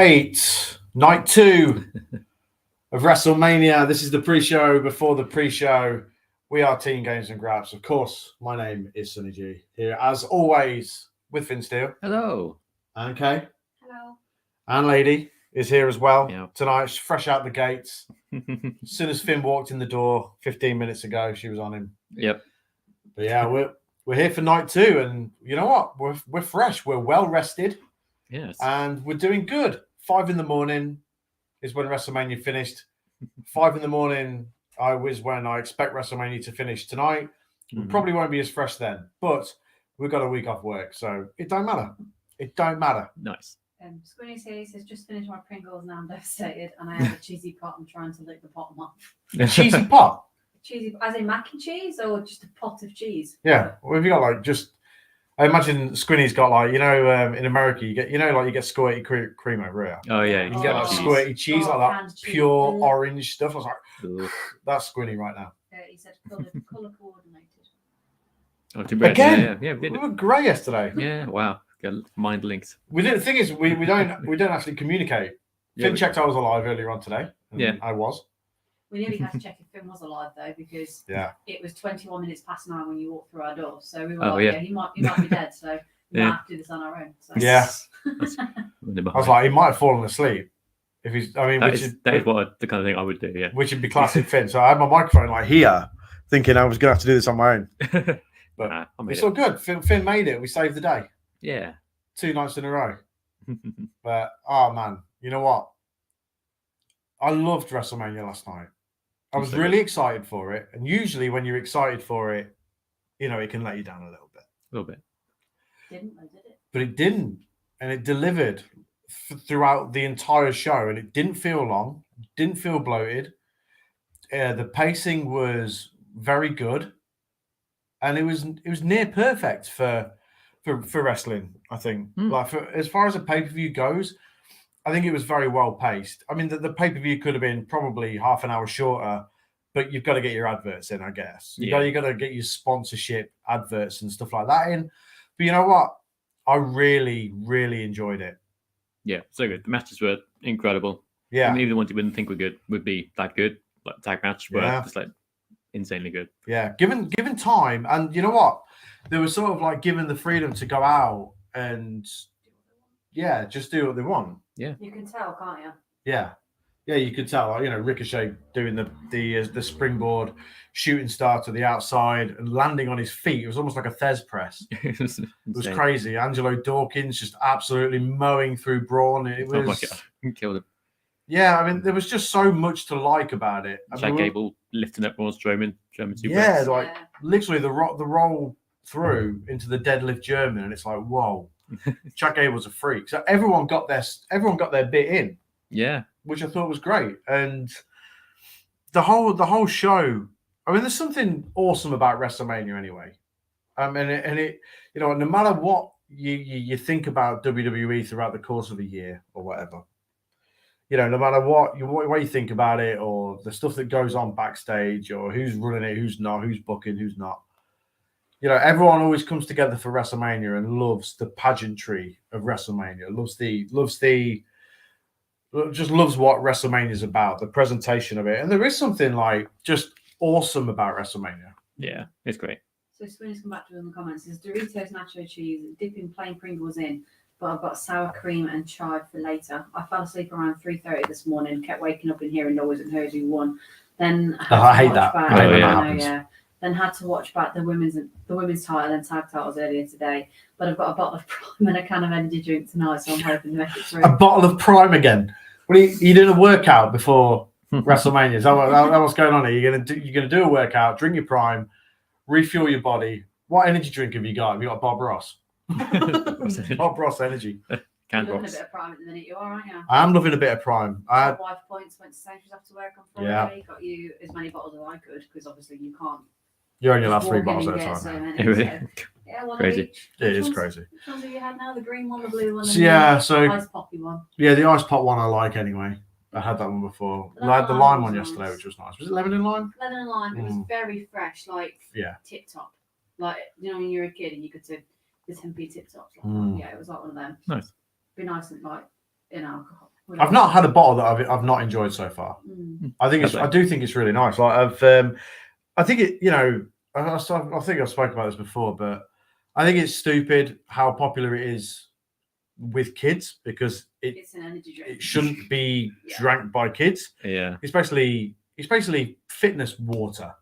right, night 2 of WrestleMania. This is the pre-show before the pre-show. We are Team Games and Graps. Of course, my name is Sonny G. Here, as always, with Finn Steele. Hello. And Kay. Hello. And Lady is here as well Yep. tonight. She's fresh out the gates. As soon as Finn walked in the door 15 minutes ago, she was on him. Yep. But yeah, we're here for night 2, and you know what? We're fresh. We're well rested. Yes. And we're doing good. 5 a.m. is when WrestleMania finished. 5 a.m. is when I expect WrestleMania to finish tonight. We probably won't be as fresh then, but we've got a week off work, so it don't matter. It don't matter. Nice. Squinny says, just finished my Pringles, now I'm devastated, and I have a cheesy pot. I'm trying to lick the bottom off. Cheesy pot? Cheesy, as in mac and cheese, or just a pot of cheese? Yeah. Well, have you got like just? I imagine Squinny's got like, you know, in America you get, you know, like you get squirty cream over here. Oh yeah. You can get like cheese. squirty cheese, like that Canned cheese. pure orange stuff. I was like, Ugh. that's Squinny right now. He said colour coordinated. Oh, too bad. Again, Yeah, we we did it. were grey yesterday. Yeah. Wow. Got mind links. We did. The thing is, we don't actually communicate. Yeah, Finn checked I was alive earlier on today. And Yeah. I was. We nearly had to check if Finn was alive though, because Yeah. it was 21 minutes past 9 when you walked through our door. So we were Oh, like, yeah. he might be dead. So we Yeah. might have to do this on our own. So. Yeah. I I was like, he might have fallen asleep. If he's, I mean, that is the kind of thing I would do. Yeah. which would be classic Finn. So I had my microphone like here, thinking I was going to have to do this on my own. But Nah, I made it's it. all good. Finn made it. We saved the day. Yeah. 2 nights in a row. But oh man, you know what? I loved WrestleMania last night. I was So really excited for it. And usually when you're excited for it, you know, it can let you down a little bit. A little bit. Did it? But it didn't. And it delivered throughout the entire show. And it didn't feel long, didn't feel bloated. The pacing was very good. And it was near perfect for wrestling, I think. Like as far as a pay-per-view goes, I think it was very well paced. I mean, the pay-per-view could have been probably half an hour shorter, but you've got to get your adverts in, I guess. You got to get your sponsorship adverts and stuff like that in. But you know what? I really, really enjoyed it. Yeah. So good. The matches were incredible. Yeah. I mean, even the ones you wouldn't think were good would be that good. Like tag match were just like insanely good. Yeah. Given time, and you know what? They were sort of like given the freedom to go out and just do what they want. Yeah. You can tell, can't you? Yeah. Yeah, you could tell, you know, Ricochet doing the springboard shooting star to the outside and landing on his feet. It was almost like a Thez press. It was Crazy. Angelo Dawkins just absolutely mowing through Braun. It was, oh my God. Killed him. Yeah, I mean, there was just so much to like about it. Jack Gable lifting up Braun Strowman, German suplex. Yeah, like literally the roll through into the deadlift German, and it's like, whoa, Jack Gable's a freak. So everyone got their bit in. Yeah. Which I thought was great. And the whole show, I mean, there's something awesome about WrestleMania anyway. And it you know, no matter what you think about WWE throughout the course of a year or whatever, you know, no matter what you think about it or the stuff that goes on backstage or who's running it, who's not, who's booking, who's not, you know, everyone always comes together for WrestleMania and loves the pageantry of WrestleMania, just loves what WrestleMania is about, the presentation of it. And there is something like just awesome about WrestleMania. Yeah, it's great. So Swinny's come back to in the comments. Says Doritos nacho cheese, dipping plain Pringles in, but I've got sour cream and chive for later. I fell asleep around 3:30 this morning, kept waking up and hearing noise and heard who won. Then I hate that. Then had to watch back the women's title and tag titles earlier today. But I've got a bottle of Prime and a can of energy drink tonight, so I'm hoping to make it through. A bottle of Prime again. What are you doing a workout before WrestleMania? Is that what's going on here? You're gonna do a workout, drink your Prime, refuel your body. What energy drink have you got? Have you got Bob Ross? Bob Ross energy. Can You're loving a bit of Prime at the minute, you are, aren't you? I am loving a bit of Prime. My wife points went to Sainsbury's after work on Friday. Yeah. Got you as many bottles as I could because obviously you can't. You only have 3 walk in bottles and at a get time. so many, so. Yeah, one Crazy. of each. It is crazy. Which ones have you had now? The green one, the blue one, and So the ice poppy one. Yeah, the ice pop one I like anyway. I had that one before. I had the lime one yesterday, which was nice. Was it lemon and lime? Lemon and lime. It was very fresh, like tip top. Like, you know, when you were a kid and you could take the 10p tip tops. Like, yeah, it was like one of them. Nice. Be nice and like in alcohol. I've not had a bottle that I've not enjoyed so far. I do think it's really nice. Like I think it, you know, I think I've spoken about this before, but I think it's stupid how popular it is with kids because it's an energy drink. It shouldn't be drank by kids. Yeah, it's basically fitness water.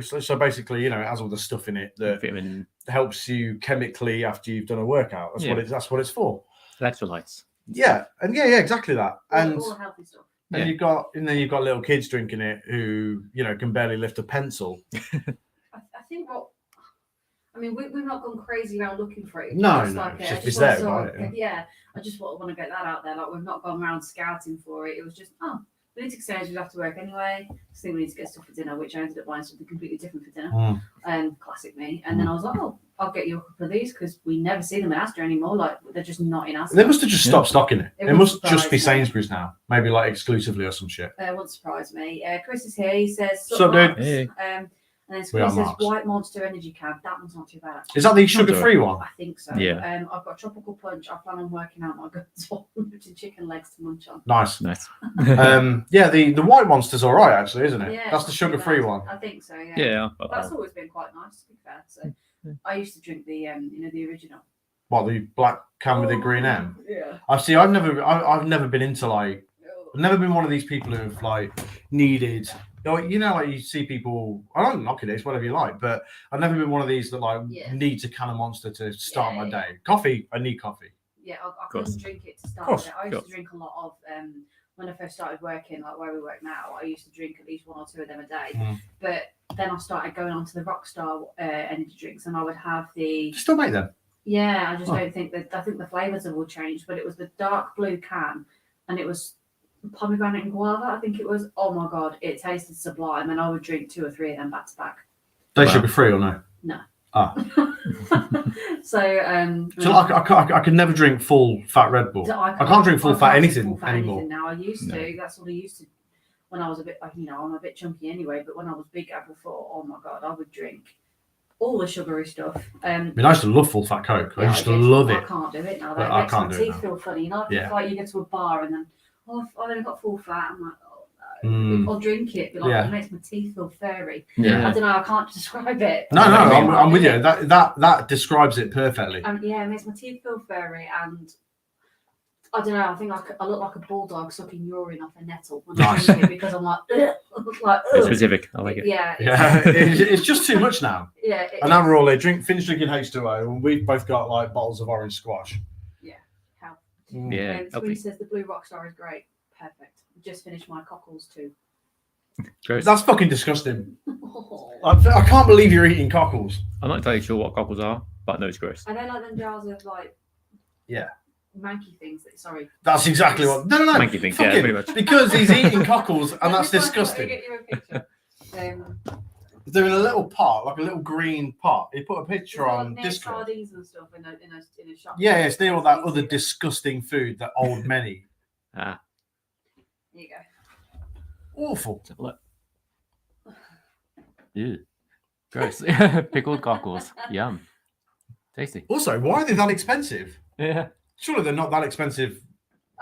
So basically, you know, it has all the stuff in it that helps you chemically after you've done a workout. That's what it's for. Electrolytes. Yeah, exactly that. All the healthy stuff. And you've got little kids drinking it who, you know, can barely lift a pencil. I think we've not gone crazy around looking for it. No, it's there, right? Yeah, I just want to get that out there. Like, we've not gone around scouting for it. It was just, we need to exchange. We have to work anyway. I think we need to get stuff for dinner, which I ended up buying something completely different for dinner. Classic me. And then I was like, I'll get you a couple of these because we never see them in Asda anymore. Like, they're just not in Asda. They must have just stopped stocking it. It must just be Sainsbury's now. Maybe like exclusively or some shit. Won't surprise me. Chris is here. He says, "Sup, dude?" Hey. And then Squeeze says White Monster Energy Can. That one's not too bad. Actually. Is that the sugar-free one? I think so. Yeah. I've got a tropical punch. I plan on working out my guts with chicken legs to munch on. Nice. Yeah, the White Monster's all right, actually, isn't it? Yeah, that's the sugar-free one. I think so. Yeah. Yeah. That's always been quite nice, to be fair. So I used to drink the the original. What, the black can with the green M? Yeah. I've never been into like. I've never been one of these people who've like needed. You know, like you see people. I don't knock it. It's whatever you like, but I've never been one of these that like needs a can of Monster to start my day. Coffee, I need coffee. Yeah, I couldn't drink it to start. I used to drink a lot of when I first started working, like where we work now. I used to drink at least one or two of them a day. But then I started going on to the Rockstar energy drinks, and I would have the. Still make them? Yeah, I just don't think that. I think the flavors have all changed, but it was the dark blue can, and it was pomegranate and guava, I think it was. Oh my god, it tasted sublime, and I would drink 2 or 3 of them back to back. They sugar-free or no? No. So I can never drink full fat Red Bull. I can't drink full fat anything anymore. Now I used to. That's what I used to when I was a bit. I'm a bit chunky anyway. But when I was bigger before, oh my god, I would drink all the sugary stuff. I used to love full fat Coke. I used to love it. I can't do it now. That makes my teeth feel funny. You know, like you go to a bar and then I've only got full fat. I'm like, I'll drink it, but it makes my teeth feel furry. I don't know. I can't describe it. No, I'm with you. That describes it perfectly. It makes my teeth feel furry, and I don't know. I think I look like a bulldog sucking urine off a nettle when I drink it because I'm like, It's specific. I like it. Yeah. It's just too much now. Yeah. And now we're all there. Finish drinking H2O, and we've both got like bottles of orange squash. Yeah. How? Yeah. Squee says the blue Rockstar is great. Perfect. Just finished my cockles too. Gross. That's fucking disgusting. I can't believe you're eating cockles. I'm not entirely sure what cockles are, but no, it's gross. I don't like them jars of like manky things. That's exactly what. No. Manky things, pretty much. Because he's eating cockles, and that's disgusting. Get you a picture. They're in a little pot, like a little green pot. He put a picture on Discord. Sardines and stuff in a shop. Yeah, it's near all that other disgusting food that old men eat. There you go. Awful. Let's have a look. Ew. Gross. Pickled cockles. Yum. Tasty. Also, why are they that expensive? Yeah. Surely they're not that expensive.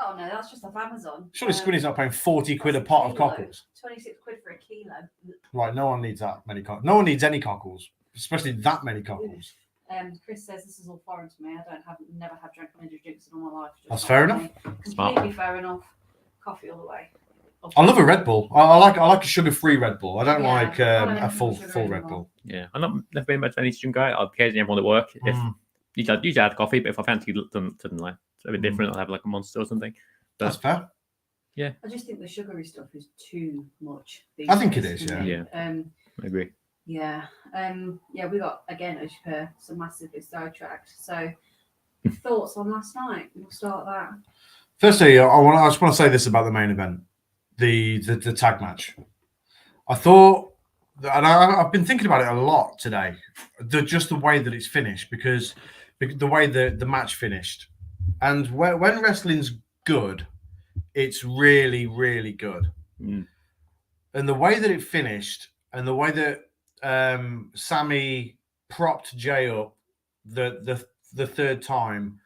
Oh no, that's just off Amazon. Surely Squinny's not paying 40 quid a pot of cockles. 26 quid for a kilo. Right, no one needs that many cockles. No one needs any cockles, especially that many cockles. Chris says this is all foreign to me. Never have drank energy drinks in all my life. That's fair enough. Completely fair enough. Coffee all the way. I love a Red Bull. I like a sugar-free Red Bull. I don't like a full Red Bull. Yeah, I'm never been much of an energy drink guy. I'll occasionally have one at work. If usually I have coffee, but if I fancy something like a bit different, I'll have like a Monster or something. But, that's fair. Yeah. I just think the sugary stuff is too much. I think it is. Yeah. I agree. Yeah. We got again as per some massively sidetracked. So thoughts on last night? We'll start that. Firstly, I just want to say this about the main event, the tag match. I thought, and I've been thinking about it a lot today, just the way that it's finished, because the way the match finished, and when wrestling's good, it's really, really good. And the way that it finished, and the way that Sammy propped Jay up the third time,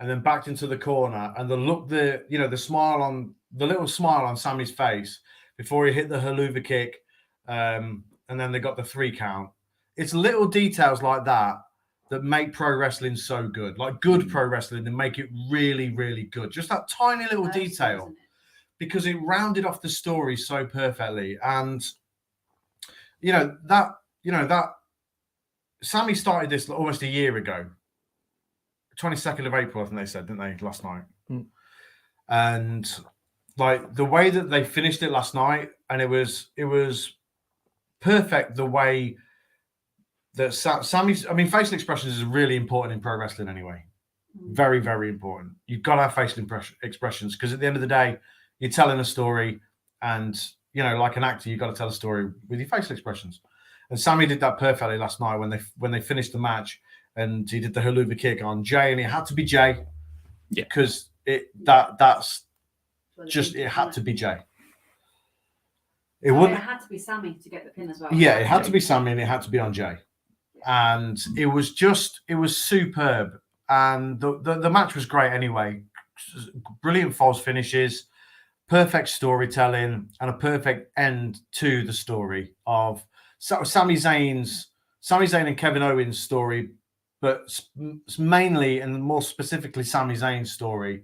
and then backed into the corner, and the little smile on Sammy's face before he hit the haluva kick, and then they got the 3 count. It's little details like that make pro wrestling so good, like good pro wrestling, and make it really, really good. Just that tiny little detail, because it rounded off the story so perfectly. And that Sammy started this almost a year ago, 22nd of April, I think they said, didn't they, last night? And like the way that they finished it last night, and it was perfect the way that Sammy's, facial expressions is really important in pro wrestling anyway. Very, very important. You've got to have facial expressions, because at the end of the day, you're telling a story, and like an actor, you've got to tell a story with your facial expressions. And Sammy did that perfectly last night when they finished the match, and he did the haluva kick on Jay, and it had to be Jay, because it had to be Jay. It had to be Sammy to get the pin as well. Yeah, it had to be Sammy, and it had to be on Jay. And it was superb. And the match was great anyway. Brilliant false finishes, perfect storytelling, and a perfect end to the story of Sami Zayn and Kevin Owens' story, but mainly and more specifically Sami Zayn's story,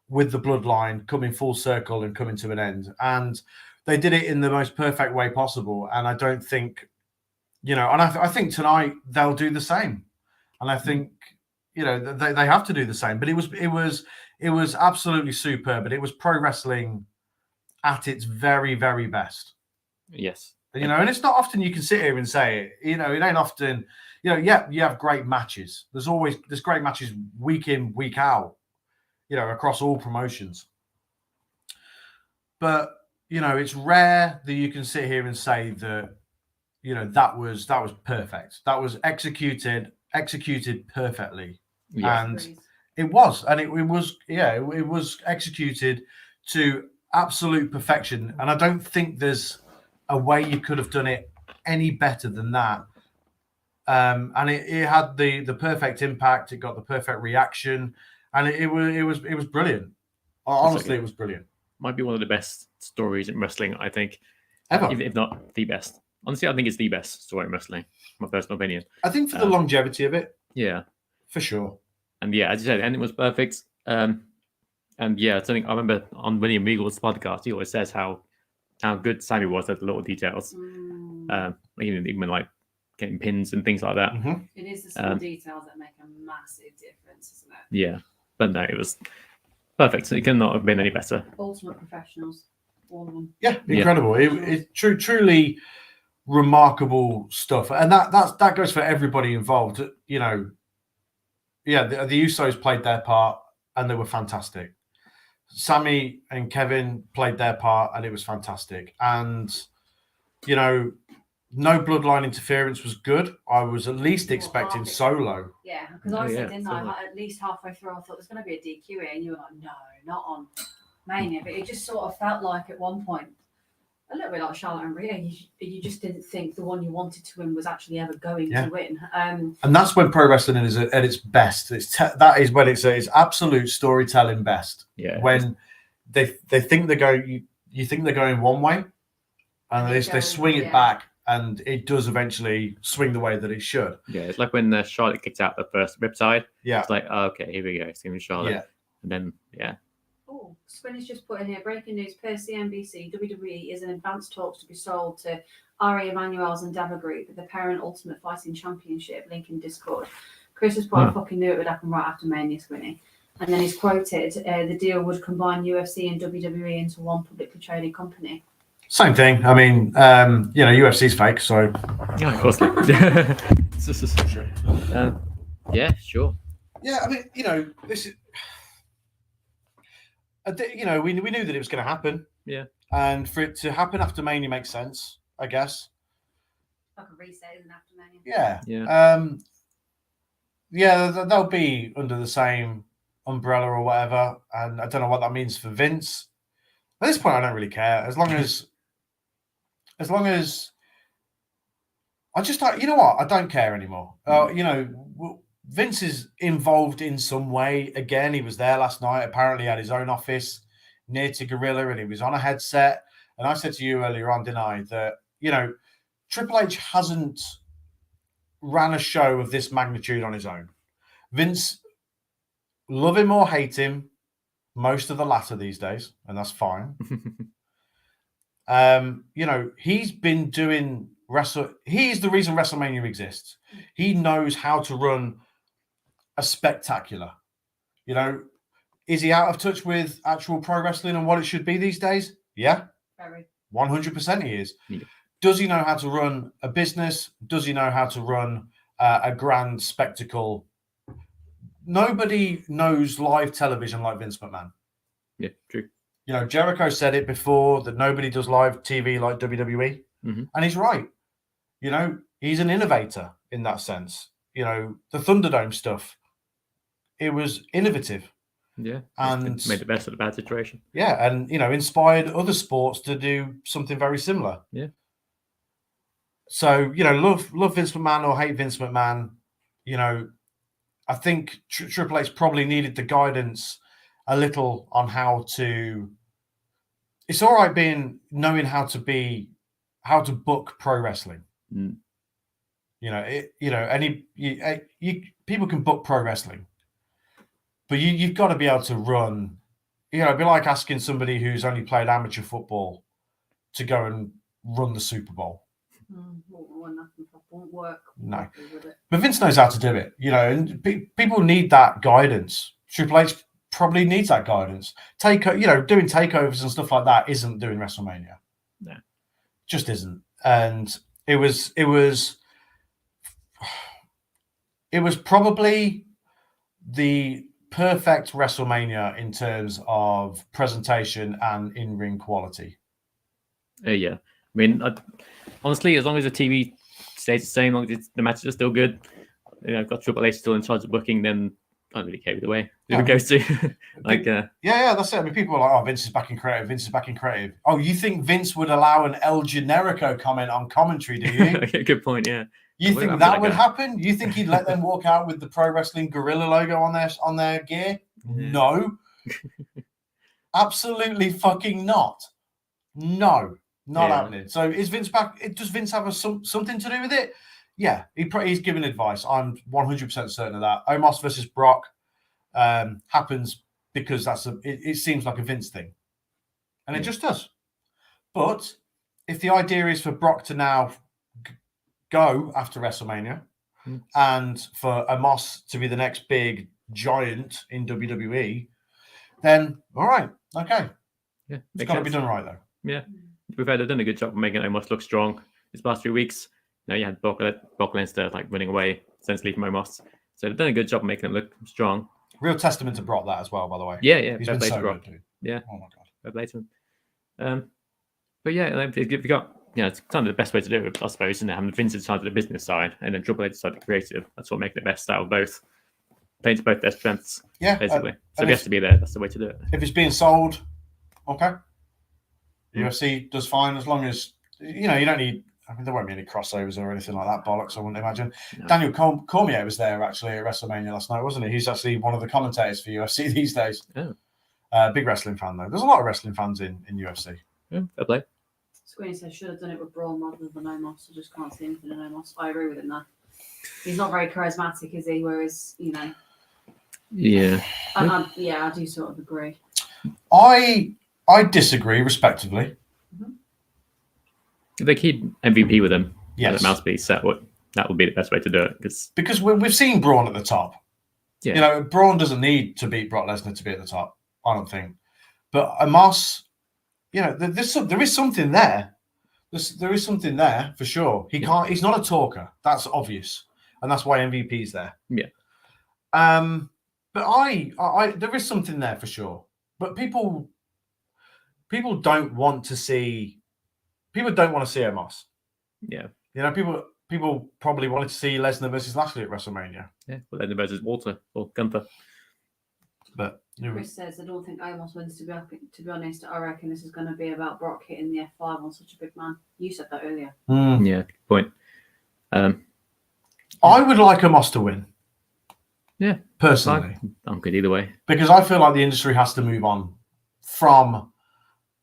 with the bloodline coming full circle and coming to an end. And they did it in the most perfect way possible. And I don't think, I think tonight they'll do the same. And I think, they have to do the same. But it was absolutely superb. But it was pro wrestling at its very, very best. Yes. And it's not often you can sit here and say it. It ain't often, you have great matches. There's great matches week in, week out, across all promotions. But, it's rare that you can sit here and say that, that was perfect. That was executed perfectly. Yeah. And it was executed to absolute perfection. And I don't think there's a way you could have done it any better than that. And it had the perfect impact. It got the perfect reaction, and it was brilliant. Honestly, it was brilliant. Might be one of the best stories in wrestling, I think, ever, if not the best. Honestly, I think it's the best story in wrestling. My personal opinion. I think for the longevity of it, yeah, for sure. And yeah, as you said, the ending was perfect. And yeah, something I remember on William Regal's podcast, he always says how good Sammy was at the little details. Even like getting pins and things like that. Mm-hmm. It is the small details that make a massive difference, isn't it? Yeah, but no, it was perfect. It cannot have been any better. Ultimate professionals, all of them. Yeah, incredible. Yeah. It's truly remarkable stuff, and that goes for everybody involved. The Usos played their part, and they were fantastic. Sammy and Kevin played their part, and it was fantastic. And no bloodline interference was good. I was at least expecting Solo. Yeah, because I said, didn't I? Like, at least halfway through, I thought there's going to be a DQ here, and you were like, no, not on Mania. But it just sort of felt like at one point, a little bit like Charlotte and Rhea, you just didn't think the one you wanted to win was actually ever going to win. And that's when pro wrestling is at its best. That is when it's absolute storytelling best. Yeah. When they think they're going, you think they're going one way, and they swing it back. And it does eventually swing the way that it should. Yeah, it's like when Charlotte kicked out the first riptide. Yeah. It's like, okay, here we go. It's going to be Charlotte. Yeah. And then, yeah. Oh, Swin has just put in here, breaking news, per CNBC, WWE is in advanced talks to be sold to Ari Emanuel's Endeavor Group, the parent Ultimate Fighting Championship, link in Discord. Chris has put, I fucking knew it would happen right after Mania, Swinny. And then he's quoted, the deal would combine UFC and WWE into one publicly traded company. Same thing. I mean, UFC's fake, so yeah, of course. Yeah, sure. Yeah, I mean, this is, we knew that it was going to happen. Yeah, and for it to happen after Mania makes sense, I guess. Like a reset, isn't after Mania? Yeah. They'll be under the same umbrella or whatever, and I don't know what that means for Vince. At this point, I don't really care. As long as I just, you know what, I don't care anymore. Vince is involved in some way. Again, he was there last night. Apparently, he had his own office near to Gorilla, and he was on a headset. And I said to you earlier on, didn't I, that, you know, Triple H hasn't ran a show of this magnitude on his own. Vince, love him or hate him, most of the latter these days, and that's fine. You know, he's been doing he's the reason WrestleMania exists. He knows how to run a spectacular. You know, is he out of touch with actual pro wrestling and what it should be these days? Yeah. Very. 100% he is. Yeah. Does he know how to run a business? Does he know how to run a grand spectacle? Nobody knows live television like Vince McMahon. Yeah, true. You know, Jericho said it before that nobody does live TV like WWE. And he's right. You know, he's an innovator in that sense. You know, the Thunderdome stuff, it was innovative. Yeah, and made the best of the bad situation. Yeah, and, you know, inspired other sports to do something very similar. Yeah. So, you know, love Vince McMahon or hate Vince McMahon, you know, I think Triple H probably needed the guidance a little on how to. It's all right knowing how to book pro wrestling. You know, people can book pro wrestling, but you've got to be able to run. You know, it'd be like asking somebody who's only played amateur football to go and run the Super Bowl. Won't work. No, but Vince knows how to do it. You know, and people need that guidance. Triple H probably needs that guidance. Doing takeovers and stuff like that isn't doing WrestleMania. No, just isn't. And it was probably the perfect WrestleMania in terms of presentation and in-ring quality. Yeah, I mean, honestly, as long as the TV stays the same, long as the matches are still good, you know, I've got Triple H still in charge of booking, then I don't really care either way who it goes to. Yeah, that's it. I mean, people are like, "Oh, Vince is back in creative. Vince is back in creative." Oh, you think Vince would allow an El Generico comment on commentary? Do you? Good point. Yeah. You think that would happen? You think he'd let them walk out with the Pro Wrestling Gorilla logo on their gear? No, absolutely fucking not. No, not happening. So is Vince back? Does Vince have something to do with it? Yeah, he's giving advice. I'm 100% certain of that. Omos versus Brock happens because it seems like a Vince thing, and it just does. But if the idea is for Brock to now go after WrestleMania and for Omos to be the next big giant in WWE, then all right, okay, yeah, it's got to be done right though. Yeah, they've done a good job of making Omos look strong these past 3 weeks. You know, you had Brock Lesnar like running away essentially from Omos, so they've done a good job of making it look strong. Real testament to Brock that as well, by the way. Yeah, he's been so good, dude. Yeah, oh my god, fair play to him. But yeah, if you got, you know, it's kind of the best way to do it, I suppose, isn't it? Having Vince in charge of the business side and then Triple H side of the creative. That's what makes the best out of both. Playing to both their strengths, basically. So if he has to be there, that's the way to do it. If it's being sold, okay. UFC does fine as long as, you know, you don't need. I mean, there won't be any crossovers or anything like that bollocks, I wouldn't imagine. No. Daniel Cormier was there actually at WrestleMania last night, wasn't he? He's actually one of the commentators for UFC these days. Oh. Big wrestling fan, though. There's a lot of wrestling fans in UFC. Yeah, fair play. Squeenie says, should have done it with Braun rather than Omos. I just can't see anything in Omos. I agree with him there. He's not very charismatic, is he? Whereas, you know. Yeah. I do sort of agree. I disagree, respectively. If they keep MVP with him, yes, as a mouthpiece, that would be the best way to do it. Because we've seen Braun at the top. Yeah. You know, Braun doesn't need to beat Brock Lesnar to be at the top, I don't think. But Omos, you know, there is something there. There is something there for sure. He's not a talker. That's obvious, and that's why MVP's there. Yeah. But I there is something there for sure. But people don't want to see. People don't want to see Omos. Yeah. You know, people probably wanted to see Lesnar versus Lashley at WrestleMania. Yeah, well, Lesnar versus Walter or Gunther. But Chris says, I don't think Omos wins. To be honest, I reckon this is going to be about Brock hitting the F5 on such a big man. You said that earlier. Yeah, good point. I would like Omos to win. Yeah, Personally. I'm good either way. Because I feel like the industry has to move on from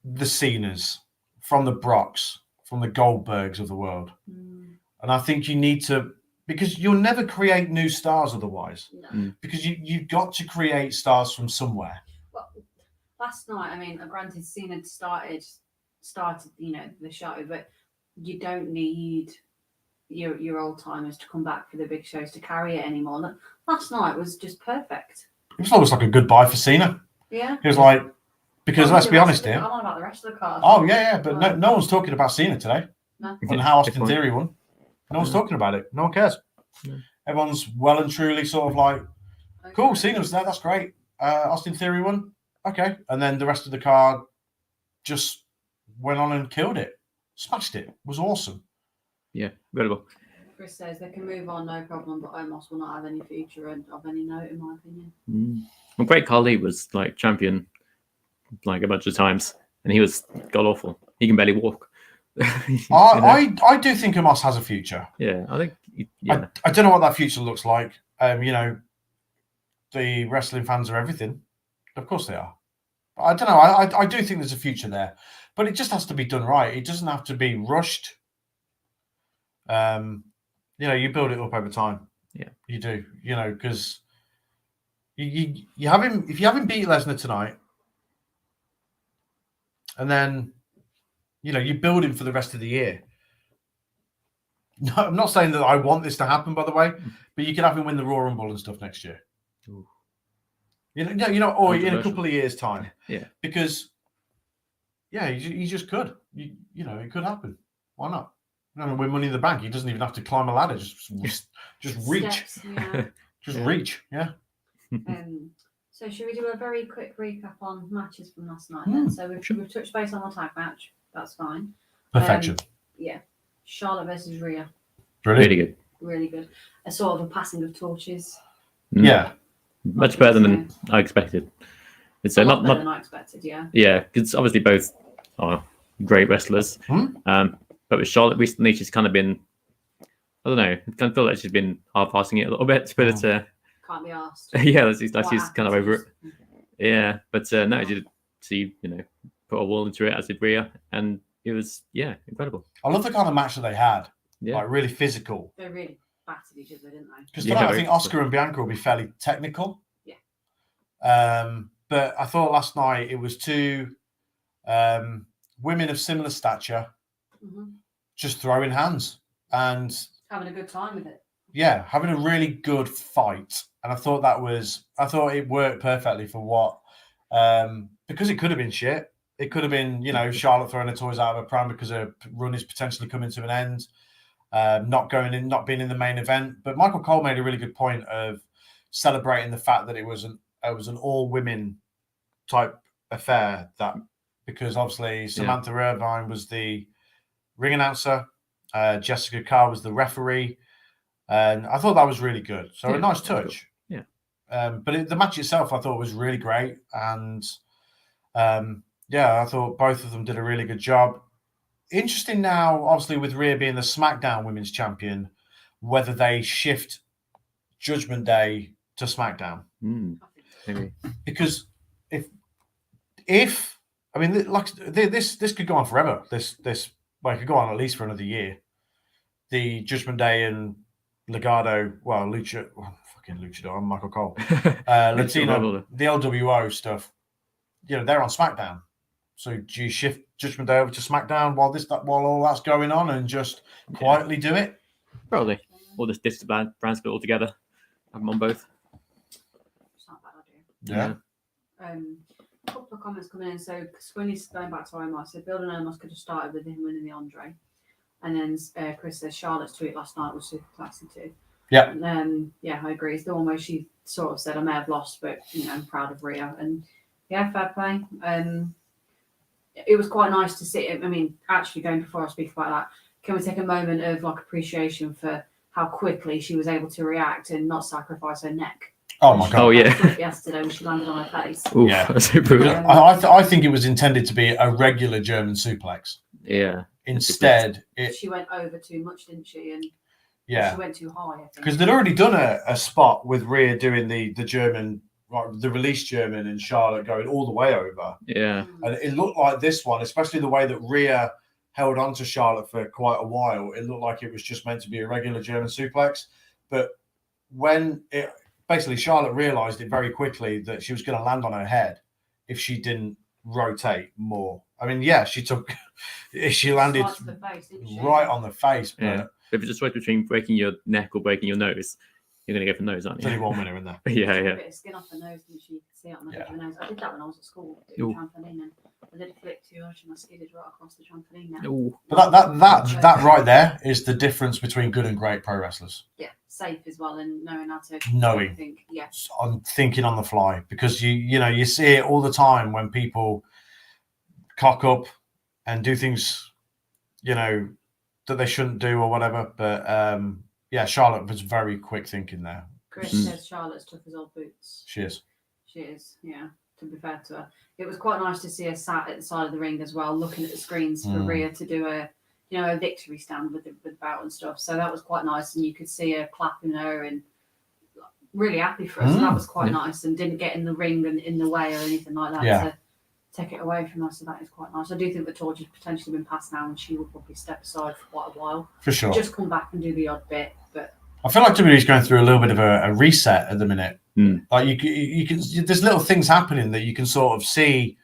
the Cenas, from the Brocks, from the Goldbergs of the world. And I think you need to, because you'll never create new stars otherwise. No. Because you've got to create stars from somewhere. Well, last night, I mean, granted, Cena started, the show, but you don't need your old timers to come back for the big shows to carry it anymore. Last night was just perfect. It was almost like a goodbye for Cena. Yeah. It was like, because let's be honest here. I'm on about the rest of the card. Oh, yeah, but no one's talking about Cena today. No. And how Austin Theory won. No one's talking about it. No one cares. No. Everyone's well and truly sort of like, cool, Cena was there. That's great. Austin Theory won. Okay. And then the rest of the card just went on and killed it. Smashed it. Was awesome. Yeah, incredible. Chris says they can move on, no problem, but Omos will not have any future of any note, in my opinion. Well, Great Khali was like champion like a bunch of times, and he was god awful. He can barely walk. I do think Omos has a future. Yeah, I think. Yeah, I don't know what that future looks like. The wrestling fans are everything. Of course they are. But I don't know. I do think there's a future there, but it just has to be done right. It doesn't have to be rushed. You build it up over time. Yeah, you do. Because you have him. If you have him beat Lesnar tonight, and then you build him for the rest of the year. No, I'm not saying that I want this to happen, by the way, but you can have him win the Royal Rumble and stuff next year. Ooh. Or in a couple of years' time. Yeah. Because, he just could. It could happen. Why not? Win Money in the Bank. He doesn't even have to climb a ladder. Just reach. Steps, yeah. Just reach. Yeah. So should we do a very quick recap on matches from last night then? So we've touched base on the tag match. That's fine. Perfection. Yeah. Charlotte versus Rhea. really good. Really good. A sort of a passing of torches. Yeah. Much better than I expected. It's a lot better than I expected, yeah. Yeah, because obviously both are great wrestlers. But with Charlotte recently, she's kind of been, I don't know, I kind of feel like she's been half-assing it a little bit, but can't be asked. Yeah, she's kind of over it. Yeah, but no, she put a wall into it, as did Rhea, and it was incredible. I love the kind of match that they had. Yeah, like really physical. They really battered each other, didn't they? Because tonight I think Oscar and Bianca will be fairly technical. Yeah. But I thought last night it was two women of similar stature just throwing hands and having a good time with it. Yeah, having a really good fight. And I thought it worked perfectly for what because it could have been shit. It could have been, Charlotte throwing her toys out of her pram because her run is potentially coming to an end, not being in the main event. But Michael Cole made a really good point of celebrating the fact that it was an all women type affair, that because obviously Samantha Irvine was the ring announcer, Jessica Carr was the referee, and I thought that was really good. So a nice touch. Cool. But the match itself I thought was really great, and I thought both of them did a really good job. Interesting now, obviously, with Rhea being the SmackDown Women's Champion, whether they shift Judgment Day to SmackDown. Maybe. Because if I mean, like this could go on forever. This it could go on at least for another year. The Judgment Day and Legado, fucking Luchador, I'm Michael Cole. Latino, the LWO stuff, they're on SmackDown. So do you shift Judgment Day over to SmackDown while all that's going on and just quietly do it? Probably. Or just disband brands split all together. Have them on both. It's not a bad idea. Yeah. A couple of comments coming in. So Squinny's going back to Omos. So Building Omos could have started with him winning the Andre. And then Chris says Charlotte's tweet last night was super classy too. Yeah. I agree. It's the one where she sort of said, I may have lost, but I'm proud of Rhea. And fair play. It was quite nice to see. I mean, actually, going before I speak about that, can we take a moment of appreciation for how quickly she was able to react and not sacrifice her neck? Oh my god! Oh yeah. Yesterday when she landed on her face. Ooh, yeah, that's so brutal. I think it was intended to be a regular German suplex. Yeah. Instead, she went over too much, didn't she? And Yeah, she went too high. I think. Because they'd already done a spot with Rhea doing the German, the release German, and Charlotte going all the way over. Yeah. And it looked like this one, especially the way that Rhea held on to Charlotte for quite a while. It looked like it was just meant to be a regular German suplex. But when it basically Charlotte realized it very quickly that she was going to land on her head if she didn't rotate more. I mean, yeah, she landed Sliced the face, didn't she? right on the face. But Yeah. If it's a choice between breaking your neck or breaking your nose, you're going to go for nose, aren't there's you? only one winner in there. Yeah, Took a yeah. bit of skin off her nose, didn't she? You could see it on the edge Yeah. of her nose. I did that when I was at school, doing Ooh. trampoline, and I did a flip too much, and my skidded right across the trampoline. Now, Ooh. But that right there is the difference between good and great pro wrestlers. yeah, safe as well, and knowing how to Knowing. think. Yeah, On thinking on the fly, because you see it all the time when people cock up and do things that they shouldn't do or whatever. But yeah, Charlotte was very quick thinking there. Chris says Charlotte's tough as old boots. She is. She is, yeah, to be fair to her. It was quite nice to see her sat at the side of the ring as well, looking at the screens for Rhea to do a victory stand with the bout and stuff. So that was quite nice, and you could see her clapping her and really happy for her. So that was quite nice, and didn't get in the ring and in the way or anything like that to take it away from her. So that is quite nice. I do think the torch has potentially been passed now, and she will probably step aside for quite a while. For sure. Just come back and do the odd bit, but I feel like WWE's going through a little bit of a reset at the minute. Like you can, there's little things happening that you can sort of see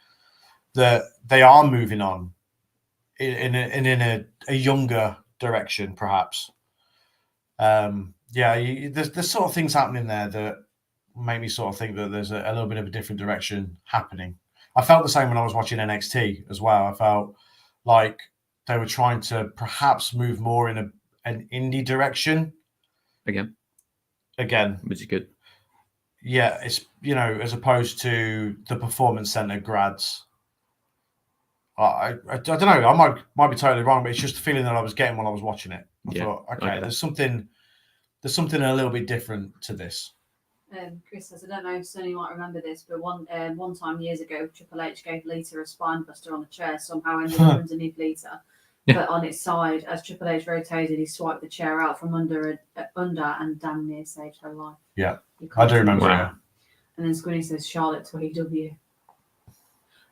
that they are moving on in a younger direction, perhaps. There's sort of things happening there that make me sort of think that there's a little bit of a different direction happening. I felt the same when I was watching NXT as well. I felt like they were trying to perhaps move more in an indie direction. Again, Which is good. Yeah, it's as opposed to the performance center grads. I don't know. I might be totally wrong, but it's just the feeling that I was getting when I was watching it. I thought, okay, there's something a little bit different to this. Chris says, I don't know if Sonny might remember this, but one time years ago, Triple H gave Lita a spine buster on a chair, somehow ended up underneath Lita. But on its side, as Triple H rotated, he swiped the chair out from under and damn near saved her life. Yeah, I do remember. Wow. And then Squinny says, Charlotte to AEW.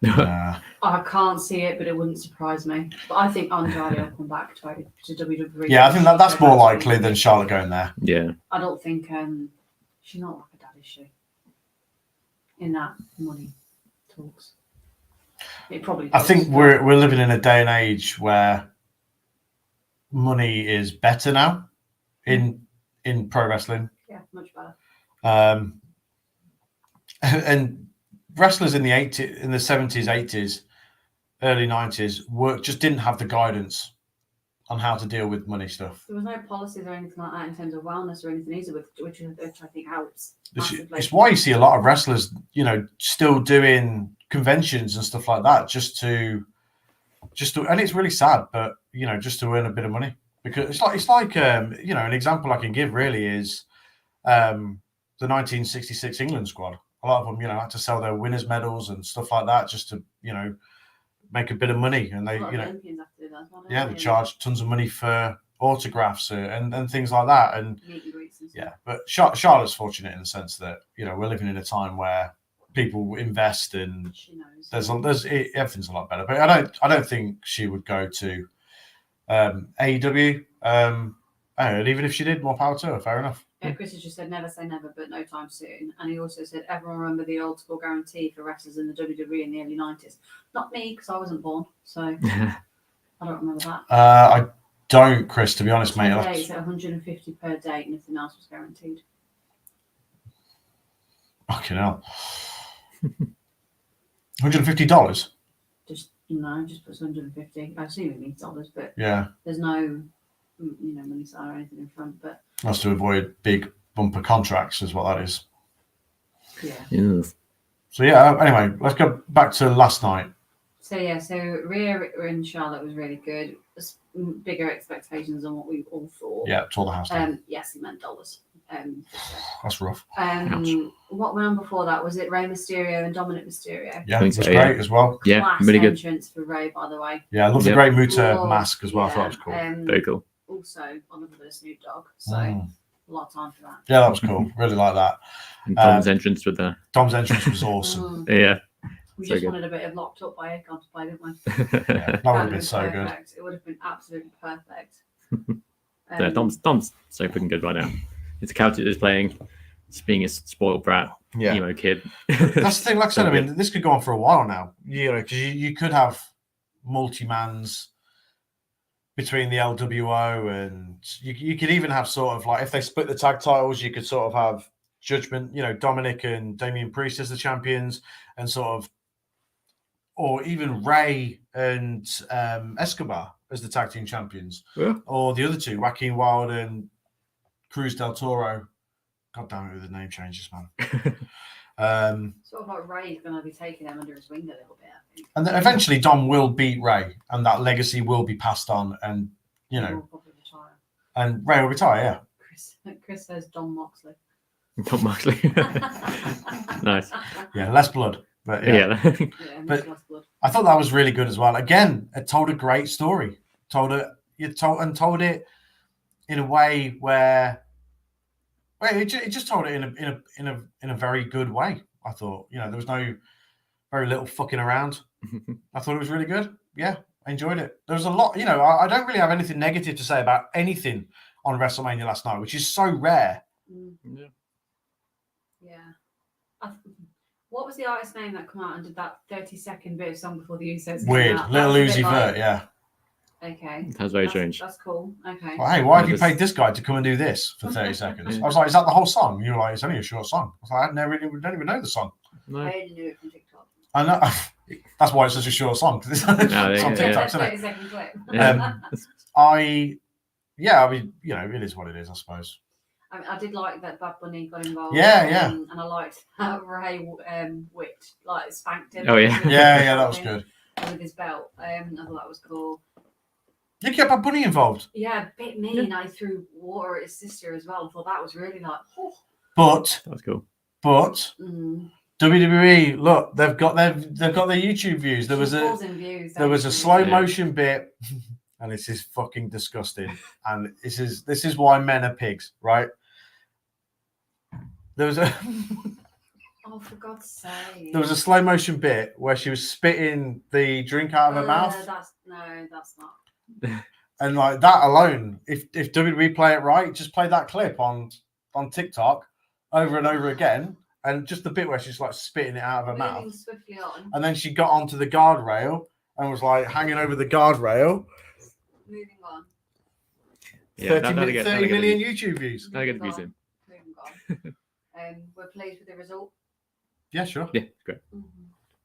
Yeah. I can't see it, but it wouldn't surprise me. But I think Andrade will come back to WWE. Yeah, I think that's more likely than Charlotte going there. Yeah. I don't think she's not like a dad, is she? In that money talks. It probably does. I think we're living in a day and age where money is better now in pro wrestling. Yeah, much better. And wrestlers in the 70s, 80s, early 90s just didn't have the guidance on how to deal with money stuff. There was no policies or anything like that in terms of wellness or anything either, which I think helps. It's why you see a lot of wrestlers, still doing conventions and stuff like that, just to, and it's really sad, but just to earn a bit of money, because it's like an example I can give really is the 1966 England squad. A lot of them, had to sell their winners' medals and stuff like that just to, make a bit of money, and they, Olympians have to do that, don't they charge tons of money for autographs and things like that, and meet and greets and stuff. yeah. But Charlotte's fortunate in the sense that we're living in a time where people invest, and She knows. everything's a lot better. But I don't think she would go to AEW. And even if she did, more power to her. Fair enough. Yeah, Chris has just said never say never, but no time soon. And he also said, everyone remember the old school guarantee for wrestlers in the WWE in the early 90s. Not me, because I wasn't born, so I don't remember that. I don't, Chris, to be honest, mate. Days at 150 per day, nothing else was guaranteed. Fucking hell. $150? Just puts 150. I assume it means dollars, but Yeah. there's no money sign or anything in front. But That's to avoid big bumper contracts, is what that is. yeah. Yes. So yeah. Anyway, let's go back to last night. So Rhea and Charlotte was really good. Bigger expectations than what we all thought. Yeah, tore the house down. Yes, he meant dollars. That's rough. What went on before that? Was it Rey Mysterio and Dominic Mysterio? Yeah, I think it was so, great yeah. as well. Yeah, Class really good. entrance for Ray, by the way. Yeah, I love the Yep. Great Muta Love- mask as well. I thought yeah, it was cool. Very cool. Also also on the with Snoop Dogg. So a lot of time for that. Yeah, that was cool. Really like that. And Tom's entrance with the Tom's entrance was awesome. yeah. We So just good. wanted a bit of Locked Up by Akon to play, didn't we? Yeah, that would have been so good. Perfect. It would have been absolutely perfect. Yeah, Tom's so freaking good right now. It's a character that's playing, just being a spoiled brat, emo kid. That's the thing. Like I said, So I mean, this could go on for a while now. You know, because you could have multi-mans between the LWO, and you could even have sort of like, if they split the tag titles, you could sort of have Judgment, you know, Dominic and Damian Priest as the champions, and sort of, or even Ray and Escobar as the tag team champions, or the other two, Joaquin Wilde and Cruz del Toro. God damn it, with the name changes, man. Sort of like Ray's going to be taking them under his wing a little bit, I think. And then eventually Dom will beat Ray, and that legacy will be passed on, and you know, and Ray will retire. Yeah. Chris says Don Moxley. Tom Moxley. Nice. Yeah, less blood, but yeah. But less blood. I thought that was really good as well. Again, it told a great story. Told it in a way where, well, it just told it in a very good way. I thought, you know, there was no very little fucking around. I thought it was really good. Yeah, I enjoyed it. There was a lot, you know, I don't really have anything negative to say about anything on WrestleMania last night, which is so rare. Yeah. What was the artist's name that come out and did that 30-second bit of song before the Usos? Weird. Little Uzi Vert, yeah. Okay. That's very strange. That's cool. Okay. Well, hey, why have you paid this guy to come and do this for 30 seconds? I was like, is that the whole song? You were like, it's only a short song. I was like, don't even know the song. No. I only knew it from TikTok. I know. That's why it's such a short song. It's on TikTok, isn't it? 30-second clip. I mean, you know, it is what it is, I suppose. I mean, I did like that Bad Bunny got involved. Yeah. And I liked how Ray whipped, like spanked him. Oh, yeah. Yeah, that was good. With his belt. I thought that was cool. You get Bad Bunny involved. Yeah, a bit mean. I threw water at his sister as well. I thought that was really like, oh. But that was cool. But WWE, look, they've got their YouTube views. There was a slow motion bit, and this is fucking disgusting. And this is why men are pigs, right? There was a oh, for God's sake! There was a slow motion bit where she was spitting the drink out of her mouth. That's not. And like that alone, if WWE play it right, just play that clip on TikTok over and over again, and just the bit where she's like spitting it out of her mouth. Swiftly on. And then she got onto the guardrail and was like hanging over the guardrail. Moving on. Yeah, 30 million YouTube views. Gotta get the views in. Moving on. We're pleased with the result. Yeah, sure. Yeah, great.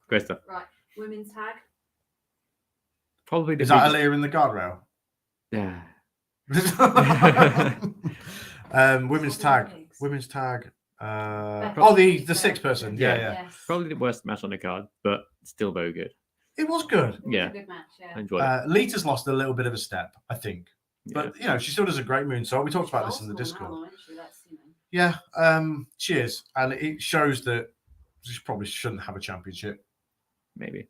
Great stuff. Right. Women's tag. Probably is that Aaliyah in the guardrail? Yeah. Women's tag. The sixth person. Yeah. Yes. Probably the worst match on the card, but still very good. It was good. It was a good match, yeah. I enjoyed it. Lita's lost a little bit of a step, I think. But you know, she still does a great moonsault. We talked about this in the Discord. Yeah, she is. And it shows that she probably shouldn't have a championship. Maybe.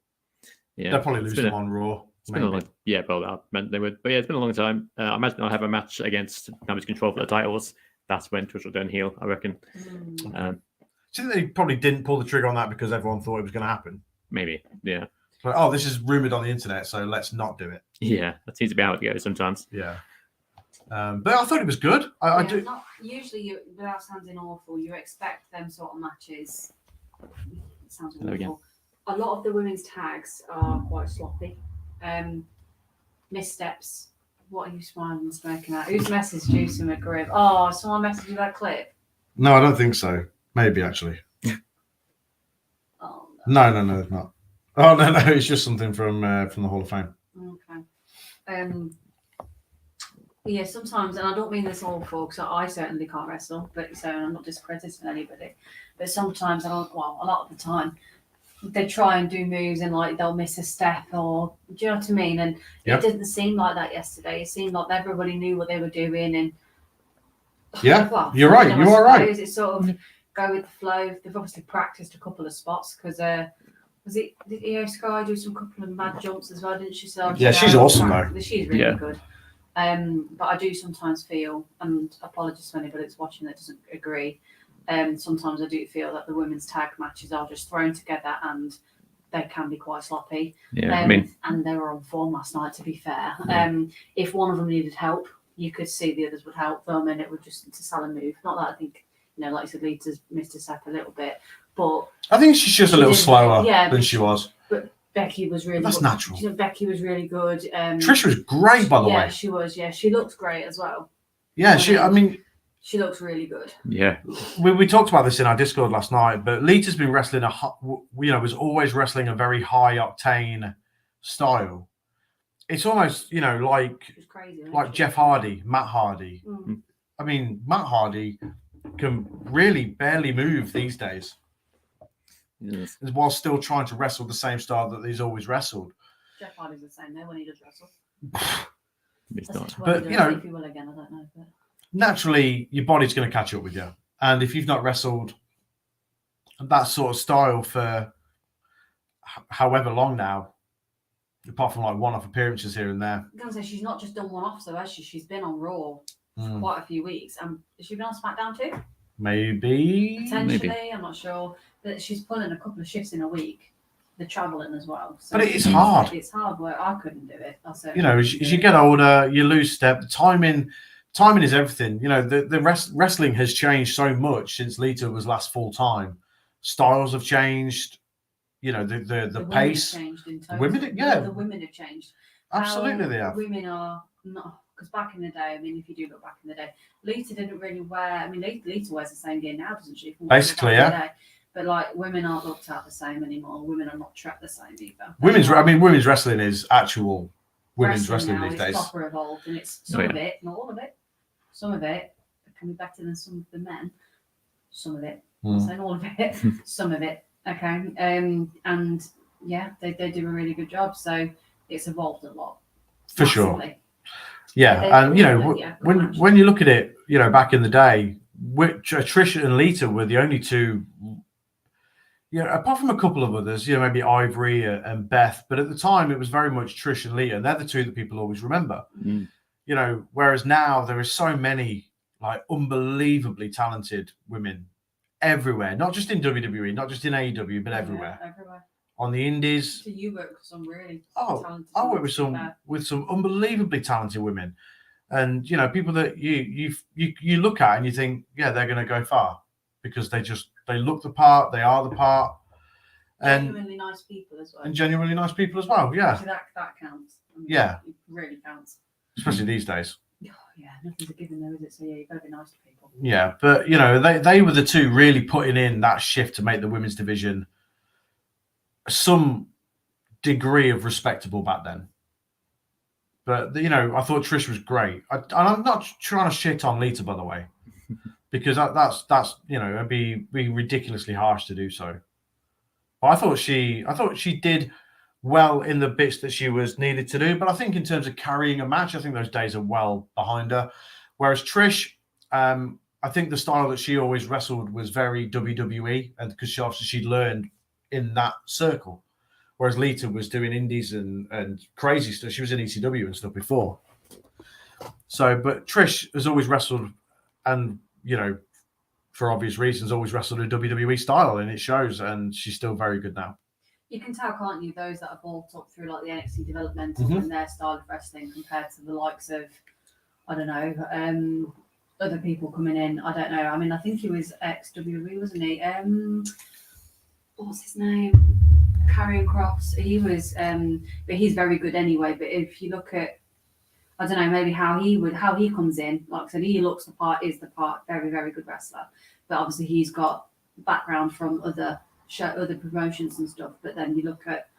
Yeah. They'll probably lose them on Raw. It's been a long, I meant they would. But yeah, it's been a long time. I imagine I'll have a match against Damage Control for the titles. That's when Twitch will turn heel, I reckon. I think they probably didn't pull the trigger on that because everyone thought it was going to happen. Maybe, yeah. Like, oh, this is rumored on the internet, so let's not do it. Yeah, that seems to be how it goes sometimes. Yeah. But I thought it was good. I do. Usually, without sounding awful, you expect them sort of matches. It sounds awful. A lot of the women's tags are quite sloppy. Missteps. What are you smiling and smoking at? Who's messaged you to McGriff? Oh, someone messaged you that clip? No, I don't think so. Maybe actually. Oh no, it's not. Oh no, it's just something from the Hall of Fame. Okay. Yeah, sometimes, and I don't mean this awful because I certainly can't wrestle, but so I'm not discrediting anybody. But sometimes a lot of the time, they try and do moves and like they'll miss a step, or do you know what I mean? And it didn't seem like that yesterday. It seemed like everybody knew what they were doing, and you're right. You are right. It's sort of go with the flow. They've obviously practiced a couple of spots because did Io Sky do some couple of mad jumps as well, didn't she? So yeah, she's awesome though. She's really good. But I do sometimes feel, and apologies to anybody that's watching that doesn't agree, sometimes I do feel that the women's tag matches are just thrown together and they can be quite sloppy. Yeah, I mean, and they were on form last night, to be fair. Yeah. If one of them needed help, you could see the others would help them, and it would just to sell a move. Not that I think, like you said, Lita's missed a step a little bit, but I think she's just a little slower yeah, than she was. But Becky was really That's good. natural. Becky was really good. Trish was great, by the way. Yeah, she was. Yeah, she looked great as well. Yeah, I mean, she looks really good. Yeah. We talked about this in our Discord last night, but Lita's been wrestling was always wrestling a very high octane style. It's almost, like crazy, Jeff Hardy, Matt Hardy. Mm. I mean, Matt Hardy can really barely move these days. Yes. While still trying to wrestle the same style that he's always wrestled. Jeff Hardy's the same though when he does wrestle. It's not. But, if he will again, I don't know. But naturally, your body's going to catch up with you. And if you've not wrestled that sort of style for however long now, apart from like one-off appearances here and there. I'm going to say, she's not just done one-off, though, has she? She's been on Raw for Mm. quite a few weeks. Has she been on SmackDown too? Maybe. Potentially, I'm not sure. But she's pulling a couple of shifts in a week. They're travelling as well. So But it's hard. It's hard work. I couldn't do it. As you get older, you lose step. The timing is everything. The wrestling has changed so much since Lita was last full-time. Styles have changed. The pace. Changed in total. Women, The women have changed. Absolutely, they have. Women are not, because back in the day, I mean, if you do look back in the day, Lita didn't really wear. I mean, Lita wears the same gear now, doesn't she? Basically, yeah. But like, women aren't looked at the same anymore. Women are not tracked the same either. Women's wrestling is actual women's wrestling now, these days. It's proper evolved, and it's some of it, not all of it. Some of it can be better than some of the men. Some of it, I'm not saying all of it. Some of it, okay. And yeah, they do a really good job. So it's evolved a lot. For sure. Yeah, and when you look at it, back in the day, Trish and Lita were the only two. Apart from a couple of others, maybe Ivory and Beth, but at the time it was very much Trish and Lita, and they're the two that people always remember. Mm. Whereas now there are so many like unbelievably talented women everywhere, not just in WWE, not just in AEW, but everywhere. Everywhere. On the indies. So you work with some really talented. I work with some unbelievably talented women, and people that you look at and you think, yeah, they're going to go far because they look the part, they are the part, and genuinely nice people as well. Yeah, so that counts. Yeah, it really counts, especially these days. Oh, yeah, nothing's a given though, is it? So yeah, you've got to be nice to people. Yeah, but they were the two really putting in that shift to make the women's division some degree of respectable back then. But I thought Trish was great. And I'm not trying to shit on Lita, by the way, because that's it'd be ridiculously harsh to do so. But I thought she did well in the bits that she was needed to do. But I think in terms of carrying a match, I think those days are well behind her. Whereas Trish, I think the style that she always wrestled was very WWE, and because she'd learned in that circle, whereas Lita was doing indies and crazy stuff. She was in ECW and stuff before. So, but Trish has always wrestled, and for obvious reasons, always wrestled a WWE style, and it shows. And she's still very good now. You can tell, can't you, those that are brought up through like the NXT developmental and their style of wrestling compared to the likes of, I don't know, other people coming in. I don't know. I mean, I think he was ex-WWE, wasn't he? What's his name? Karrion Kross. He was, but he's very good anyway. But if you look at, I don't know, maybe how he comes in. Like I said, he looks the part, is the part. Very, very good wrestler. But obviously, he's got background from other promotions and stuff. But then you look at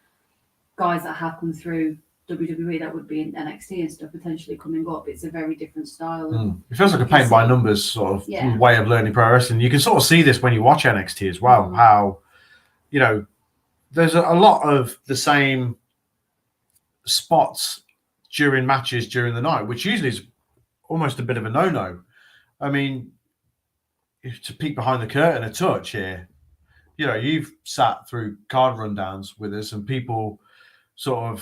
guys that have come through WWE that would be in NXT and stuff, potentially coming up. It's a very different style. It feels like a paint by numbers sort of way of learning pro wrestling. You can sort of see this when you watch NXT as well. How there's a lot of the same spots during matches during the night, which usually is almost a bit of a no-no. I mean, to peek behind the curtain a touch here, you've sat through card rundowns with us, and people sort of,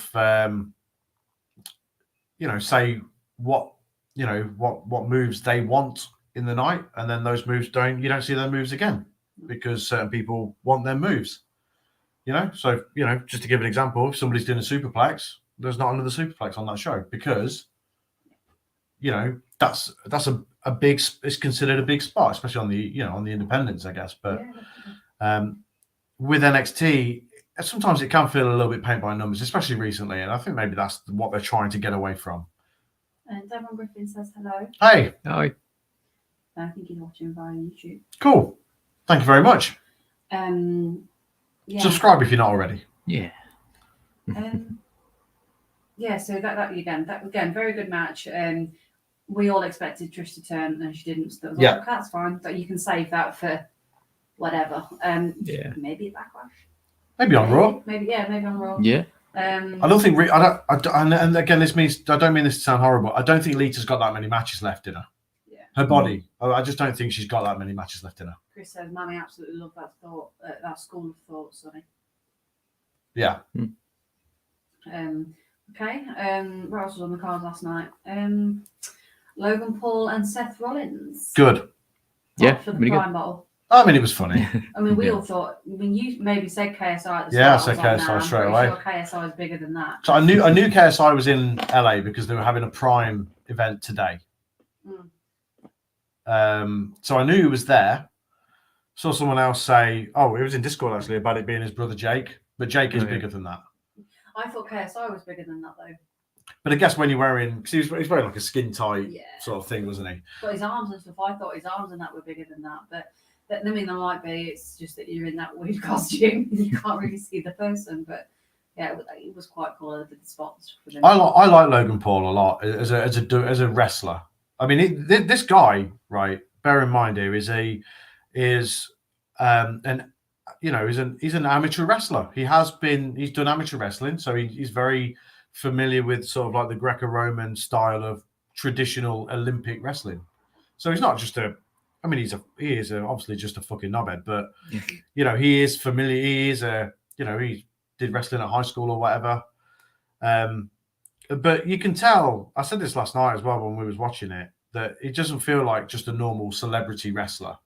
say what moves they want in the night, and then those moves you don't see their moves again because certain people want their moves. So just to give an example, if somebody's doing a superplex, there's not another superplex on that show because that's a big, it's considered a big spot, especially on the on the independents, I guess. But with NXT, sometimes it can feel a little bit paint by numbers, especially recently, and I think maybe that's what they're trying to get away from. And Devon Griffin says hello. Hey. Hi. I think he's watching via YouTube. Cool. Thank you very much. Yeah. Subscribe if you're not already. Yeah. Yeah, so that again, very good match. We all expected Trish to turn, and she didn't. So that was like, that's fine. But you can save that for whatever. Maybe a backlash. Maybe on Raw. Maybe on Raw. Yeah. I don't think. And again, this means I don't mean this to sound horrible. I don't think Lita's got that many matches left in her. Yeah. Her body. I just don't think she's got that many matches left in her. Chris says, "Mammy absolutely loved that thought. That school of thought, Sonny." Yeah. Okay. What else was on the card last night? Logan Paul and Seth Rollins. Good. Yeah. For the really Prime good. Bottle. I mean, it was funny. I mean, we all thought. When you maybe said KSI at the start. Yeah, I said KSI straight away. Sure KSI is bigger than that. So I knew KSI was in LA because they were having a Prime event today. So I knew he was there. Saw someone else say, "Oh, he was in Discord actually about it being his brother Jake," but Jake is bigger than that. I thought KSI was bigger than that though. But I guess when you're wearing, because he's wearing like a skin tight sort of thing, wasn't he? But his arms and stuff, I thought his arms and that were bigger than that. But I mean, there might be. It's just that you're in that weird costume, you can't really see the person. But yeah, it was quite cool. I did the spots for them. I like Logan Paul a lot as a wrestler. I mean, this guy, right? Bear in mind here he's an amateur wrestler. He's done amateur wrestling, so he's very familiar with sort of like the Greco-Roman style of traditional Olympic wrestling. So he's not just he is obviously just a fucking knobhead, but he is familiar. He is he did wrestling at high school or whatever. But you can tell, I said this last night as well when we was watching it, that it doesn't feel like just a normal celebrity wrestler.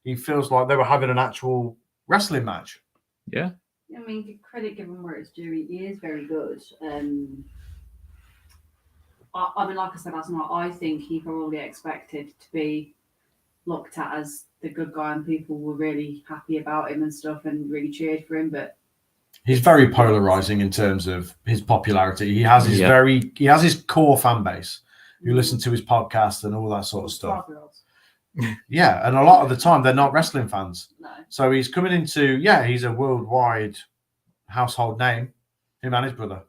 He feels like they were having an actual wrestling match. Yeah. I mean, credit given where it's due. He is very good. I mean, like I said last night, I think he probably expected to be looked at as the good guy, and people were really happy about him and stuff, and really cheered for him. But he's very polarizing in terms of his popularity. He has his core fan base who listen to his podcast and all that sort of stuff. Yeah, and a lot of the time they're not wrestling fans. No. So he's coming into he's a worldwide household name, him and his brother.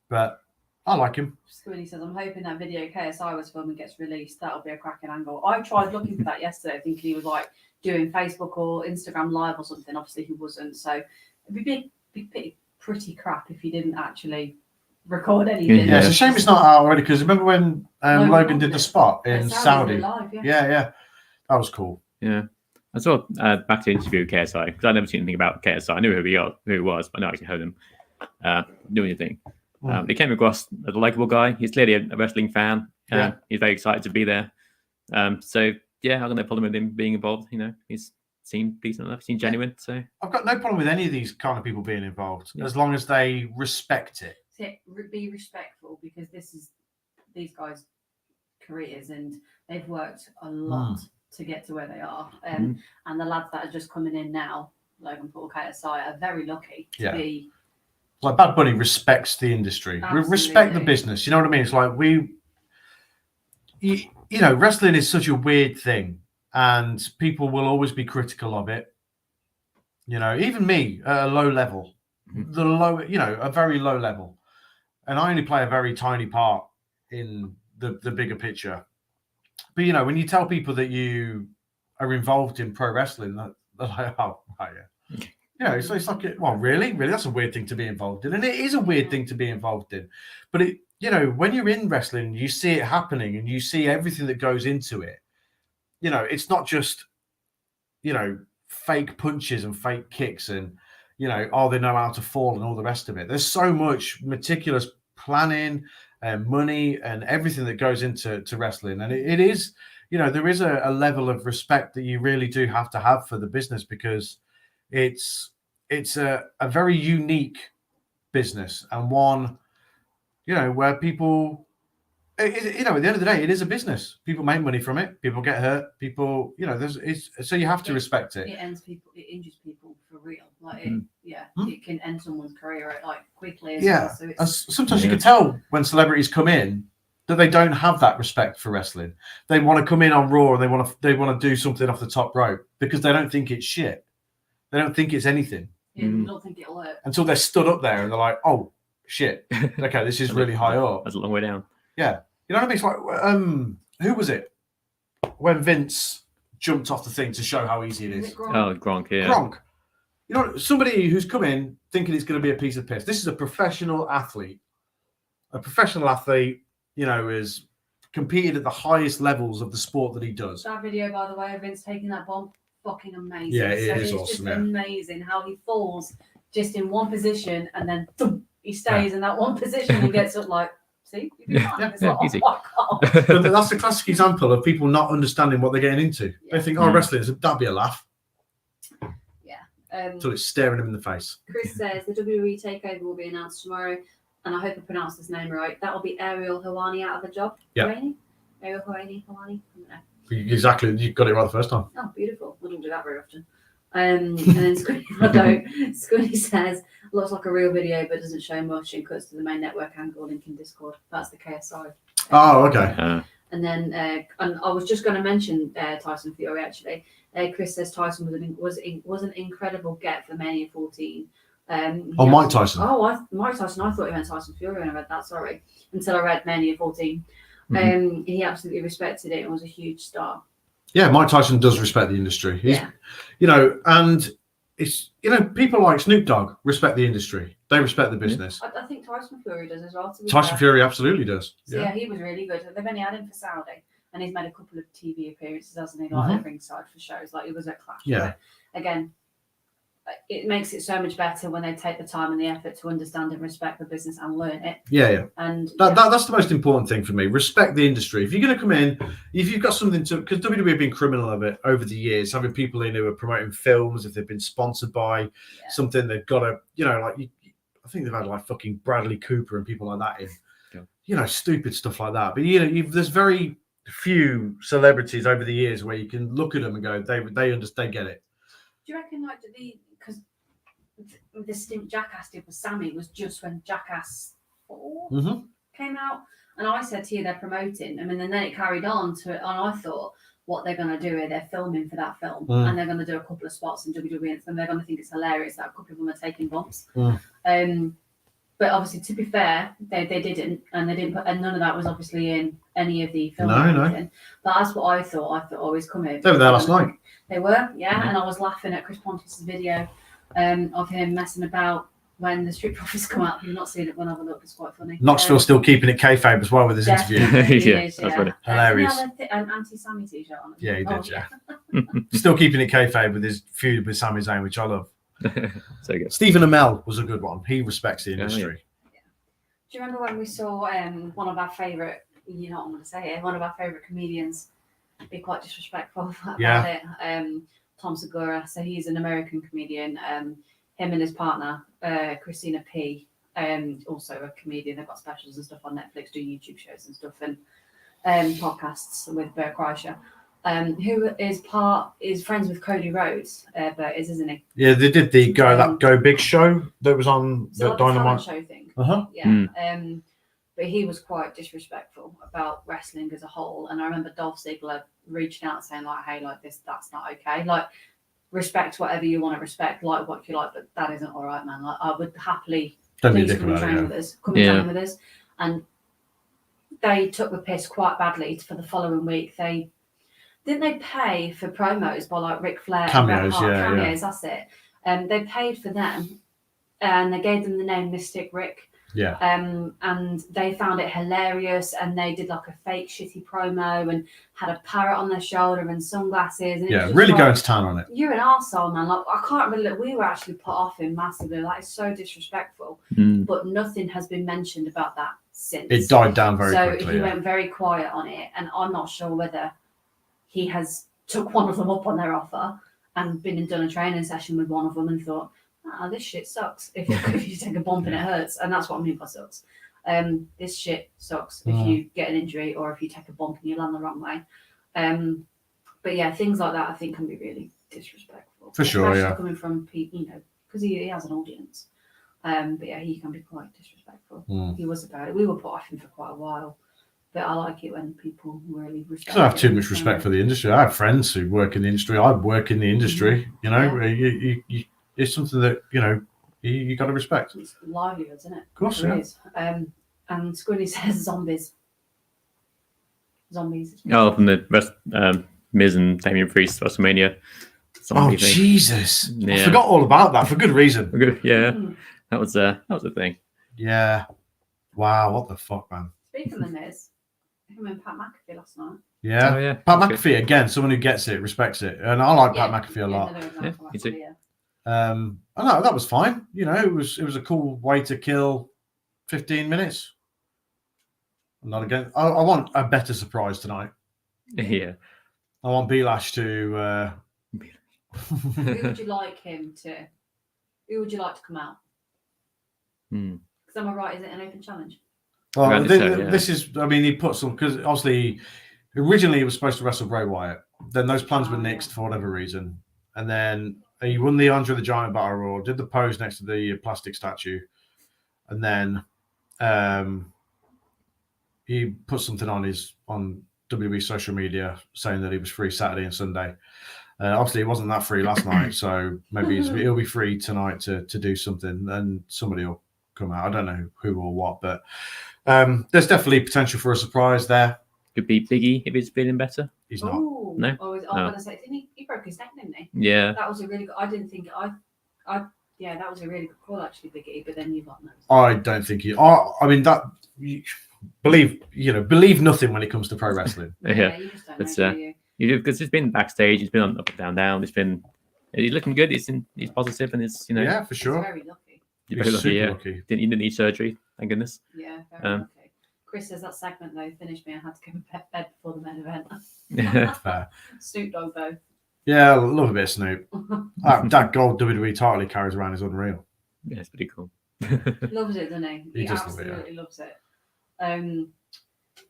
But I like him. Squiddy says, "I'm hoping that video KSI was filming gets released. That'll be a cracking angle." I tried looking for that yesterday, thinking he was like doing Facebook or Instagram Live or something. Obviously, he wasn't. So it'd be pretty crap if he didn't actually record anything. Yeah, it's a shame it's not out already, because remember when Logan did the spot in Saudi? Live, yeah, that was cool. Yeah. I saw back to interview with KSI, because I'd never seen anything about KSI. I knew who he was, but I never actually heard him do anything. He came across as a likable guy. He's clearly a wrestling fan. He's very excited to be there. So yeah, I'm gonna problem with him being involved. He's seemed decent enough, seemed genuine. So I've got no problem with any of these kind of people being involved, as long as they respect it. Be respectful, because this is these guys' careers, and they've worked a lot to get to where they are. And the lads that are just coming in now, Logan Paul, KSI, are very lucky to be. Like Bad Bunny respects the industry, respect the business. You know what I mean? It's like wrestling is such a weird thing, and people will always be critical of it. Even me at a low level, a very low level, and I only play a very tiny part in the bigger picture. But when you tell people that you are involved in pro wrestling, they're like, "Oh, right, yeah." It's like, well, really, that's a weird thing to be involved in, and it is a weird thing to be involved in. But when you're in wrestling, you see it happening, and you see everything that goes into it. It's not just fake punches and fake kicks, and they know how to fall and all the rest of it. There's so much meticulous planning and money and everything that goes into wrestling. And it is, there is a level of respect that you really do have to have for the business, because it's a very unique business, and one, where people, at the end of the day, it is a business. People make money from it. People get hurt. People, so you have to respect it. It ends people. It injures people for real. Like, it can end someone's career like quickly. Well, so sometimes you can tell when celebrities come in that they don't have that respect for wrestling. They want to come in on Raw and they want to do something off the top rope because they don't think it's shit. They don't think it's anything. Yeah, I don't think it'll work until they're stood up there and they're like, oh shit, okay, this is really high up. That's a long way down. Yeah, you know what I mean? It's like, who was it when Vince jumped off the thing to show how easy it is? Gronk, yeah. Gronk. Somebody who's come in thinking it's going to be a piece of piss. This is a professional athlete. A professional athlete, is competed at the highest levels of the sport that he does. That video, by the way, of Vince taking that bomb, fucking amazing. Yeah, it is it's awesome. Just amazing how he falls just in one position and then thump, he stays in that one position and gets up like, see? Easy. Oh, But that's a classic example of people not understanding what they're getting into. They think, wrestling, that'd be a laugh. Until it's staring them in the face. Chris says the WWE takeover will be announced tomorrow, and I hope I pronounced his name right. That will be Ariel Helwani out of a job. Yeah. Ariel Helwani. I don't know. Exactly, you got it right the first time. Oh, beautiful. We don't do that very often. And then Scunny says, looks like a real video but doesn't show much and cuts to the main network angle link in Discord. That's the KSI. Oh, okay. And then and I was just going to mention Tyson Fury actually. Chris says Tyson was an incredible get for Mania 14. Mike Tyson. Mike Tyson. I thought he meant Tyson Fury when I read that. Sorry, until I read Mania 14. He absolutely respected it and was a huge star. Yeah, Mike Tyson does respect the industry. He's, and it's, people like Snoop Dogg respect the industry. They respect the business. I think Tyson Fury does as well. Tyson Fury absolutely does. So, yeah, he was really good. They've only had him for Saudi, and he's made a couple of TV appearances, hasn't he? Like at ringside for shows. Like he was at Clash. Yeah. But again, it makes it so much better when they take the time and the effort to understand and respect the business and learn it. Yeah. And that's the most important thing for me. Respect the industry. If you're going to come in, if you've got something to, because WWE have been criminal of it over the years, having people in who are promoting films, if they've been sponsored by something, they've got to, I think they've had like fucking Bradley Cooper and people like that in, stupid stuff like that. But there's very few celebrities over the years where you can look at them and go, they understand, get it. Do you reckon because the stint Jackass did with Sammy was just when Jackass 4 came out, and I said to you they're promoting. I mean, and then it carried on to, and I thought what they're going to do is they're filming for that film, and they're going to do a couple of spots in WWE, and they're going to think it's hilarious that a couple of them are taking bumps. But obviously, to be fair, they didn't, and they didn't put, and none of that was obviously in any of the film. No. But that's what I thought. I thought, always come in. They were there last night. They were, and I was laughing at Chris Pontius' video of him messing about when the Street Profits come out. If you've not seen it, one other look, it's quite funny. Knoxville still keeping it kayfabe as well with his interview. That's funny. Hilarious. He had an anti-Sammy t-shirt on. Yeah, he did. Yeah. Still keeping it kayfabe with his feud with Sami Zayn, which I love. So good. Stephen Amell was a good one. He respects the industry. Do you remember when we saw one of our favourite, I'm going to say it, one of our favourite comedians be quite disrespectful about it? Tom Segura. So he's an American comedian. Him and his partner, Christina P., also a comedian. They've got specials and stuff on Netflix, do YouTube shows and stuff, and podcasts with Bert Kreischer. Who is friends with Cody Rhodes, Bert is, isn't he? Yeah, they did the Go Big show that was on the Dynamite show thing. Yeah. But he was quite disrespectful about wrestling as a whole, and I remember Dolph Ziggler reaching out saying like, "Hey, like this, that's not okay. Like, respect whatever you want to respect, like what you like, but that isn't all right, man. Like, I would happily please come and train with us, train with us." And they took the piss quite badly for the following week. They pay for promos by like Ric Flair cameos, and cameos. That's it. They paid for them, and they gave them the name Mystic Rick. Yeah. And they found it hilarious, and they did like a fake shitty promo and had a parrot on their shoulder and sunglasses. And it was really going to town on it. You're an arsehole, man. Like, I can't really. We were actually put off him massively. Like, it's so disrespectful. But nothing has been mentioned about that since. It died down very so quickly. he Yeah. went very quiet on it, and I'm not sure whether he has took one of them up on their offer and been and done a training session with one of them and thought, this shit sucks. If you take a bump and it hurts, and that's what I mean by sucks. This shit sucks if you get an injury or if you take a bump and you land the wrong way. But yeah, things like that I think can be really disrespectful. For sure, especially yeah. coming from people, because he has an audience. But yeah, he can be quite disrespectful. He was about it. We were put off him for quite a while, but I like it when people really respect. I don't have too much respect for the industry. I have friends who work in the industry. I work in the industry. You it's something that you got to respect. It's livelihoods, isn't it? Of course, it yeah. is. And Squinny says zombies. Zombies. Oh, from the Miz and Damian Priest WrestleMania. Oh Jesus! Yeah. I forgot all about that for good reason. Yeah, that was a thing. Yeah. Wow. What the fuck, man? Speaking of the Miz, him and Pat McAfee last night. Yeah. Oh, yeah. Pat That's McAfee again, someone who gets it, respects it, and I like Pat McAfee a lot. Me too. I know that was fine. It was a cool way to kill 15 minutes. I'm not again. I want a better surprise tonight. Yeah. I want Belash to. Who would you like him to? Who would you like to come out? Because am I right? Is it an open challenge? Well, yeah. this is. I mean, he put some because obviously, originally he was supposed to wrestle Bray Wyatt. Then those plans were nixed for whatever reason, and then he won the Andre the Giant Battle Royal, did the pose next to the plastic statue, and then he put something on WWE social media saying that he was free Saturday and Sunday. Obviously, it wasn't that free last night, so maybe he'll be free tonight to do something, and somebody will come out. I don't know who or what, but there's definitely potential for a surprise there. Could be Biggie if he's feeling better. He's not. Ooh. No? I was going to say, didn't he broke his neck, didn't he? Yeah. That was a really good. I didn't think yeah, that was a really good call actually, Biggie. But then you got no. I don't think he. I mean that. Believe nothing when it comes to pro wrestling. Yeah. You just don't It's, know, do you? You do because he's been backstage. He's been on up, down, down. He's looking good. He's positive, and it's Yeah, for He's sure. very lucky. You're very lucky. super Yeah. lucky. He didn't need surgery. Thank goodness. Yeah, very lucky. Chris says that segment though finished me. I had to go to bed before the main event. Fair. Snoop Dogg though. Yeah, I love a bit of Snoop. That gold WWE title he carries around is unreal. Yeah, it's pretty cool. Loves it, doesn't he? He does love absolutely it, loves it.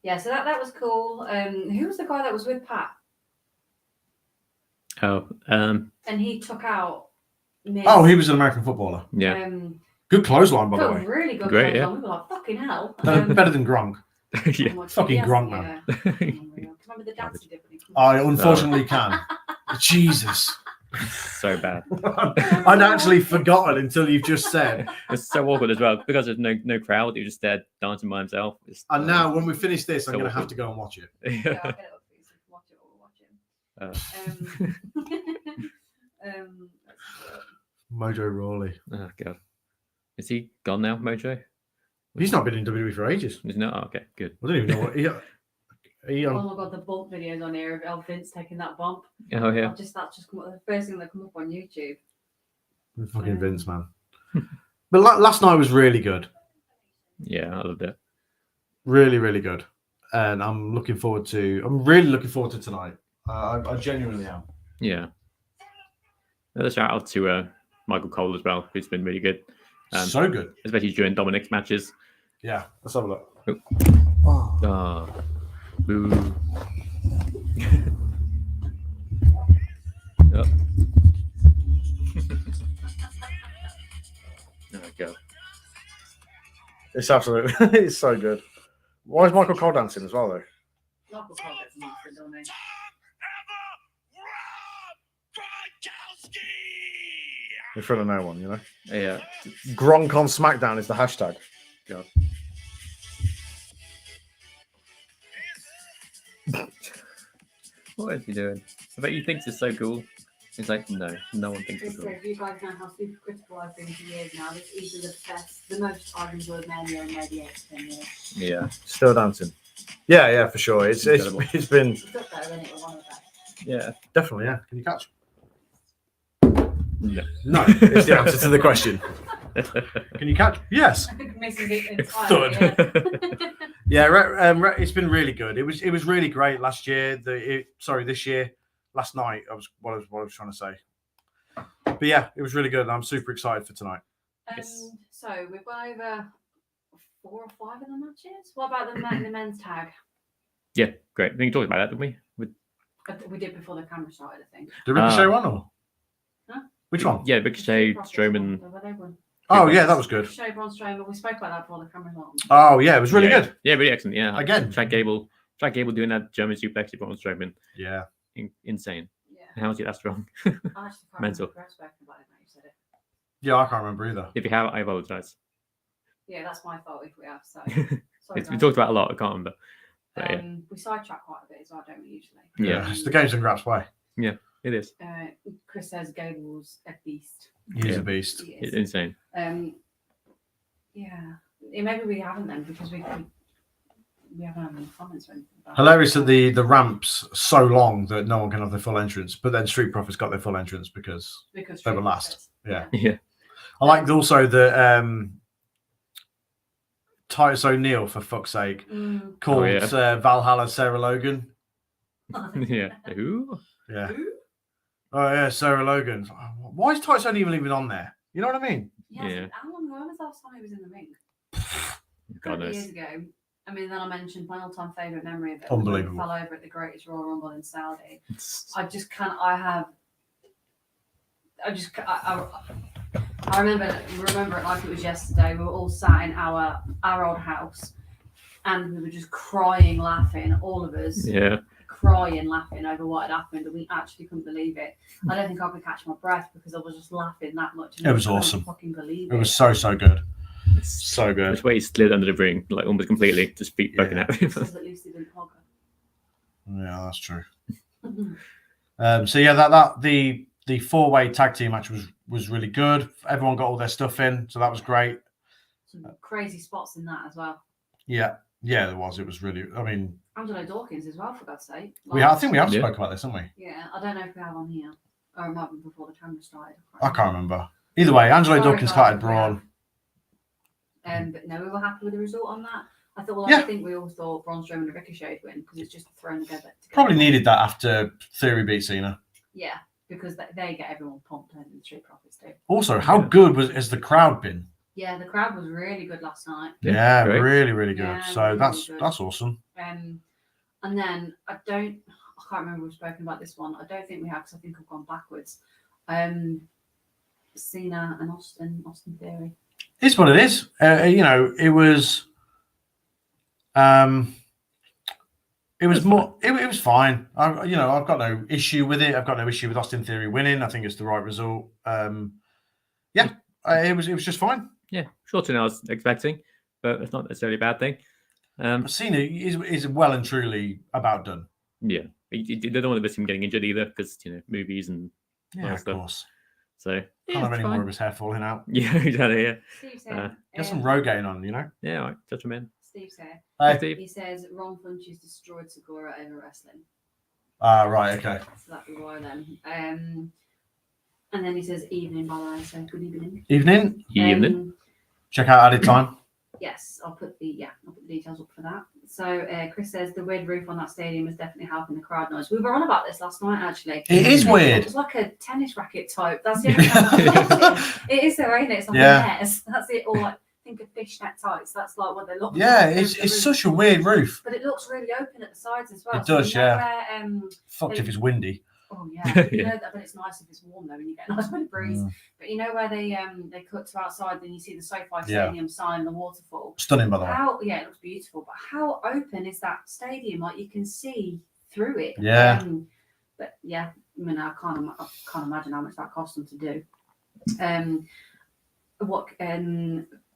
Yeah, so that was cool. Who was the guy that was with Pat? Oh, And he took out Miz. Oh, he was an American footballer. yeah. Good clothesline, by the Got way. really good. Great, clothes yeah. on. We were like, fucking hell. Better than Gronk. Yeah. Fucking yes, Gronk, yeah. man. Remember the dance he did when he comes I out? unfortunately can. Jesus. So bad. I'd actually forgotten until you've just said. It's so awkward as well because there's no crowd. He was just there dancing by himself. And now, when we finish this, I'm So going to have awkward. to go and watch it. Yeah, I'll get it up for you so you can watch it or we'll watch it. Mojo Rawley. Oh god, is he gone now, Mojo? He's not been in WWE for ages. Is he not? Oh, okay, good. I don't even know what he Oh my god, the bump videos on here of Vince taking that bump. Oh yeah. That's just come up, the first thing that come up on YouTube. fucking Vince, man. But last night was really good. Yeah, I loved it. Really, really good. And I'm really looking forward to tonight. I genuinely am. Yeah. Another shout out to Michael Cole as well, who's been really good. So good. Especially during Dominic's matches. Yeah, let's have a look. Oh. Oh. Boo. Oh. There we go. It's absolutely, it's so good. Why is Michael Cole dancing as well, though? Michael Cole gets mastered, don't he? In front of no one, you know? Yeah. Gronk on SmackDown is the hashtag. God. What is he doing? I bet he thinks it's so cool. He's like, no one thinks it's So cool. you guys know how super critical I've been for years now. This is the most I've enjoyed Mania in maybe 8 to 10 years. Yeah. Still dancing. Yeah, for sure. It's been It's up there, isn't it? Or one of the best. Yeah. definitely, yeah. Can you catch? No. No, it's the answer to the question. Can you catch? Yes. Misses it entirely. It's been really good. It was really great last year. This year, last night. What I was trying to say. But yeah, it was really good. And I'm super excited for tonight. So we've gone over 4 or 5 of the matches. What about the men's tag? Yeah, great. I think you talked about that, didn't we? We did before the camera started, I think. The Ricochet one or? Huh? Which one? Yeah, Ricochet, Strowman. Oh yeah, that was good. Ricochet, Braun Strowman. We spoke about that before the camera started. Oh yeah, it was really good. Yeah, really excellent. Yeah, Again, Chad Gable doing that German suplex to Braun Strowman. Yeah. Insane. Yeah. How is he that strong? I actually can't Mental. remember spoken about it now you said it. Yeah, I can't remember either. If you have, I apologize. Yeah, that's my fault if we have. So We talked about a lot. I can't remember. But, we sidetrack quite a bit as well, don't we usually? Yeah. It's the games and Graps way. It is. Chris says Gable's a beast. He's a beast. He It's is. insane. Yeah, maybe we haven't then because we haven't had any comments or anything. About Hilarious that the ramps so long that no one can have their full entrance, but then Street Profits got their full entrance because they were last. Yeah. I like also that Titus O'Neil, for fuck's sake, called Valhalla Sarah Logan. Yeah. Who? Yeah. Oh yeah, Sarah Logan. Why is Titus O'Neil even on there? You know what I mean? Yeah. How long ago was the last time he was in the ring? God knows. Years ago. I mean, then I mentioned my all-time favourite memory of it. Unbelievable. Fell over at the Greatest Royal Rumble in Saudi. It's- I just can't. I remember it like it was yesterday. We were all sat in our old house, and we were just crying, laughing, all of us. Yeah. Crying, laughing over what had happened, and we actually couldn't believe it. I don't think I could catch my breath because I was just laughing that much. It was awesome. Fucking believe it was so good. It's So good. Which way he slid under the ring, like almost completely, just feet poking out. Because at least he didn't hog her. Yeah, that's true. So yeah, the 4-way tag team match was really good. Everyone got all their stuff in, so that was great. Some crazy spots in that as well. Yeah, there was. It was really. I mean, Angelo Dawkins as well, for God's sake. I think we have spoke about this, haven't we? Yeah, I don't know if we have on here, or it might be before the camera started. I can't remember. Either way, Angelo Dawkins started Braun. But no, we were happy with the result on that. I thought, Yeah. I think we all thought Braun Strowman and Ricochet would win because it's just thrown together. Probably needed that after Theory beat Cena. Yeah, because they get everyone pumped and the Street Profits do. Also, how good has the crowd been? Yeah, the crowd was really good last night. Yeah, great. really good. Yeah, So really that's good. awesome. And then I can't remember if we've spoken about this one. I don't think we have because I think I've gone backwards. Cena and Austin Theory. It's what it is. It was. It was more. It was fine. I've got no issue with it. I've got no issue with Austin Theory winning. I think it's the right result. It was just fine. Yeah, shorter than I was expecting, but it's not necessarily a bad thing. Cena is well and truly about done. Yeah, they don't want to miss him getting injured either because movies and Yeah, of stuff. course. So Can't have any it's more fine. of his hair falling out. Yeah, exactly. Yeah, Steve said, Get some Rogaine on, yeah. All right, touch him in. Steve's here. Hey. Steve. He says Ron Funches destroyed Segura over wrestling. Right, okay. So that'd be why then. And then he says evening, by the way, so good evening. Evening. Check out Added Time. Yes, I'll put the details up for that. So Chris says the weird roof on that stadium is definitely helping the crowd noise. We were on about this last night actually. It is weird. It's like a tennis racket type. That's the only time I've seen it. It is though, ain't it? It's like a net. That's it. Or like think of fishnet tights. That's like what they look Yeah, like. it's such a weird roof. But it looks really open at the sides as well. It does, yeah. Where, Fucked if it's windy. oh yeah, you Yeah. know that, but it's nice if it's warm though, when you get a nice bit of breeze. But you know where they cut to outside, then you see the SoFi Stadium sign, the waterfall. Stunning, by the way. It looks beautiful. But how open is that stadium? Like you can see through it. Yeah. But yeah, I mean, I can't imagine how much that cost them to do.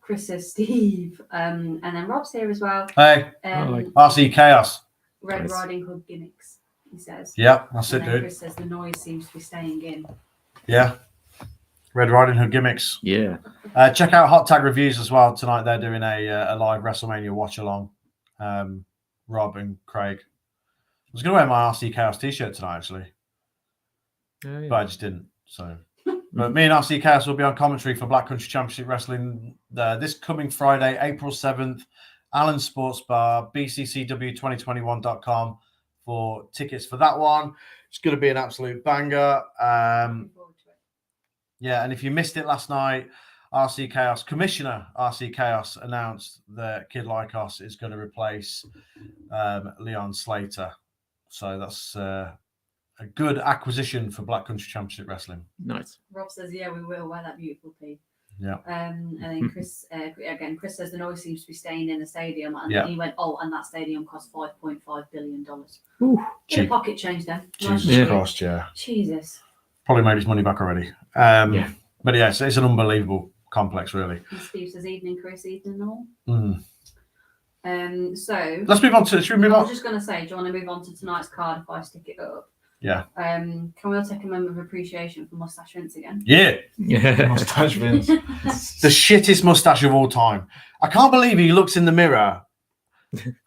Chris says Steve, and then Rob's here as well. Hey, RC Chaos. Red Nice. Riding Hood gimmicks, he says. Yep, that's And it, then dude. Chris says the noise seems to be staying in. Yeah. Red Riding Hood gimmicks. Yeah. Check out Hot Tag Reviews as well. Tonight they're doing a live WrestleMania watch along. Rob and Craig. I was going to wear my RC Chaos t-shirt tonight, actually. Oh, yeah. But I just didn't. So But me and RC Chaos will be on commentary for Black Country Championship Wrestling this coming Friday, April 7th, Allen Sports Bar, bccw2021.com for tickets for that one. It's going to be an absolute banger. Looking forward to it. Yeah, and if you missed it last night, Commissioner RC Chaos announced that Kid Lycos is going to replace Leon Slater. So that's a good acquisition for Black Country Championship Wrestling. Nice. Rob says, yeah, we will wear that beautiful tee. Yeah. And then Chris, Chris says the noise seems to be staying in the stadium. And Yeah. he went, and that stadium cost $5.5 billion. Ooh, Bit cheap. of pocket change then. Jesus Yeah. Christ, yeah. Jesus. Probably made his money back already. Yeah. But yeah, it's an unbelievable complex, really. And Steve says, evening, Chris, evening all. Mm. So Let's move on to. Should we move I on? was just going to say, do you want to move on to tonight's card if I stick it up? Yeah. Can we all take a moment of appreciation for Mustache Vince again? Yeah. Yeah. Mustache Vince. The shittest mustache of all time. I can't believe he looks in the mirror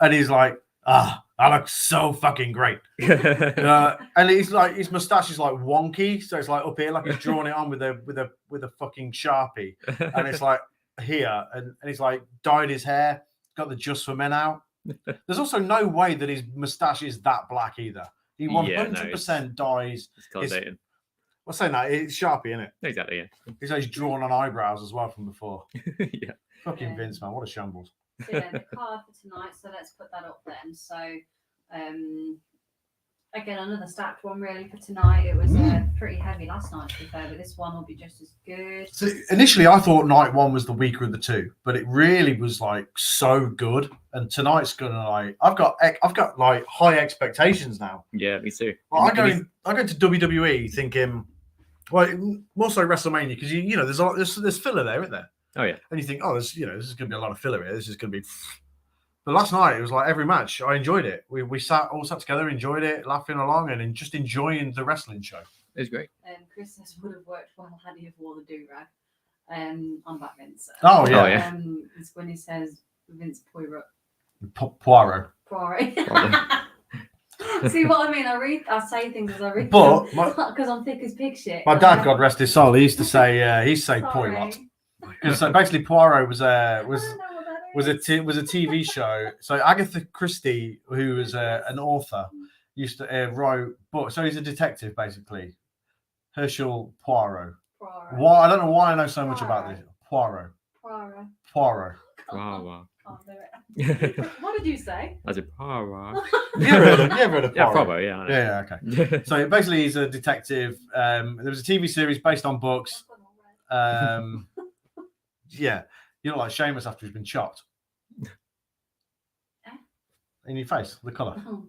and he's like, I look so fucking great. And he's like, his mustache is like wonky, so it's like up here, like he's drawn it on with a fucking Sharpie, and it's like here, and he's like dyed his hair, got the Just for Men out. There's also no way that his mustache is that black either. He 100% dyes. It's colour-dated. What's saying that? It's Sharpie, isn't it? Exactly, yeah. He's drawn on eyebrows as well from before. Yeah. Fucking Vince, man, what a shambles. So yeah, the card for tonight. So let's put that up then. So again, another stacked one really for tonight. It was pretty heavy last night, to be fair, but this one will be just as good. So initially, I thought night one was the weaker of the two, but it really was like so good. And tonight's gonna like, I've got like high expectations now. Yeah, me too. Well, I go into WWE thinking, well, more so WrestleMania, because you know there's filler there, isn't there? Oh yeah. And you think, this is gonna be a lot of filler here. This is gonna be. But last night it was like every match, I enjoyed it. We all sat together, enjoyed it, laughing along, and just enjoying the wrestling show. It was great. Chris says would have worked well had he have worn the do-rag on that Vince. Oh yeah. Oh, yeah. It's when he says Vince Poirot. Poirot. Poirot. See what I mean? I say things as I read. But because I'm thick as pig shit. my dad, God rest his soul, he used to say Poirot. Sorry. So basically, Poirot was I don't know what that is. was a TV show. So Agatha Christie, who was an author, used to write books. So he's a detective, basically. Herschel Poirot. Why? I don't know why I know so much about this. Poirot. Poirot. Wow. Can't do it. What did you say? As a power. You ever heard of Poirot? Yeah, probably, yeah. Yeah, okay. So basically, he's a detective. There was a TV series based on books. Yeah, you know, like Seamus after he's been chopped. In your face, the colour. Oh.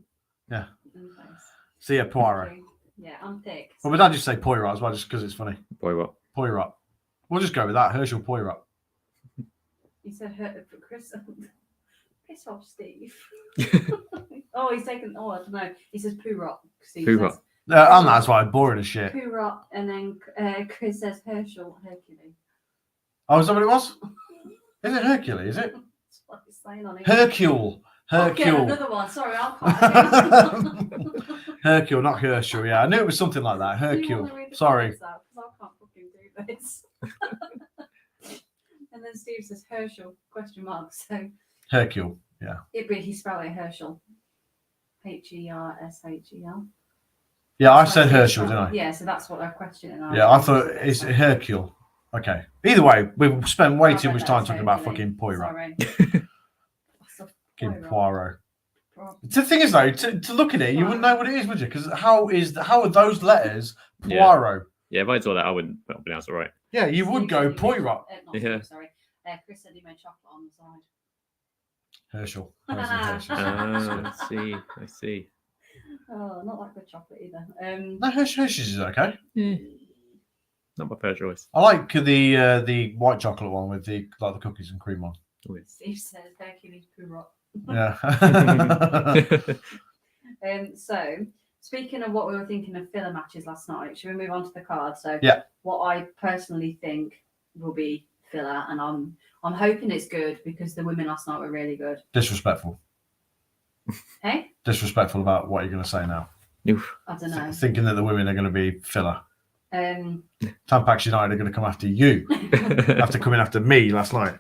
Yeah. In the face. So yeah, Poirot. Yeah, I'm thick. Well, my dad just say Poirot as well, just because it's funny. Boy, what? Poirot. We'll just go with that. Herschel Poirot. He said Chris. Piss off, Steve. Oh, he's taken. Oh, I don't know. He says Poirot. Poirot. And that's why I'm boring as shit. Poirot, and then Chris says Herschel Hercules. Oh, is that what it was? Is it Hercules? Is it? That's what he's saying on it. Hercule. Okay, Hercule. another one. Sorry, I'll can't. Hercule, not Herschel. Yeah, I knew it was something like that. Hercule. Sorry. Because I can't fucking do this. And then Steve says Herschel, question mark. So Hercule. Yeah. he spelled it Herschel. Hershel. Yeah, I said Herschel, didn't I? Yeah, so that's what I'm questioning. Yeah, I thought it's Hercule. Okay. Either way, we've spent way too much time talking about fucking Poirot. Fucking Poirot. The thing is, though, to look at it, you wouldn't know what it is, would you? Because how are those letters Poirot? Yeah, if I saw that, I wouldn't pronounce it right. Yeah, you would go Poirot. Yeah. Sorry. Chris said he made chocolate on the side. Herschel. I see. Oh, not that good chocolate either. No, Hershey's is okay. Not my first choice. I like the white chocolate one with the cookies and cream on. Steve says Hercules Poirot. Yeah. So speaking of what we were thinking of filler matches last night, should we move on to the card? So yeah, what I personally think will be filler, and I'm hoping it's good because the women last night were really good. Disrespectful. Hey? Disrespectful about what you're going to say now. Oof. I don't know. Thinking that the women are going to be filler. Tampax United are going to come after you after coming after me last night.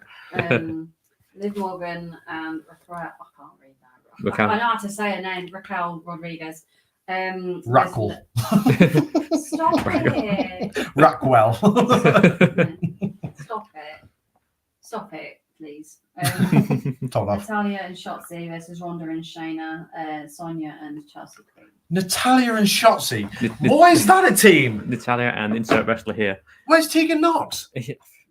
Liv Morgan and Raquel. I can't read that. Raquel. I know how to say her name. Raquel Rodriguez. Raquel. Stop it. Rackwell. Stop it, please. Told off. Natalia and Shotzi versus Ronda and Shayna, Sonya and Chelsea Green. Natalia and Shotzi. Why is that a team? Natalia and insert wrestler here. Where's Tegan Knox?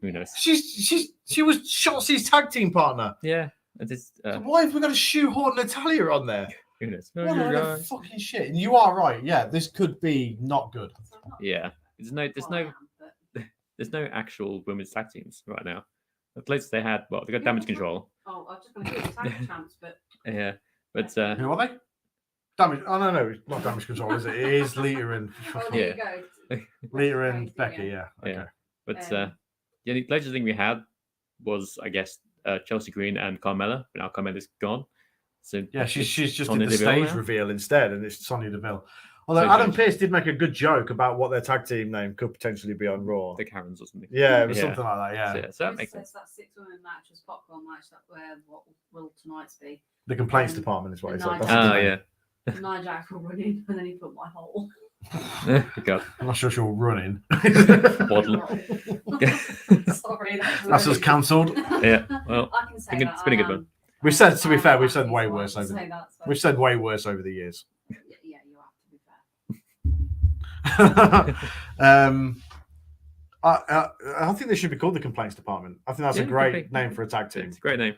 Who knows? She was Shotzi's tag team partner. Yeah. It's, Why have we got to shoehorn Natalia on there? who knows? What a load of fucking shit. And you are right. Yeah, this could be not good. Yeah. There's no actual women's tag teams right now. The latest they had, they got Damage Control. Oh, I was just going to say tag champs, but Yeah, but Who are they? Damage. Oh no, it's not Damage Control, is it? It is Lita and there you go. Lita and Becky. Yeah. Okay. Yeah. But the latest thing we had was, I guess, Chelsea Green and Carmella. But now Carmella's gone. So Yeah, she's just Sonya did the Deville stage now? reveal instead, and it's Sonya Deville. Although So Adam strange. Pearce did make a good joke about what their tag team name could potentially be on Raw. the Karens or something. Yeah, it was Yeah. something like that. Yeah, So that makes sense. That 6-woman match was popcorn match. That what will tonight's be? the complaints department is what he said. Nice. That's the Oh name. yeah. Nia Jax will run in, and then he put my hole. God. I'm not sure she'll run in. Waddle. Sorry, That's us cancelled. Yeah. Well, I can say it's that. been a good one. We've said, to be fair, we've said said way worse over. Say that, so. We've said way worse over the years. Yeah, you have to be fair. I think they should be called the complaints department. I think that's a Yeah, great okay. name for a tag team. It's a great name.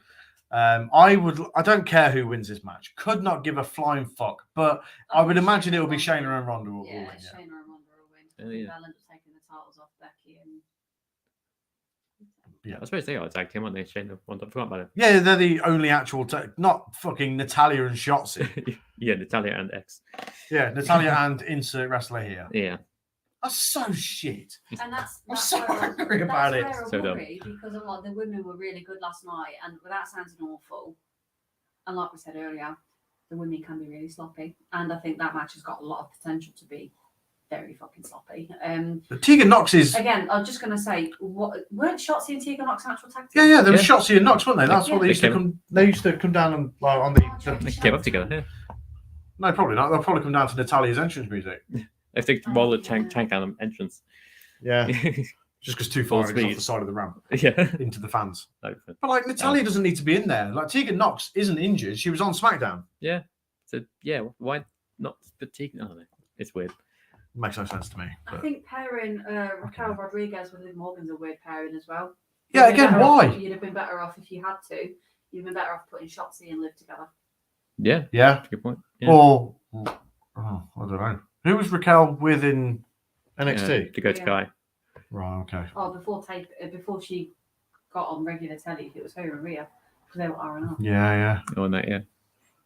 I don't care who wins this match. Could not give a flying fuck. But I would imagine it will be Shayna and Ronda will Yeah, win. Shayna and Ronda will win. Oh, I think yeah. they'll end up taking the titles off Becky and. Yeah. I suppose they are a tag team, aren't they? Shane, I forgot about Yeah, they're the only actual, not fucking Natalia and Shotzi. it. Yeah, Natalia and X. Yeah, Natalia and insert wrestler here. Yeah. That's so shit. And that's so where I- angry about it. That's where I So dumb. worry, because a lot of the women were really good last night, and without sounding awful, and like we said earlier, the women can be really sloppy, and I think that match has got a lot of potential to be very fucking sloppy. But Tegan Knox is. Again, I'm just going to say, weren't Shotzi and Tegan Knox an actual tag team? Yeah, there was Yeah. Shotzi and Knox, weren't they? That's what they They used to came- come. They used to come down on the. They came up together. Yeah. No, probably not. They'll probably come down to Natalia's entrance music. If they roll the tank down the entrance. Yeah, just because too far Full it's off speed. the side of the ramp Yeah. into the fans. No, But like Natalia doesn't need to be in there. Like Tegan Knox isn't injured. She was on SmackDown. So yeah, why not put Tegan? I don't know. It's weird. Makes no sense to me. I But. think pairing Raquel Rodriguez with Liv Morgan's a weird pairing as well. Yeah, You'd been again, better off- why? You'd have been better off if you had to. You'd been better off putting Shotzi and Liv together. Yeah. Yeah. Good point. Yeah. Or I don't know. Who was Raquel with in NXT? To go to Yeah. Guy. Right. Okay. Oh, before she got on regular telly, it was her and Rhea because they were R&R. Yeah. Oh, and that, yeah.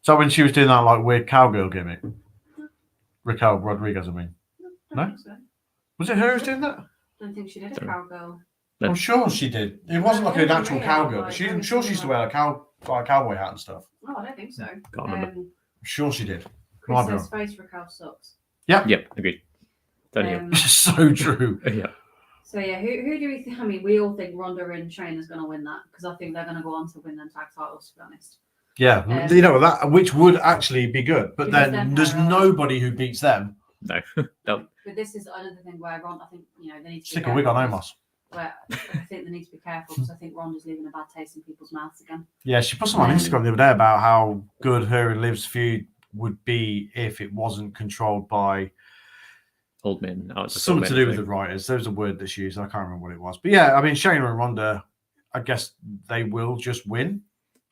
So when she was doing that like weird cowgirl gimmick, Raquel Rodriguez, I mean, No? Think so. was it her who was doing that? Don't think she did a Don't know. cowgirl. No. I'm sure she did. It wasn't like an actual Yeah, cowgirl, like, but I'm sure she used to wear a cowboy hat and stuff. No, I don't think so. Can't remember. I'm sure she did. Chris Might be says face Raquel sucks. Yep. Agreed. Don't you? It's so true. Yeah. So yeah, who do we think? I mean, we all think Ronda and Shayna's going to win that because I think they're going to go on to win them tag titles. To be honest. Yeah, you know that, which would actually be good, but Because then they're there's parallel. nobody who beats them. No. They'll- But this is another thing where Ronda, I think they need to Stick be a wig on careful, Omos. Where I think they need to be careful because I think Ronda's leaving a bad taste in people's mouths again. Yeah, she put something on Instagram the other day about how good her and Liv's feud would be if it wasn't controlled by old men. Oh, it's a something old to men do with the thing. writers. There was a word that she used. I can't remember what it was. But yeah, I mean, Shayna and Ronda, I guess they will just win.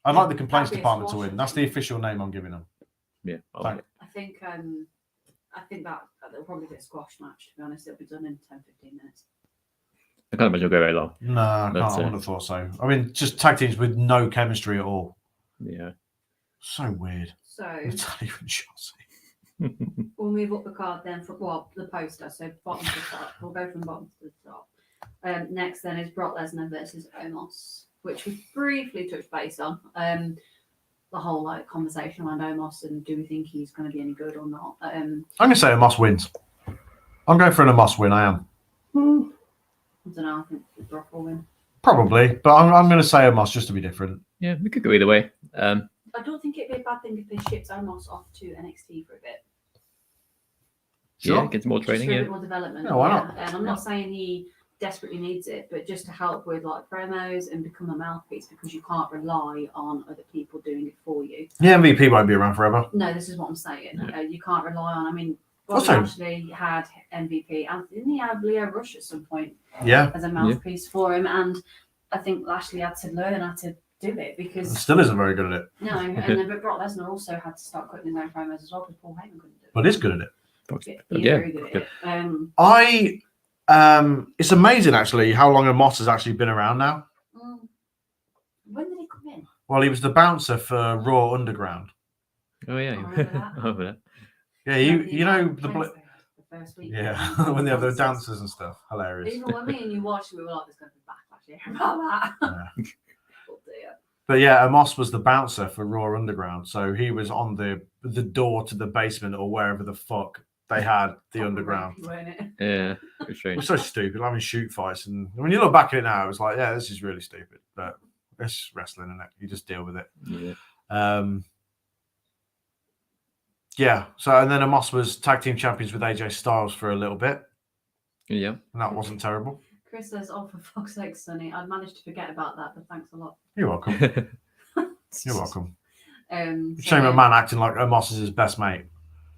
I'd like the complaints That'd be a department to squash, win. I That's the think. official name I'm giving them. Yeah. I Thank- like it. I think that they'll probably be a squash match. To be honest, it'll be done in 10-15 minutes. I can't imagine it'll go very long. No, I That's can't. I wouldn't have thought so. I mean, just tag teams with no chemistry at all. Yeah. So weird. So Natalia and Chelsea. we'll move up the card then for the poster. So bottom to top. We'll go from bottom to the top. Next then is Brock Lesnar versus Omos, which we briefly touched base on. The whole conversation around Omos and do we think he's going to be any good or not? I'm going to say Omos wins. I'm going for an Omos win. I am. I don't know. I think Brock will win. Probably, but I'm going to say Omos just to be different. Yeah, we could go either way. I don't think it'd be a bad thing if they shipped Omos off to NXT for a bit. Sure. Yeah, get some more Just training. for a Yeah, bit more development. Yeah, why not? And I'm not saying he desperately needs it, but just to help with like promos and become a mouthpiece, because you can't rely on other people doing it for you. The MVP won't be around forever. No, this is what I'm saying. Yeah. You can't rely on. I mean, Bobby Also- Lashley had MVP, and didn't he have Leo Rush at some point Yeah, as a mouthpiece for him? And I think Lashley had to learn how to do it and because still isn't very good at it, no, and then but Brock Lesnar also had to start cutting his own promos as well because Paul Heyman couldn't do it. but is good at it. He's yeah, very good at it. It's amazing actually how long Omos has actually been around now. When did he come in? Well, he was the bouncer for Raw Underground. Oh yeah, I remember that. I remember that. Yeah, Remember you know the Wednesday, the first week. yeah when they have the dancers and stuff. Hilarious. Even when me and you watched, we were like, "There's going to be backlash here about that." Yeah. Oh dear. But yeah, Omos was the bouncer for Raw Underground, so he was on the door to the basement or wherever the fuck they had the Proper underground. ropey, weren't it? Yeah, very It strange. was so stupid, having shoot fights, and when you look back at it now, it was like, yeah, this is really stupid. But it's wrestling, isn't it? You just deal with it. Yeah. Yeah. So and then Omos was tag team champions with AJ Styles for a little bit, Yeah. and that wasn't terrible. Chris says, "Oh, for fuck's sake, Sonny, I'd managed to forget about that, but thanks a lot." You're welcome. You're welcome. So, Shane McMahon acting like Omos is his best mate.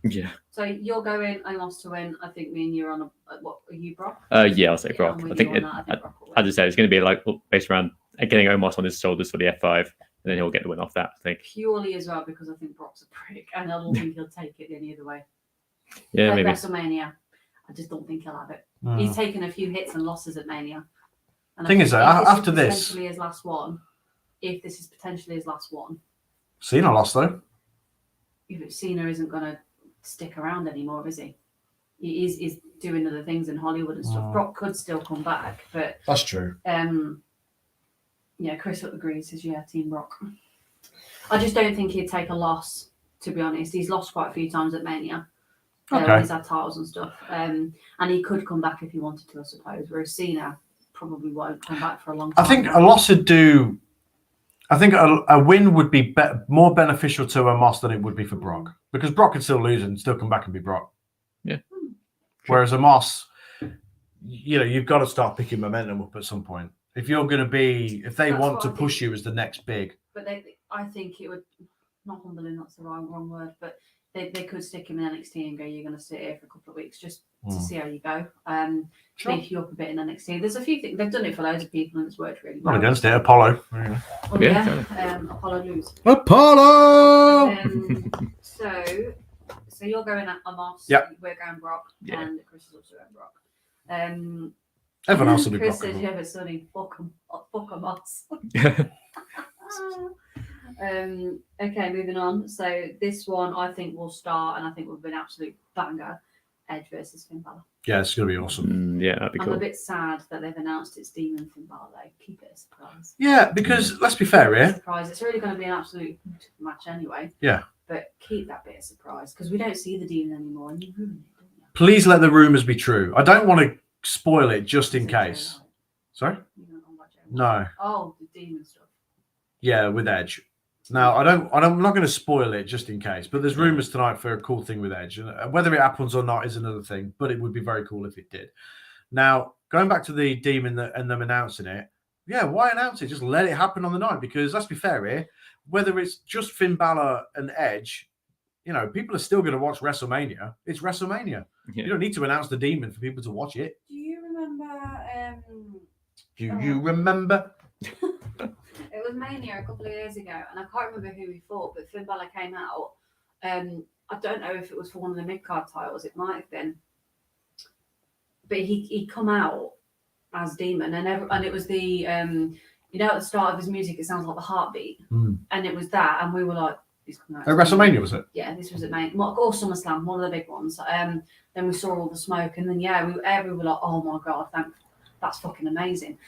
Yeah. So you're going Omos to win. I think me and you are on a what? Are you Brock? Yeah, I'll say Yeah, Brock. I'm I with think, you on it, that. I think Brock will as win. I said, it's going to be like based around getting Omos on his shoulders for the F5, and then he'll get the win off that. I think. Purely as well because I think Brock's a prick, and I don't think he'll take it any other way. Yeah, Like maybe. WrestleMania, I just don't think he'll have it. Mm. He's taken a few hits and losses at Mania. And I Thing think is, though, if after is this- potentially his last one, if this is potentially his last one, Cena lost though. if Cena isn't going to stick around anymore, is he? He's doing other things in Hollywood and stuff. Mm. Brock could still come back, but That's true. yeah, Chris agrees. Says yeah, Team Brock. I just don't think he'd take a loss. To be honest, he's lost quite a few times at Mania. Okay. He's had titles and stuff, and he could come back if he wanted to, I suppose. Whereas Cena probably won't come back for a long time. I think a loss would do. I think a win would be more beneficial to Omos than it would be for Brock, because Brock could still lose and still come back and be Brock. Yeah. Whereas Omos, you've got to start picking momentum up at some point. If you're going to be, if they That's want what to I think. push you as the next big, But I think it would not humbling. That's the wrong word. But they could stick him in NXT and go, "You're going to sit here for a couple of weeks just to see how you go." Sure. Beef you up a bit in NXT. There's a few things they've done it for loads of people and it's worked really well. not against it. Apollo. Oh, Yeah, yeah. Apollo lose. Apollo. So you're going at Omos. Yep. We're going Brock. Yeah. And Chris is also going Brock. Everyone else will be Chris Brock. says, "Yeah, but Sonny, fuck Omos." Okay, moving on. So this one I think will start, and I think will be an absolute banger. Edge versus Finn Balor. Yeah, it's going to be awesome. Yeah, that'd be I'm cool. a bit sad that they've announced it's Demon Finn Balor. Though. Keep it a surprise. Yeah, because let's be fair here. Surprise. It's really going to be an absolute match anyway. Yeah. But keep that bit of surprise because we don't see the Demon anymore, and you ruin it, don't you? Please let the rumors be true. I don't want to spoil it just in case. Sorry? You don't know what Jay White- No. Oh, the Demon stuff. Yeah, with Edge. Now, I'm not going to spoil it just in case, but there's rumors tonight for a cool thing with Edge. And whether it happens or not is another thing, but it would be very cool if it did. Now, going back to the Demon and them announcing it, yeah, why announce it? Just let it happen on the night, because let's be fair here, whether it's just Finn Balor and Edge, people are still going to watch WrestleMania. It's WrestleMania. Yeah. You don't need to announce the Demon for people to watch it. Do you remember? Do you remember? It was Mania a couple of years ago, and I can't remember who he fought, but Finn Balor came out. I don't know if it was for one of the mid-card titles. It might have been. But he come out as Demon, and it was the, at the start of his music, it sounds like the heartbeat. And it was that, and we were like, he's coming out. At WrestleMania, was it? Yeah, this was at Mania, or SummerSlam, one of the big ones. Then we saw all the smoke, and then, we were like, oh my God, that's fucking amazing.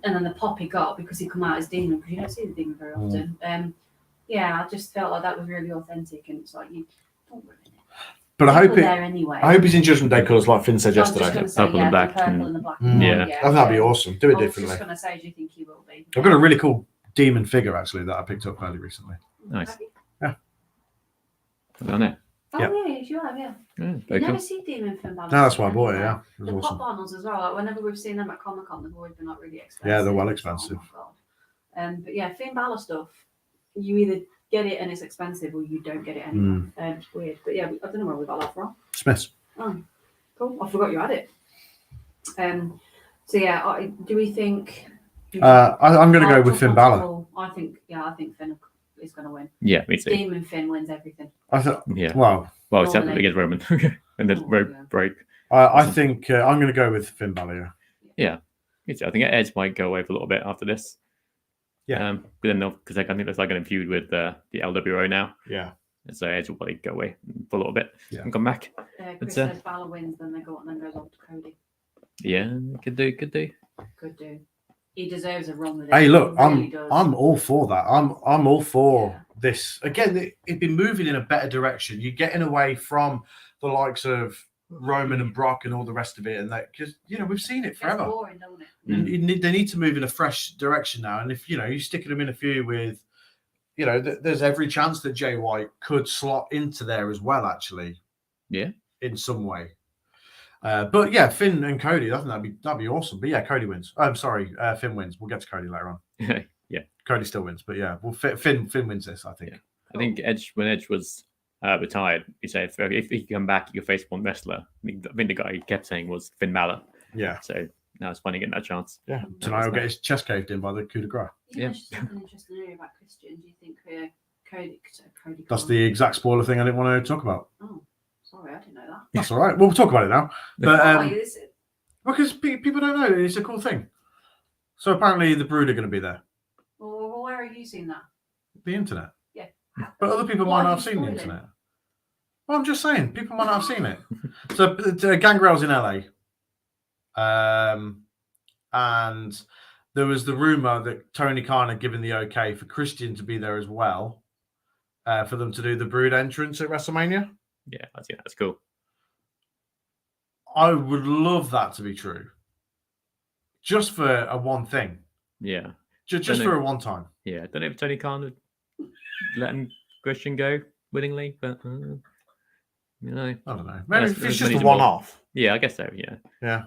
And then the pop he got because he come out as Demon, because you don't see the Demon very often. I just felt like that was really authentic, and it's like, you don't ruin it. But I hope there anyway. I hope he's in Judgment Day colours like Finn said I was just yesterday. going to say, Purple and black the purple and- and the black. Yeah. I think that'd be awesome. Do it I was differently. just going to say, do you think he will be? I've got a really cool demon figure actually that I picked up fairly recently. Nice. Have you? Well done it. Oh, Yeah. yeah, yes, you have, yeah. Yeah, You very never cool. see Demon Finn Balor. No, that's why I bought it. Yeah, it The was pop awesome. bundles as well. Like, whenever we've seen them at Comic Con, they've always been like really expensive. Yeah, they're well Oh expensive. my God. But yeah, Finn Balor stuff. You either get it and it's expensive, or you don't get it anymore. It's weird. But yeah, I don't know where we got that from. Smiths. Oh, cool. I forgot you had it. So yeah, do we think? I'm going to go with Finn Balor. I think Finn is going to win. Yeah, me too. Demon Finn wins everything. I thought. Yeah. Well, Well, except against Roman and the rope yeah. break. I think I'm going to go with Finn Balor. Yeah. Me too. I think Edge might go away for a little bit after this. Yeah. But then because I think it's like going to feud with the LWO now. Yeah. So Edge will probably go away for a little bit and come back. Chris says Balor wins, then they go and then goes on to Cody. Yeah, could do. Could do. He deserves a run with it. Hey, look, He really does. I'm all for that. I'm all for Yeah. this. Again, it'd been moving in a better direction. You're getting away from the likes of Roman and Brock and all the rest of it, and that because we've seen it It's forever. boring, don't it? They need to move in a fresh direction now. And if you're sticking them in a feud with, there's every chance that Jay White could slot into there as well. Actually, Yeah. in some way. But yeah, Finn and Cody, I think that'd be awesome. But yeah, Cody wins. I'm sorry, Finn wins. We'll get to Cody later on. Yeah. Cody still wins, but yeah, well, Finn wins this, I think. Yeah. I think when Edge was retired, he said if he could come back, he could face one wrestler. I think the guy he kept saying was Finn Balor. Yeah. So now it's finally getting that chance. Yeah. Tonight he'll get his chest caved in by the coup de grace. You Yeah. mentioned something interesting earlier about Christian. Do you think Cody? That's Khan- the exact spoiler thing I didn't want to talk about. Oh, sorry, I didn't know that. That's all right. We'll talk about it now. But Oh, is it? because people don't know, it's a cool thing. So apparently the Brood are going to be there. Well, where have you seen that? The internet. Yeah. But other people What might are not have you seen the spoiling? internet. Well, I'm just saying, people might not have seen it. So Gangrel's in LA. And there was the rumor that Tony Khan had given the okay for Christian to be there as well, for them to do the Brood entrance at WrestleMania. Yeah, that's cool. I would love that to be true. Just for a one thing. Yeah. Just for a one time. Yeah. I don't know if Tony Khan would let Christian go willingly, but I don't know. Maybe That's- if it's there's just a many one off. yeah, I guess so. Yeah. Yeah.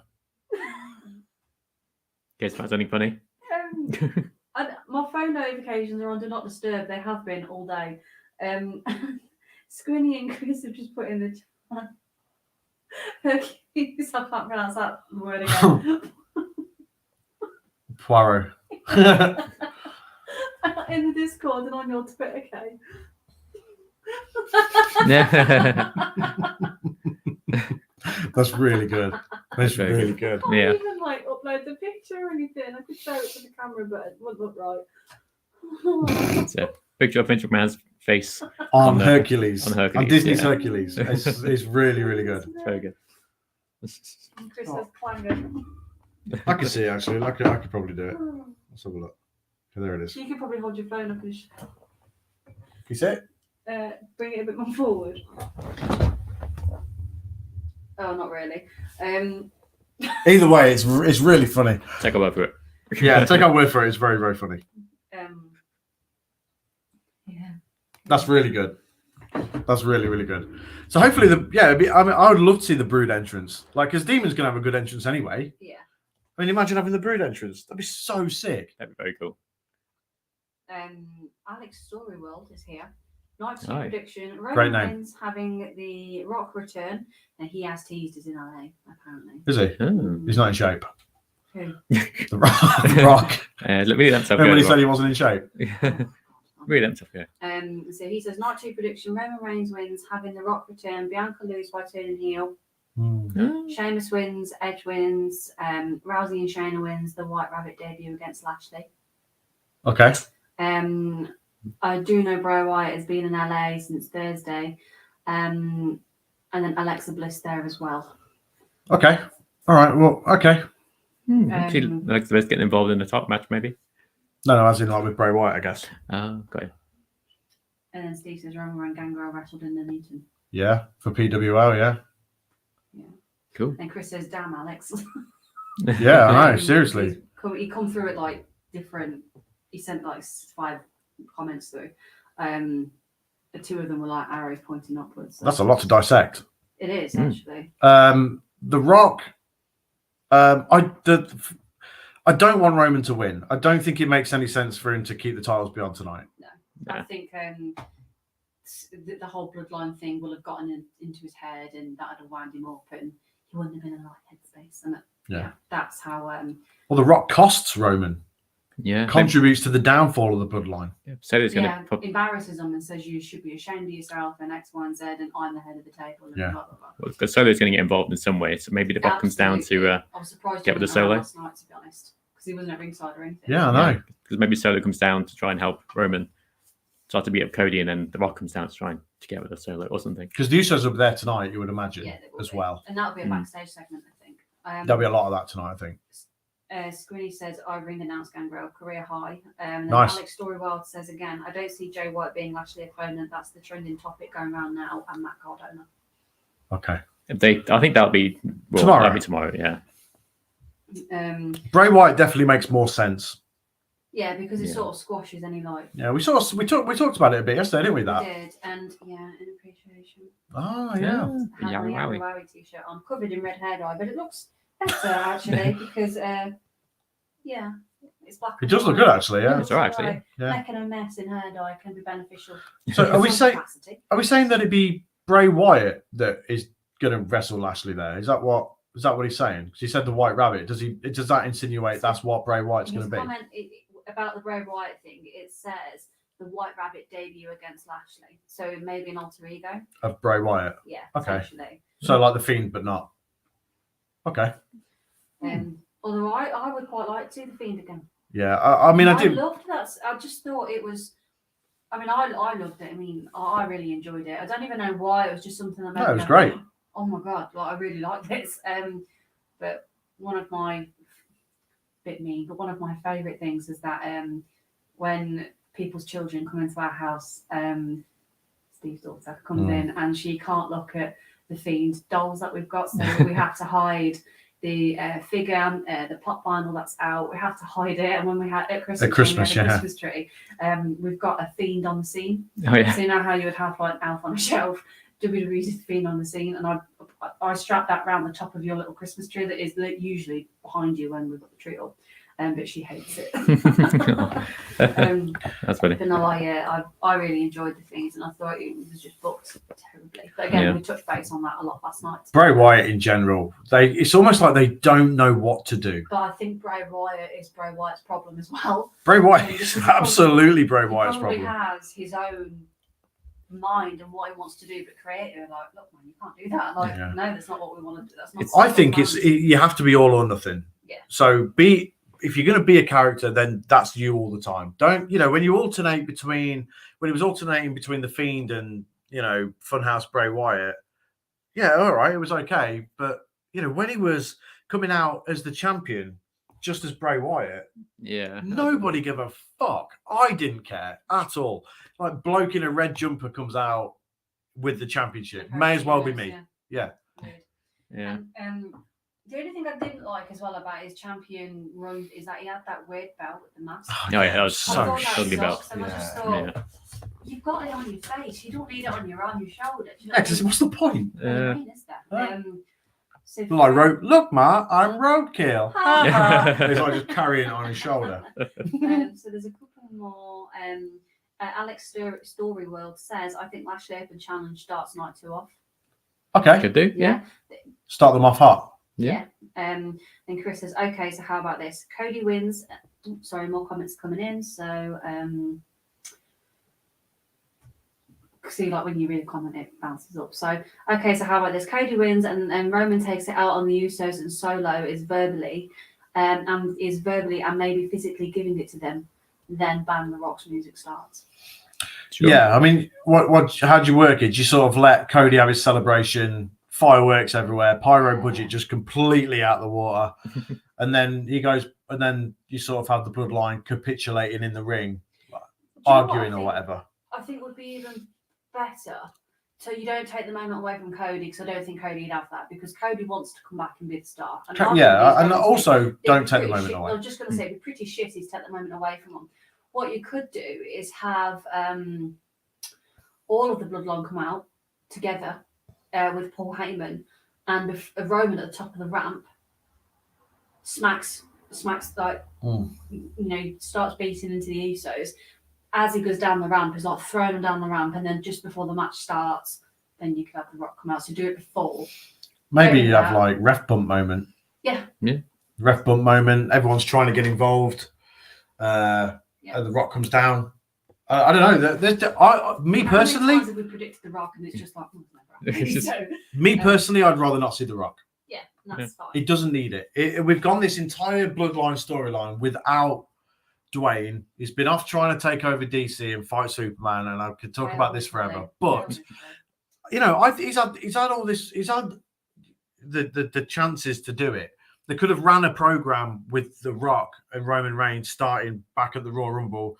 In case that's something funny. My phone notifications are on Do Not Disturb. They have been all day. Squinny and Chris have just put in the chat. Hercules, I can't pronounce that word again. Poirot. In the Discord and on your Twitter, okay? That's really good. That's Very really good. I can't Yeah. even upload the picture or anything. I could show it to the camera, but it wouldn't look right. It's a picture of Vince McMahon's face. On the- Hercules. on Hercules, On Disney's yeah. Hercules. It's really, really good. It's very good. And Chris says clanger. I can see it actually. I could probably do it. Let's have a look. Okay, there it is. You could probably hold your phone up and You see it? bring it a bit more forward. Oh, not really. Either way, it's really funny. Take a word for it. Yeah, take our word for it. It's very, very funny. Yeah. That's really good. That's really, really good. So hopefully, I would love to see the Brood entrance. Because Demon's gonna have a good entrance anyway. Yeah. I mean, imagine having the Brood entrance. That'd be so sick. That'd be very cool. Alex Storyworld is here. Night 2 Aye. prediction. Great Roman name. Reigns having the Rock return. And he has teased us in LA, apparently. Is he? Oh. He's not in shape. Who? The Rock. Really, that's Remember when he said he wasn't in shape? Really, that's okay. So he says, Night 2 prediction. Roman Reigns wins, having the Rock return. Bianca lose by turning heel. Sheamus wins. Edge wins. Rousey and Shayna wins. The White Rabbit debut against Lashley. Okay. I do know Bray Wyatt has been in LA since Thursday. And then Alexa Bliss there as well. Okay. All right. Well, okay. Actually, like the best getting involved in the top match, maybe. No, as in like with Bray Wyatt, I guess. Oh, got it. And then Steve says Roman and Gangrel wrestled in Nuneaton. Yeah, for PWL, yeah. Cool. And Chris says, "Damn, Alex." Yeah, I know, seriously. He come through it like different. He sent like 5 comments through. The 2 of them were like arrows pointing upwards. So That's a lot to dissect. it is actually. The Rock, I don't want Roman to win. I don't think it makes any sense for him to keep the titles beyond tonight. No. Yeah. I think the whole bloodline thing will have gotten into his head, and that would have wound him up, and he wouldn't have been in the right headspace. And that's how. Well, the Rock costs Roman. Yeah. Contributes to the downfall of the bloodline. So it's going to embarrasses them and says you should be ashamed of yourself and X, Y, and Z, and I'm the head of the table. And blah, blah, blah. because Solo's going to get involved in some way, so maybe the Rock comes down to I was surprised get with the Solo last night, to be honest, because he wasn't at ringside or anything. Yeah, I know. Because maybe Solo comes down to try and help Roman start to beat up Cody, and then the Rock comes down to try and to get with the Solo or something. Because the Usos will be there tonight, you would imagine, as well. And that'll be a backstage segment, I think. There'll be a lot of that tonight, I think. Squinny says, I ring announced Gangrel, career high. Nice. Alex Storywild says again, I don't see Jay White being Lashley opponent. That's the trending topic going around now, and Matt Cardona. Okay. I think that'll be tomorrow. That'll be tomorrow, yeah. Bray Wyatt definitely makes more sense. Yeah, because it sort of squashes any like. Yeah, we talked about it a bit yesterday, didn't we? That we did, and in appreciation. Oh yeah. Yowie t-shirt on, covered in red hair dye, but it looks better actually because it's black. It does look good actually. Yeah, it's alright actually. Yeah. Making a mess in hair dye can be beneficial. So are we saying that it'd be Bray Wyatt that is going to wrestle Lashley there? Is that what he's saying? Because he said the White Rabbit. Does that insinuate that's what Bray Wyatt's going to be? Comment about the Bray Wyatt thing, it says the White Rabbit debut against Lashley, so maybe an alter ego of Bray Wyatt. Yeah. Okay. Potentially. So like the Fiend, but not. Okay. Although I would quite like to see the Fiend again. Yeah, I mean, I did. Loved that. I just thought it was. I mean, I loved it. I mean, I really enjoyed it. I don't even know why. It was just something that made it was great. Oh my god! Like I really like this. But one of my one of my favourite things is that when people's children come into our house, Steve's daughter comes in and she can't look at the Fiend dolls that we've got, so we have to hide the figure, the pop vinyl that's out. We have to hide it, and when we had at Christmas tree, we've got a Fiend on the scene. Oh yeah. So you know how you would have like Alf on a shelf. WWE's Fiend on the scene, and I strapped that around the top of your little Christmas tree that is usually behind you when we've got the tree up. But she hates it. That's funny. But no, I really enjoyed the things, and I thought it was just booked terribly. But again, we touched base on that a lot last night. Bray Wyatt in general, it's almost like they don't know what to do. But I think Bray Wyatt is Bray Wyatt's problem as well. Bray Wyatt is absolutely Bray Wyatt's problem. He has his own mind and what he wants to do, but creative, like, look, man, you can't do that. Like, no, that's not what we want to do. That's not. I think you have to be all or nothing. Yeah. So if you're going to be a character, then that's you all the time. Don't, when you alternate when he was alternating between the Fiend and, Funhouse Bray Wyatt, yeah, all right, it was okay. But, when he was coming out as the champion, just as Bray Wyatt, nobody gave a fuck. I didn't care at all. Like, bloke in a red jumper comes out with the championship. May as well be me. Yeah. Yeah. The only thing I didn't like as well about his champion run is that he had that weird belt with the mask. Oh yeah, that was so ugly belt. I just thought, you've got it on your face. You don't need it on your shoulder. Do you know what's the point? So look, Ma, I'm roadkill. He's like just carrying it on his shoulder. So there's a couple more. Alex Storyworld says, I think Lashley Open Challenge starts night 2 off. Okay. Could do, yeah. Start them off hot. Yeah. Then Chris says, okay, so how about this? Cody wins. Sorry, more comments coming in. So, see, like when you read a comment, it bounces up. So, okay, so how about this? Cody wins, and Roman takes it out on the Usos, and Solo is verbally, and maybe physically giving it to them. Then, bang, the Rock's music starts. Sure. Yeah, I mean, how do you work it? Do you sort of let Cody have his celebration? Fireworks everywhere, pyro budget just completely out the water, and then he goes, and then you sort of have the bloodline capitulating in the ring, arguing or whatever. I think would be even better So you don't take the moment away from Cody, because I don't think Cody would have that, because Cody wants to come back and be the star. And And also don't take the moment away. I was just going to say, it'd be pretty shitty to take the moment away from him. What you could do is have all of the Bloodline come out together with Paul Heyman, and a Roman at the top of the ramp smacks like starts beating into the Usos. As he goes down the ramp, he's like throwing him down the ramp, and then just before the match starts, then you could have the Rock come out. So do it before. Maybe you have like ref bump moment. Yeah. Ref bump moment. Everyone's trying to get involved. And the Rock comes down. I don't know. Me personally, how many times have we predicted the Rock, and it's just like me personally, I'd rather not see the Rock. Yeah, that's fine. It doesn't need it. We've gone this entire Bloodline storyline without Dwayne. He's been off trying to take over DC and fight Superman, and I could talk about this forever. But he's had all this. He's had the chances to do it. They could have ran a program with The Rock and Roman Reigns starting back at the Royal Rumble.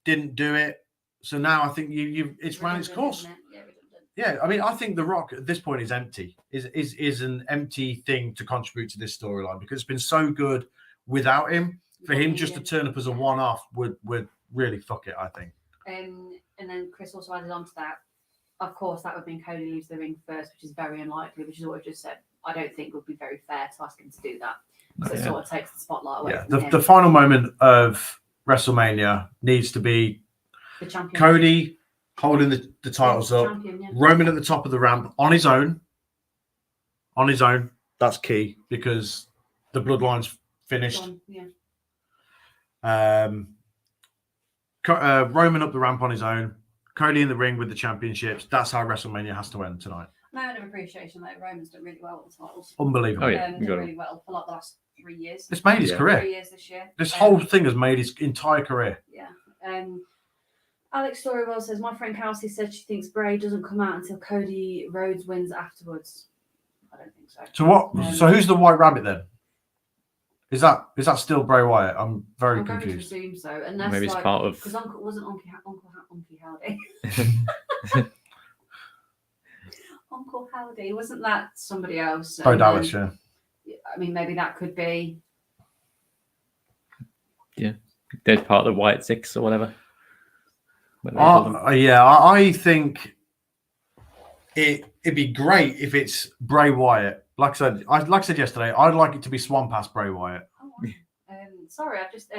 Didn't do it. So now I think it's ran its course. Yeah, I mean, I think The Rock at this point is empty. Is an empty thing to contribute to this storyline, because it's been so good without him. For him just to turn up as a one-off would really fuck it, I think. And then Chris also added on to that. Of course, that would mean Cody leaves the ring first, which is very unlikely, which is what I just said. I don't think it would be very fair to ask him to do that. So it sort of takes the spotlight away from him. The final moment of WrestleMania needs to be the champion. Cody holding the titles up, Roman at the top of the ramp on his own. On his own. That's key, because the Bloodline's finished. Roman up the ramp on his own, Cody in the ring with the championships. That's how WrestleMania has to end tonight. Moment of appreciation that Roman's done really well with the titles. Unbelievable. Oh, yeah. Done really well for like the last 3 years. It's made his career. 3 years this year. This whole thing has made his entire career. Yeah. Alex Storywell says, my friend Kelsey said she thinks Bray doesn't come out until Cody Rhodes wins afterwards. I don't think so. So what? So who's the White Rabbit then? Is that still Bray Wyatt? I'm very confused. Going to assume so, unless maybe it's part of, because Uncle wasn't Uncle Howdy. Uncle Howdy, wasn't that somebody else? Bo Dallas, yeah. I mean, maybe that could be. Yeah, they're part of the Wyatt Six or whatever. I think it'd be great if it's Bray Wyatt. Like I said yesterday, I'd like it to be Swan past Bray Wyatt. Oh, sorry, I just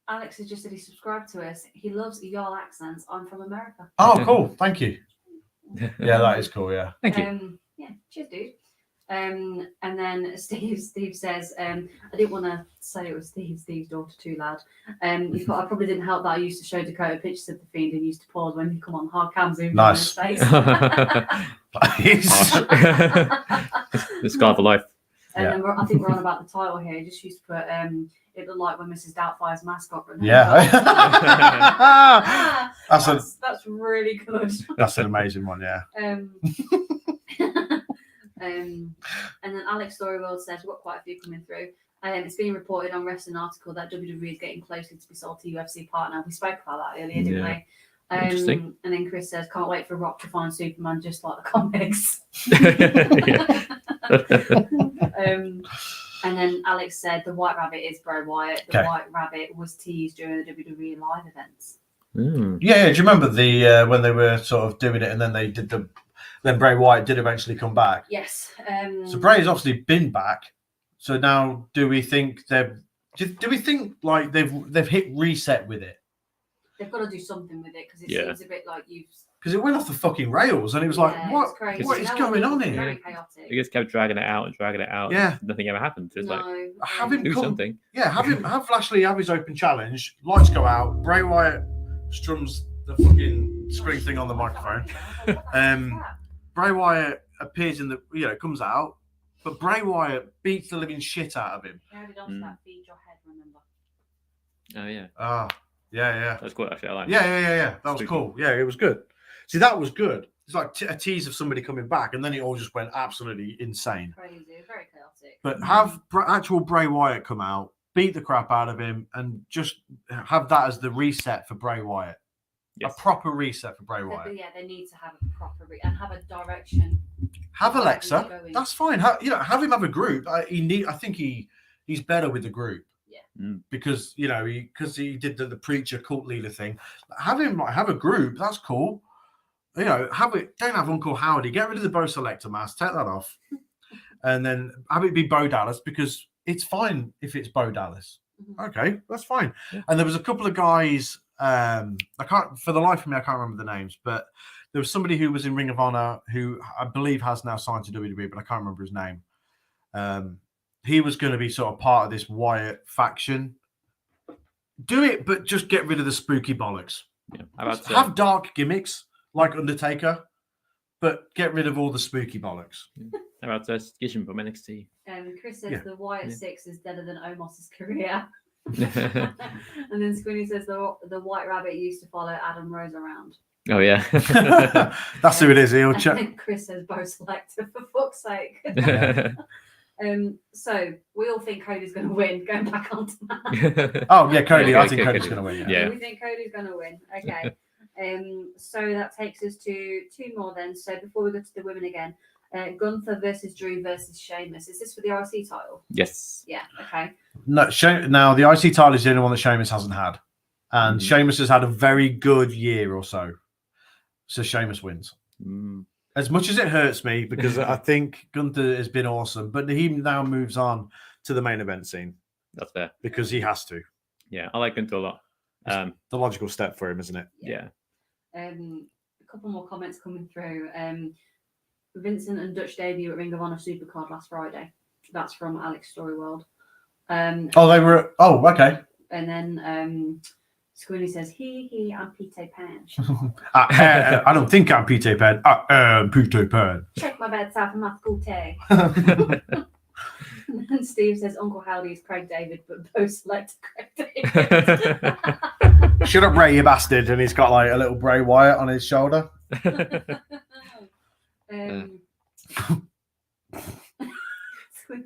Alex has just said he subscribed to us. He loves y'all accents. I'm from America. Oh, cool. Thank you. Yeah, that is cool. Yeah. Thank you. Yeah, cheers, dude. And then Steve says, I didn't want to say it was Steve's daughter too loud. I probably didn't help that I used to show Dakota pictures of the Fiend and used to pause when he come on hard cam zoom on his face. This guy for life. And then I think we're on about the title here. He just used to put it looked like when Mrs. Doubtfire's mascot. Yeah. That's really good. That's an amazing one, yeah. And then Alex Storyworld says, we've got quite a few coming through. It's being reported on Wrestling article that WWE is getting closer to be sold to UFC partner. We spoke about that earlier, didn't we? Interesting. And then Chris says, can't wait for Rock to find Superman just like the comics. And then Alex said the White Rabbit is Bray Wyatt. The White Rabbit was teased during the WWE live events. Yeah. Do you remember the when they were sort of doing it, and then they did then Bray Wyatt did eventually come back? Yes. So Bray's obviously been back. So now, do we think like they've hit reset with it? They've got to do something with it, because it seems a bit like because it went off the fucking rails, and it was like, what is going on here? Very chaotic. They just kept dragging it out. Yeah, nothing ever happened. Just have him do something. Yeah, have Lashley have his open challenge. Lights go out. Bray Wyatt strums the fucking screen thing on the microphone. Bray Wyatt appears in comes out, but Bray Wyatt beats the living shit out of him. That feed your head, remember? Oh yeah. Yeah. That's cool. Actually, I like. Yeah. That was cool. Yeah, it was good. See, that was good. It's like a tease of somebody coming back, and then it all just went absolutely insane. Crazy, very chaotic. But have actual Bray Wyatt come out, beat the crap out of him, and just have that as the reset for Bray Wyatt. Yes. A proper reset for Bray Wyatt. Yeah, they need to have a proper and have a direction. Have Where Alexa. he's going. That's fine. Have him have a group. I think he's better with the group. Yeah. Because he did the preacher cult leader thing. Have him have a group. That's cool. Don't have Uncle Howdy. Get rid of the Bo Selector mask. Take that off, and then have it be Bo Dallas because it's fine if it's Bo Dallas. Okay, that's fine. Yeah. And there was a couple of guys. I can't for the life of me. I can't remember the names, but there was somebody who was in Ring of Honor who I believe has now signed to WWE, but I can't remember his name. He was going to be sort of part of this Wyatt faction. Do it, but just get rid of the spooky bollocks. Yeah. Have dark gimmicks like Undertaker, but get rid of all the spooky bollocks. How about Skisham from NXT? Chris says the Wyatt 6 is deader than Omos's career. Oh And then Squinny says the White Rabbit used to follow Adam Rose around. yeah. That's who it is. He'll And check. then Chris says Bo Selector for fuck's sake. Yeah. So we all think Cody's going to win. Going back onto that. Oh yeah, Cody. I Okay, think Cody's Cody. going to win. Yeah. We think Cody's going to win. Okay. So that takes us to two more then. So before we go to the women again, Gunther versus Drew versus Sheamus. Is this for the IC title? Yes. Yeah. Okay. No, now the IC title is the only one that Sheamus hasn't had, and Sheamus has had a very good year or so. So Sheamus wins. As much as it hurts me because I think Gunther has been awesome, but he now moves on to the main event scene. That's fair. Because he has to. Yeah, I like Gunther a lot. The logical step for him, isn't it? Yeah. A couple more comments coming through. Vincent and Dutch debut at Ring of Honor Supercard last Friday. That's from Alex Storyworld. They were. Oh, okay. And then Squinny says, he and Peter Pan. I don't think I'm Peter Pan. I am Peter Pan. Check my bed, South and Math And Steve says, Uncle Howdy is Craig David, but Bo Selector Craig David. Shut up, Ray, you bastard. And he's got like a little Bray Wyatt on his shoulder. Squeak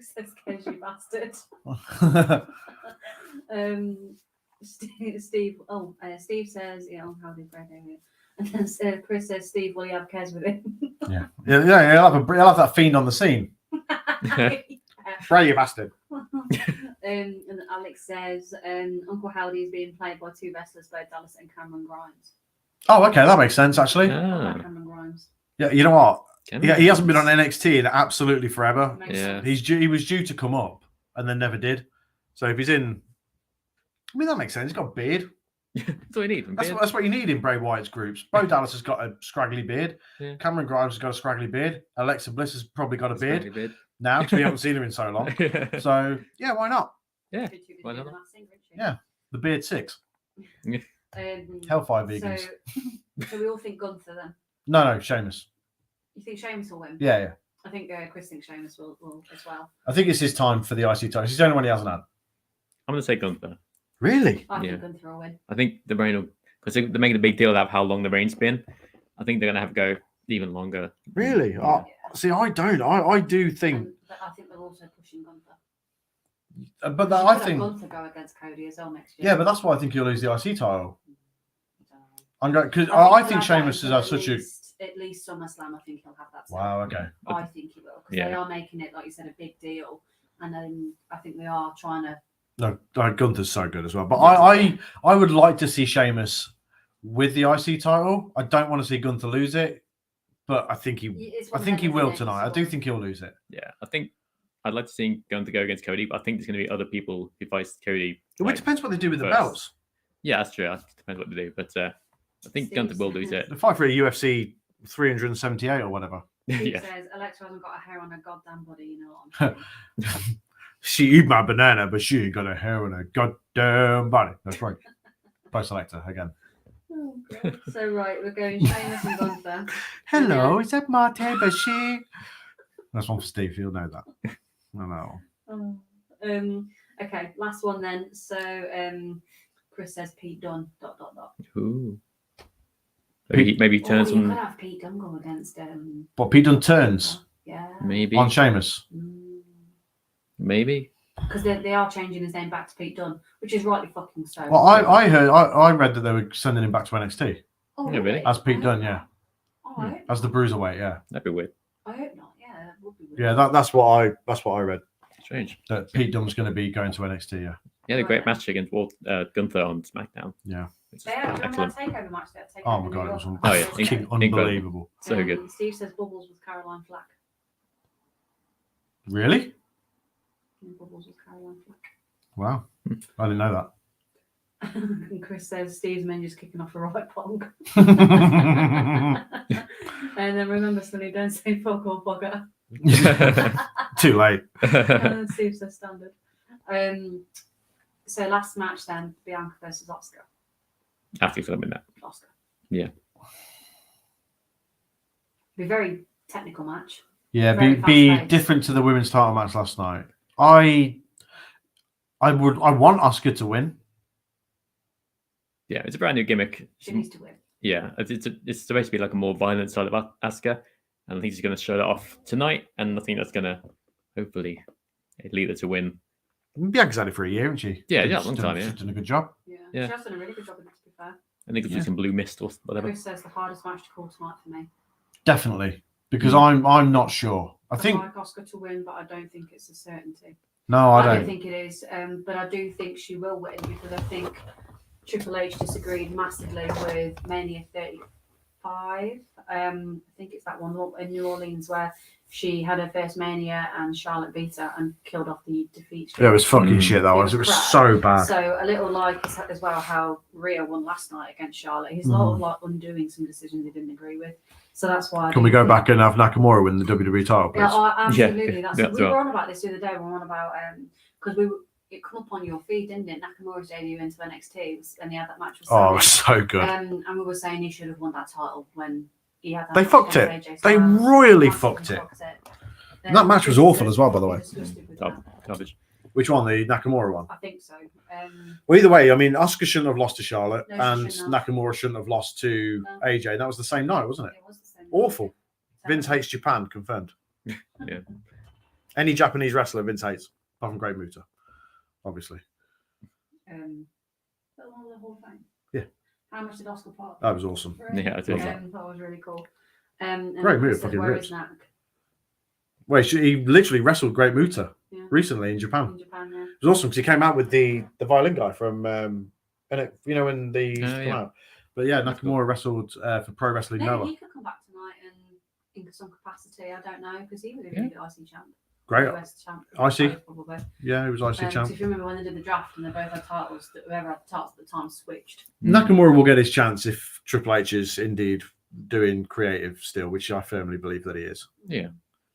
says, Kez, you bastard. Steve says, Howdy, Craig David. And then Chris says, Steve, will you have Kez with him? Yeah. He'll have that fiend on the scene. Bray, you bastard. And Alex says, Uncle Howdy is being played by two wrestlers, Bo Dallas and Cameron Grimes. Oh, okay, that makes sense actually. Cameron Grimes. Yeah, you know what? He hasn't been on NXT in absolutely forever. Yeah. He was due to come up and then never did. So if he's in, I mean that makes sense. He's got a beard. That's all you need. That's what you need in Bray Wyatt's groups. Bo Dallas has got a scraggly beard. Yeah. Cameron Grimes has got a scraggly beard. Alexa Bliss has probably got a beard now because we haven't seen her in so long. So yeah, why not? Yeah. Why not? Yeah, the beard 6. Hellfire vegans. So we all think Gunther then. No, Sheamus. You think Sheamus will win? Yeah. I think Chris thinks Sheamus will as well. I think it's his time for the IC title. He's the only one he hasn't had. I'm going to say Gunther. Really? I think Gunther will win. I think the reign will, because they're making a big deal about how long the reigns been. I think they're going to have to go even longer. Really? Yeah. See, I don't. I do think. But I think they're also pushing Gunther. But that, I think. Gunther go against Cody as well next year. Yeah, but that's why I think he'll lose the IC title. I'm going because I I think Sheamus has such a. At least SummerSlam, I think he'll have that. Wow. Okay. I think he will because they are making it, like you said, a big deal, and then I think they are trying to. No, Gunther's so good as well. But I would like to see Sheamus with the IC title. I don't want to see Gunther lose it, but I think he will tonight. I do think he'll lose it. Yeah, I think I'd like to see Gunther go against Cody, but I think there's going to be other people who fight Cody. It depends what they do with the belts. Yeah, that's true. It depends what they do, but I think Gunther will lose it. The fight for a UFC 378 or whatever. He says Alexa hasn't got a hair on her goddamn body. You know what I'm saying? She eat my banana, but she ain't got a hair on her goddamn body. That's right. Pro Selector again. Oh, God. So right, we're going Sheamus and Gunther. Hello, is that Marte Bashir? That's one for Steve. He'll know that. I know. Okay, last one then. So Chris says Pete Dunne. ... Ooh. Maybe turn some. You could have Pete Dunne go against. But Pete Dunne turns. Yeah. Maybe on Sheamus. Maybe because they are changing his name back to Pete Dunne, which is rightly fucking so. Well, I read that they were sending him back to NXT. Oh, Yeah, really? As Pete Dunne, yeah. Oh, I hope As the not. bruiserweight, yeah. That'd be weird. I hope not. Yeah, that would be weird. Yeah, that's what I read. Strange. That Pete Dunne's going to be going to NXT, yeah. He had a great match against Gunther on SmackDown. Yeah. Which is They had, remember that excellent. takeover match? That takeover Oh my in god, New it was York? Oh, yeah. fucking Incredible. unbelievable. So good. Steve says Bubbles with Caroline Flack. Really? Bubbles with Caroline Flack. Wow. I didn't know And Chris says Steve's menu's kicking off a right pong. that. And then remember, Sonny, don't say fuck or bugger. Too late. And Steve says standard. So last match then, Bianca versus Oscar. After filming that. Oscar. Yeah. Be a very technical match. Yeah, Very be fast-paced. different to the women's title match last night. I want Oscar to win. Yeah, it's a brand new gimmick. She needs to win. Yeah, it's supposed to be like a more violent side of Asuka, and I think she's going to show that off tonight. And I think that's going to hopefully lead her to win. Bianca's had it for a year, hasn't she? Yeah, She's long done- time, yeah. She's done a good job. Yeah. Yeah. She has done a really good job of it, to be fair. I think it's just some blue mist or whatever. Chris says the hardest match to call tonight for me. Definitely, because I'm not sure. I I'd think like Oscar to win, but I don't think it's a certainty. no, I I don't don't. think it is, but I do think she will win because I think Triple H disagreed massively with Mania 35. I think it's that one in New Orleans where she had her first Mania and Charlotte beat her and killed off the defeat streak. Yeah, it was fucking Mm. shit. That was. It was crap. so bad. So a little like as well how Rhea won last night against Charlotte. He's a lot of like undoing some decisions he didn't agree with. So that's why. Can we go back and have Nakamura win the WWE title, please? Yeah, absolutely. Yeah, That's yeah, we so- were on about this the other day. We were on about because it come up on your feed, didn't it? Nakamura's debut into NXT, and he had that match with Oh, it Sonny. was so good. And we were saying he should have won that title when he had that. They match fucked against it. AJ They Styles. royally Massively fucked it. Then That match was we awful as well, by the way. discussed it with that. Garbage. Which one? The Nakamura one? I think so. Well, either way, I mean, Asuka shouldn't have lost to Charlotte, No, she and shouldn't have. Nakamura shouldn't have lost to No. AJ. That was the same night, wasn't it? It was the same. Awful. Vince hates Japan, confirmed. Yeah. Any Japanese wrestler, Vince hates. Apart from Great Muta, obviously. But one of the whole thing. Yeah. How much did Oscar part? That was awesome. Yeah, I did. That was really cool. And Great move, Chris says, fucking where rips. is Nak? Wait, he literally wrestled Great Muta Yeah. recently in Japan. In Japan, yeah. It was awesome because he came out with the violin guy from, and when they used to come yeah. out. But yeah, Nakamura wrestled for Pro Wrestling Maybe Noah. he could come back tonight and in some capacity. I don't know because he was a really good IC champ. Great. US champ. IC? Probably. Yeah, he was IC So champ. if you remember when they did the draft and they both had titles, that whoever had the titles at the time switched. Nakamura will get his chance if Triple H is indeed doing creative still, which I firmly believe that he is. Yeah.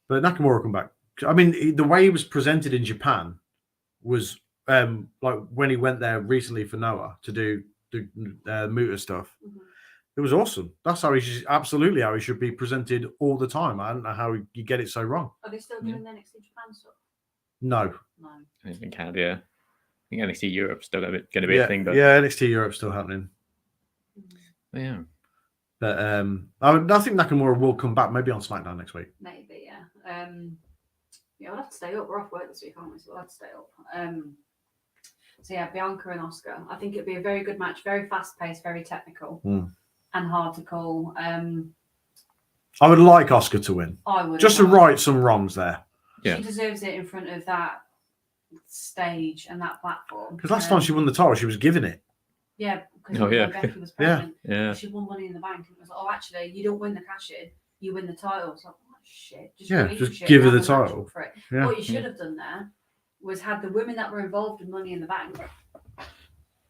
But Nakamura will come back. I mean, the way he was presented in Japan was like when he went there recently for Noah to do the Muta stuff. Mhm. It was awesome. That's how absolutely how he should be presented all the time. I don't know how you get it so wrong. Are they still doing the NXT Japan stuff? No. No. In Canada, yeah. I think NXT Europe's still going to be yeah, a thing, but yeah, NXT Europe's still happening. yeah. But I think Nakamura will come back maybe on SmackDown next week. Maybe, yeah. Yeah, we'll have to stay up. We're off work this week, aren't we? So we'll have to stay up. So yeah, Bianca and Oscar. I think it'd be a very good match, very fast paced, very technical, and hard to call. I would like Oscar to win, I would just to right some wrongs there. Yeah. She deserves it in front of that stage and that platform. Because last time she won the title, she was giving it. Yeah, because Oh, yeah. Becky was Yeah. pregnant. Yeah. She won Money in the Bank, and it was like, oh, actually, you don't win the cash in, you win the title. It's like, oh shit, Yeah, relinquish just it give her and the have a match title. up for it. Yeah. What you should have done there was had the women that were involved in Money in the Bank,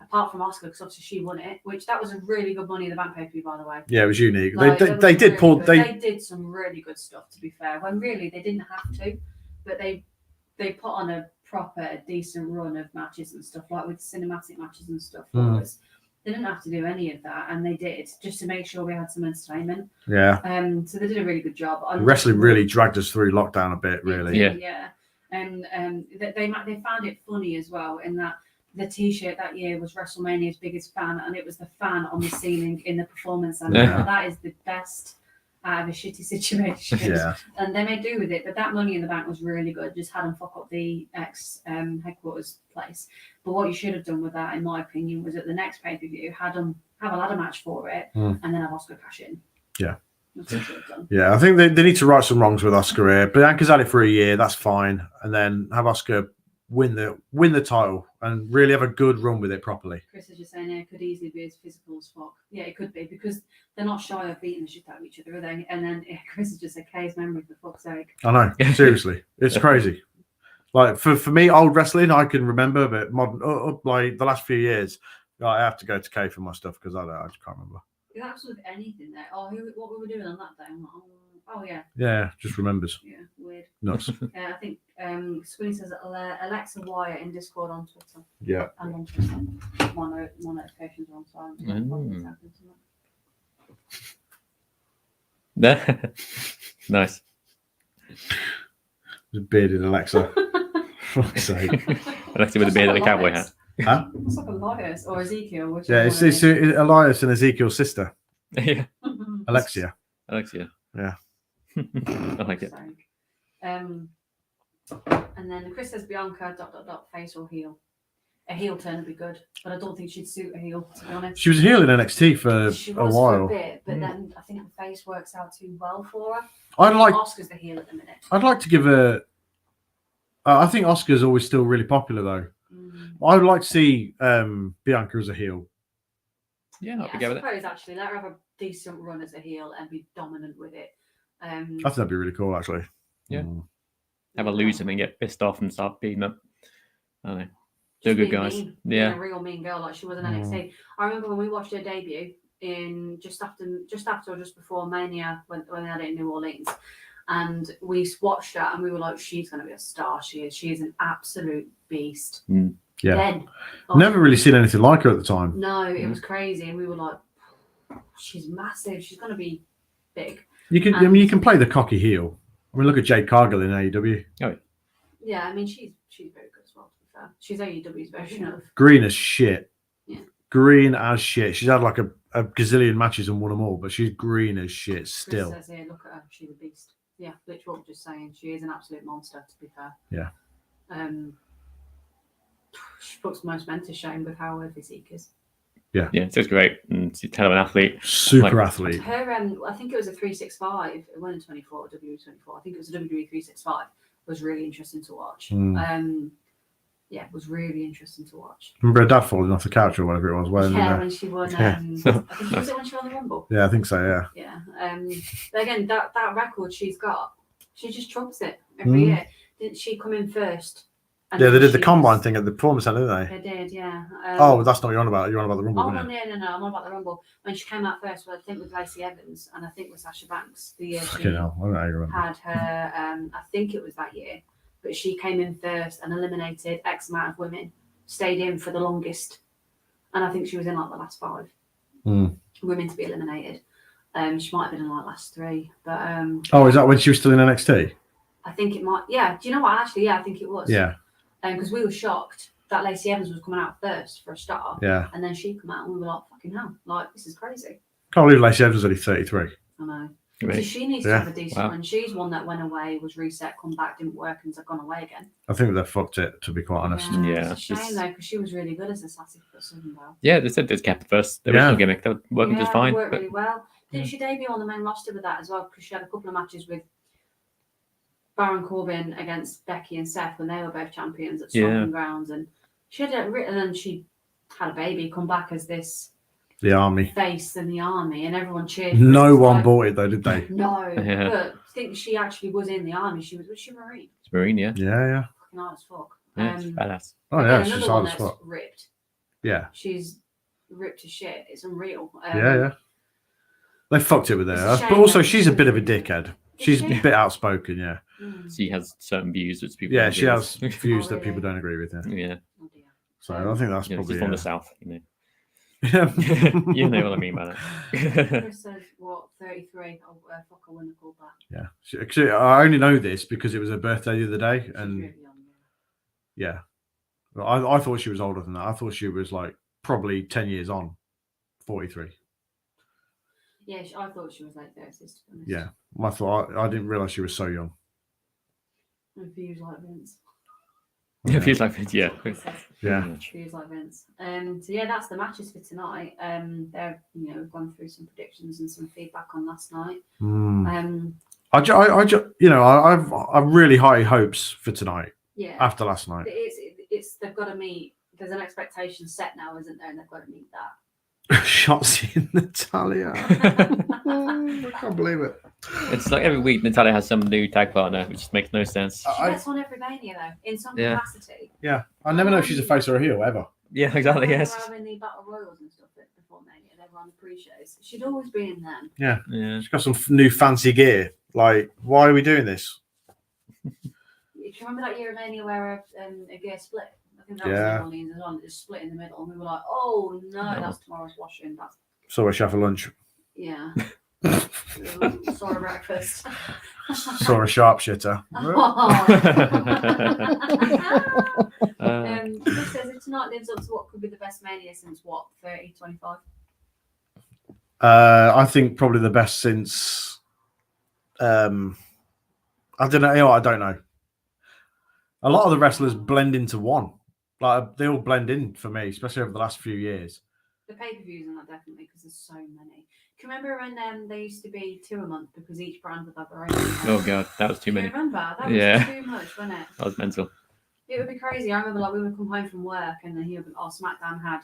apart from Oscar, because obviously she won it, which that was a really good Money in the Bank pay-per-view, by the way. Yeah, it was unique. Like, it They was did really pull. good. They did some really good stuff, to be fair. When really they didn't have to, but they put on a proper decent run of matches and stuff, like with cinematic matches and stuff. For us. They didn't have to do any of that, and they did just to make sure we had some entertainment. yeah. So they did a really good job. The wrestling really dragged us through lockdown a bit. Really. Yeah. Yeah. And they found it funny as well in that the T-shirt that year was WrestleMania's biggest fan, and it was the fan on the ceiling in the performance center. Yeah. That is the best out of a shitty situation. Yeah. And they made do with it, but that Money in the Bank was really good. Just had them fuck up the headquarters place. But what you should have done with that, in my opinion, was at the next pay-per-view, have a ladder match for it, and then have Oscar cash in. Yeah. That's what you should have done. Yeah, I think they need to right some wrongs with Oscar here. Bianca's had it for a year, that's fine. And then have Oscar win the title and really have a good run with it properly. Chris is just saying it could easily be as physical as fuck. Yeah, it could be, because they're not shy of beating the shit out of each other, are they? And then Chris is just a K's memory, for fuck's sake. I know, seriously. It's crazy. Like for me, old wrestling, I can remember, but modern, like the last few years, I have to go to K for my stuff because I just can't remember. Yeah, absolutely anything there. Oh, what we were doing on that day? I'm like, oh yeah. Yeah, just remembers. Yeah, weird. Nuts. I think Sweeney says Alexa Wyatt in Discord on Twitter. Yeah. And on Twitter. My notifications are on silent. Nice. Bearded Alexa. Fuck's sake. Alexa with a beard and a cowboy hat. Huh? It's like Elias or Ezekiel. Yeah, it's Elias and Ezekiel's sister, Yeah. Alexia. Alexia. Yeah. I like it. And then Chris says Bianca ... face or heel. A heel turn would be good, but I don't think she'd suit a heel, to be honest. She was a heel in NXT for She a was while. for a bit, but then I think the face works out too well for her. Oscar's the heel at the minute. I'd like to give her. I think Oscar's always still really popular though. I would like to see Bianca as a heel. Yeah, I'll I be good with it. suppose actually let her have a decent run as a heel and be dominant with it. I think that'd be really cool, actually. Yeah. Have a lose and then get pissed off and start beating up. I don't know. They're good guys. Mean, yeah. A real mean girl, like she was in NXT. I remember when we watched her debut in just after or just before Mania when they had it in New Orleans. And we watched her and we were like, she's going to be a star. She is an absolute beast. Yeah. Then, never really seen anything like her at the time. No, it was crazy. And we were like, she's massive. She's going to be big. You can play the cocky heel. I mean, look at Jade Cargill in AEW. Oh, yeah. I mean, she's very good as well, to be fair. She's AEW's version of green as shit. Yeah. Green as shit. She's had like a gazillion matches and won them all, but she's green as shit still. Chris says here, look at her. She's a beast. Yeah, literally what we're just saying. She is an absolute monster, to be fair. Yeah. She puts most men to shame with how her physique is. Yeah, she's great. And she's kind of an athlete. Super athlete. Her, I think it was a 365. It went in 24, WWE 24. I think it was a WWE 365. Was really interesting to watch. Yeah, it was really interesting to watch. Remember her dad falling off the couch or whatever it was? When she won. I think was it when she won the Rumble? Yeah, I think so. Yeah. Yeah. But again, that record she's got, she just trumps it every year. Didn't she come in first? Yeah, they did the combine thing at the Performance Center, didn't they? They did, yeah. That's not what you're on about. You're on about the Rumble. Oh, no, I'm on about the Rumble. When she came out first, I think with Lacey Evans and I think with Sasha Banks. The year she hell, I don't know how you remember. had her, I think it was that year, but she came in first and eliminated X amount of women, stayed in for the longest. And I think she was in like the last 5 women to be eliminated. She might have been in like last 3. But is that when she was still in NXT? I think it might. Yeah. Do you know what? Actually, yeah, I think it was. Yeah. Because we were shocked that Lacey Evans was coming out first for a start. Yeah. And then she come out and we were like, fucking hell, like this is crazy. Can't believe Lacey Evans was only 33. I know. Really? So she needs to have a decent one. She's one that went away, was reset, come back, didn't work, and has gone away again. I think they fucked it, to be quite honest. Yeah. It's a shame though, because she was really good as a sassy Southern girl. Yeah, they said they kept the first. The original gimmick. They were working just fine. Worked really well. Didn't she debut on the main roster with that as well? Because she had a couple of matches with Baron Corbin against Becky and Seth when they were both champions at Stomping Grounds, and she had and then she had a baby, come back as this the army face in the army, and everyone cheered. No one bought it though, did they? No, but I think she actually was in the army. Was she Marine? It's Marine, yeah. Yeah. Fucking hard as fuck. Yeah, it's badass. Oh yeah, she's hard as fuck. Ripped. Yeah. She's ripped as shit. It's unreal. Yeah. They fucked it with her, but also she's a bit of a dickhead. She's a bit outspoken, yeah. She has certain views that people. Yeah, she has views that people don't agree with. Yeah. So I think that's probably she's from the south, you know. Yeah. You know what I mean by that. Chris says what 33. Oh, fuck! I wouldn't have called that. Yeah. Actually, I only know this because it was her birthday the other day, and really young, yeah. I thought she was older than that. I thought she was like probably 10 years on, 43. Yeah, I thought she was late 30s, to be honest. Yeah, I thought I didn't realize she was so young. And views like Vince. Yeah, feels like it. Yeah. He says. Yeah. Views like Vince. So yeah, that's the matches for tonight. They're we've gone through some predictions and some feedback on last night. I've really high hopes for tonight. Yeah. After last night, it's they've got to meet. There's an expectation set now, isn't there? And they've got to meet that. Shotzi and Natalia. I can't believe it. It's like every week Natalia has some new tag partner, which just makes no sense. She gets on every Mania though, in some capacity. Yeah, I never know if she's a face or a heel ever. Yeah, exactly. Yes. Having the battle royals and stuff before Mania, they were on the pre-shows. She'd always be in them. Yeah. Yeah. She's got some new fancy gear. Like, why are we doing this? Do you remember that year of Mania where a gear split? I think that was New Orleans as well. It just split in the middle, and we were like, "Oh no, that's tomorrow's washing." That's Saw her chef for lunch. yeah. Saw a breakfast. Saw a sharpshooter. Chris says if tonight lives up to what could be the best Mania since what 30, 25? I think probably the best since. I don't know. I don't know. A lot of the wrestlers blend into one. Like they all blend in for me, especially over the last few years. The pay-per-views and that definitely because there's so many. Can you remember when they used to be 2 a month because each brand would have their own? Oh god, that was too many. Remember that was too much, wasn't it? That was mental. It would be crazy. I remember like we would come home from work and then he would be, SmackDown had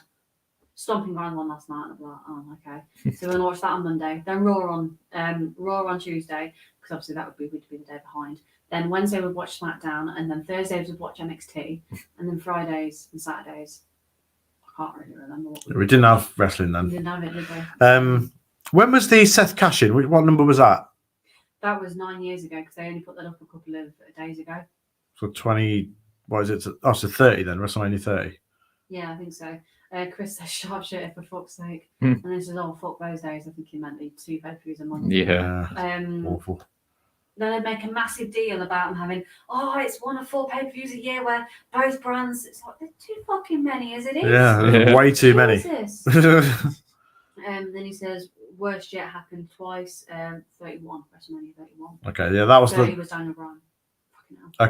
Stomping Ground one last night. And I'd be like, oh okay. So we're gonna watch that on Monday. Then Raw on Tuesday because obviously that would be we'd be the day behind. Then Wednesday we'd watch SmackDown and then Thursdays we'd watch NXT and then Fridays and Saturdays. I can't really remember what we didn't have wrestling then. We didn't have it, did we? When was the Seth cash-in? What number was that? That was 9 years ago because they only put that up a couple of days ago. So 20. What is it? Oh, so 30 then. WrestleMania 30. Yeah, I think so. Chris says sharpshooter for fuck's sake, and then says, "Oh fuck those days." I think he meant the 2 pay-per-views a month. Yeah. Awful. Then they'd make a massive deal about them having, it's 1 or 4 pay-per-views a year where both brands. It's like there's too fucking many as it is. Yeah, way too many. Then he says, "Worst yet happened twice." 31 WrestleMania 31. Okay, yeah, that was 30 was Daniel Bryan.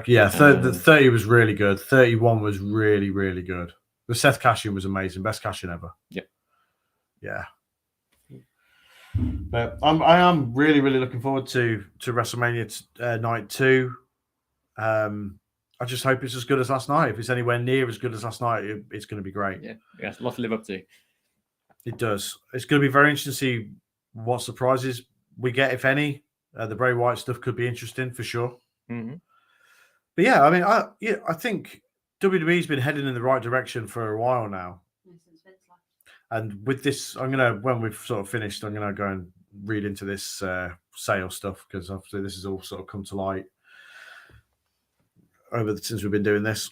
Yeah, 30 was really good. 31 was really, really good. The Seth cash-in was amazing. Best cash-in ever. Yeah. But I am really, really looking forward to WrestleMania night 2. I just hope it's as good as last night. If it's anywhere near as good as last night, it's going to be great. Yeah, it's a lot to live up to. It does. It's going to be very interesting to see what surprises we get, if any. The Bray Wyatt stuff could be interesting for sure. Mm-hmm. But yeah, I mean, I think WWE's been heading in the right direction for a while now. And with this, when we've sort of finished, I'm gonna go and read into this sales stuff because obviously this has all sort of come to light since we've been doing this.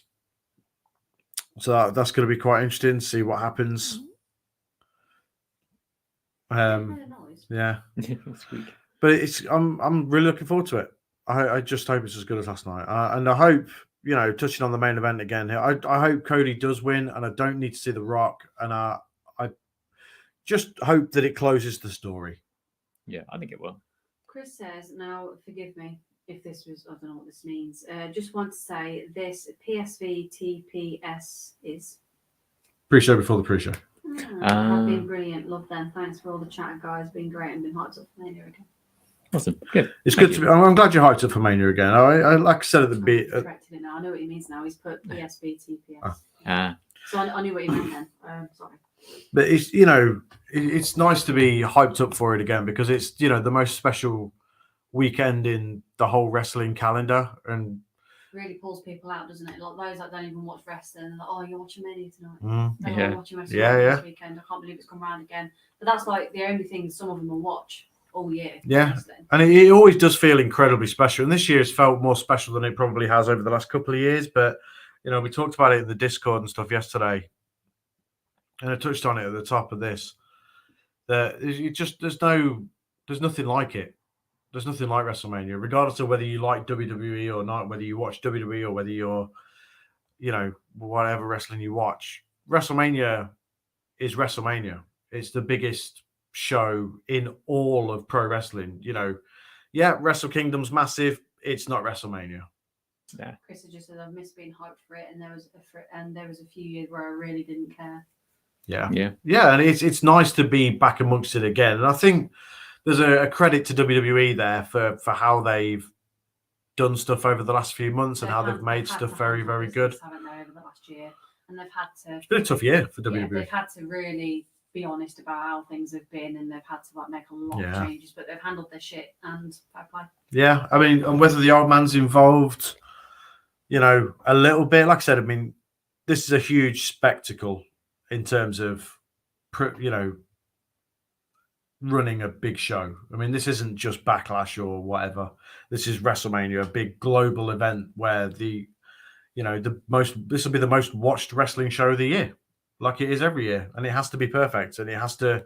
So that's going to be quite interesting to see what happens. Yeah, but I'm really looking forward to it. I just hope it's as good as last night, and I hope touching on the main event again here. I hope Cody does win, and I don't need to see The Rock, and I just hope that it closes the story. Yeah, I think it will. Chris says, now forgive me if this was, I don't know what this means. Just want to say this PSV TPS is Pre-show before the pre-show. Have been brilliant. Love them. Thanks for all the chat, guys. Been great and been hyped up for Mania again. Awesome. Good. It's good to be. I'm glad you're hyped up for Mania again. I like I said at the bit. Corrected it now. I know what he means now. He's put PSV TPS. So I knew what he meant then. Sorry. But it's it's nice to be hyped up for it again because it's the most special weekend in the whole wrestling calendar and really pulls people out, doesn't it? Like those that don't even watch wrestling and like, oh, you're watching Mania tonight. I'm watching wrestling this weekend. I can't believe it's come around again. But that's like the only thing some of them will watch all year. Yeah, and it always does feel incredibly special. And this year has felt more special than it probably has over the last couple of years. But we talked about it in the Discord and stuff yesterday. And I touched on it at the top of this. That there's nothing like it. There's nothing like WrestleMania, regardless of whether you like WWE or not, whether you watch WWE or whether you're, whatever wrestling you watch. WrestleMania is WrestleMania. It's the biggest show in all of pro wrestling. You know, yeah, Wrestle Kingdom's massive. It's not WrestleMania. Chris has just said I've missed being hyped for it, and there was a few years where I really didn't care. Yeah, and it's nice to be back amongst it again. And I think there's a credit to WWE there for how they've done stuff over the last few months and how they've made stuff very, very good. Haven't they, over the last year, and they've had to. It's been a tough year for WWE. They've had to really be honest about how things have been, and they've had to make a lot of changes, but they've handled their shit and fair play. Yeah, I mean, and whether the old man's involved, you know, a little bit. Like I said, I mean, this is a huge spectacle in terms of, you know, running a big show. I mean, this isn't just Backlash or whatever. This is WrestleMania, a big global event where this will be the most watched wrestling show of the year, like it is every year, and it has to be perfect, and it has to,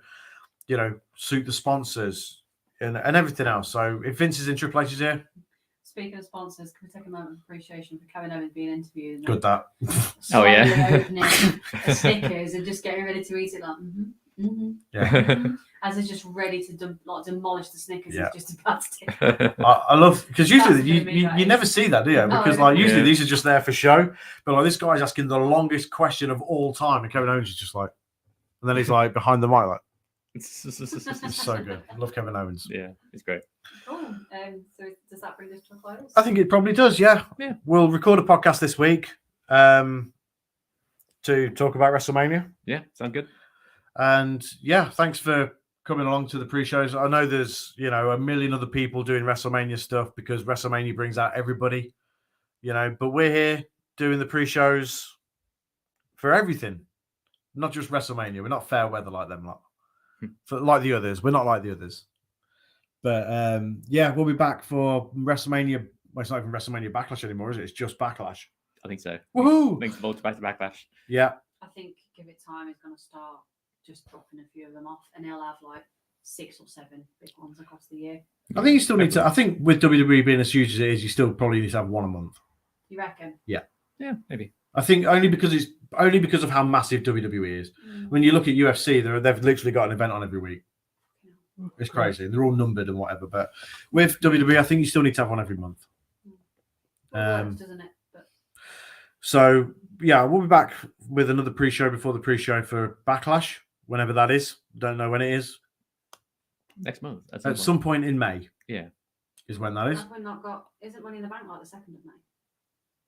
you know, suit the sponsors and everything else. So if Vince is in Triple H's here. Speaking of sponsors, can we take a moment of appreciation for Kevin Owens being interviewed? Good that. Oh yeah. Opening the Snickers and just getting ready to eat it, like as he's just ready to demolish the Snickers. Yeah. He's just about to. I love, because usually you never see that, do you? Because usually these are just there for show, but like this guy's asking the longest question of all time, and Kevin Owens is just like, and then he's like behind the mic like. It's so good. I love Kevin Owens. Yeah, it's great. Cool. So does that bring us to a close? I think it probably does. Yeah. We'll record a podcast this week to talk about WrestleMania. Yeah, sound good. And yeah, thanks for coming along to the pre-shows. I know there's, you know, a million other people doing WrestleMania stuff because WrestleMania brings out everybody, you know, but we're here doing the pre-shows for everything, not just WrestleMania. We're not fair weather like them, like the others. We're not like the others. But yeah, we'll be back for WrestleMania. Well, it's not even WrestleMania Backlash anymore, is it? It's just Backlash. I think so. Woohoo! Thanks for back to Backlash. Yeah. I think give it time, he's going to start just dropping a few of them off, and he'll have like 6 or 7 big ones across the year. I think you still need to. I think with WWE being as huge as it is, you still probably need to have one a month. You reckon? Yeah. Yeah, maybe. I think only because of how massive WWE is. When you look at UFC, they've literally got an event on every week. It's crazy. They're all numbered and whatever. But with WWE, I think you still need to have one every month. Works, doesn't it? But... So yeah, we'll be back with another pre-show before the pre-show for Backlash, whenever that is. Don't know when it is. Next month. At some point in May. Yeah. Is when that is. Have we not got? Isn't Money in the Bank like the 2nd of May?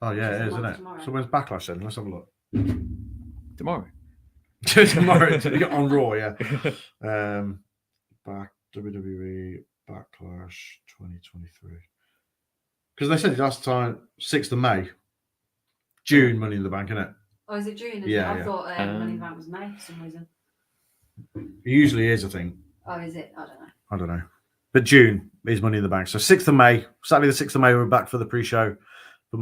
Oh yeah, it is, isn't it? Tomorrow. So when's Backlash then? Let's have a look. Tomorrow. Tomorrow on Raw, yeah. WWE Backlash 2023. Because they said last time 6th of May. June Money in the Bank, isn't it? Oh, is it June? Yeah, I thought Money in the Bank was May for some reason. It usually is, I think. Oh, is it? I don't know. But June is Money in the Bank. So 6th of May, Saturday the 6th of May, we're back for the pre-show for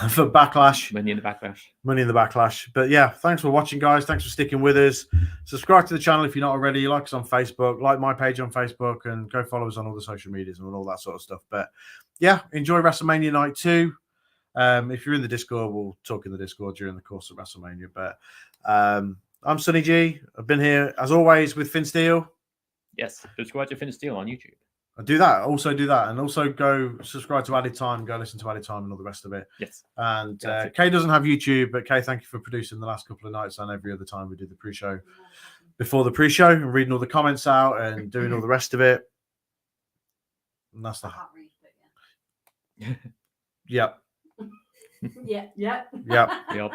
for Backlash. Money in the Backlash. Money in the Backlash. But yeah, thanks for watching, guys. Thanks for sticking with us. Subscribe to the channel if you're not already. Like us on Facebook. Like my page on Facebook, and go follow us on all the social medias and all that sort of stuff. But yeah, enjoy WrestleMania Night 2. If you're in the Discord, we'll talk in the Discord during the course of WrestleMania. But I'm Sonny G. I've been here as always with Finn Steele. Yes, subscribe to Finn Steele on YouTube. I do that. Also do that, and also go subscribe to Added Time. Go listen to Added Time and all the rest of it. Yes. And Kay doesn't have YouTube, but Kay, thank you for producing the last couple of nights and every other time we did the pre-show. Before the pre-show, and reading all the comments out and doing all the rest of it. And that's the. I can't read, but yeah. Yep. Yep.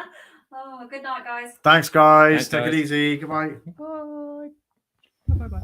Oh, good night, guys. Thanks, guys. Thanks, Take guys. it easy. Goodbye. Bye. Bye. Bye.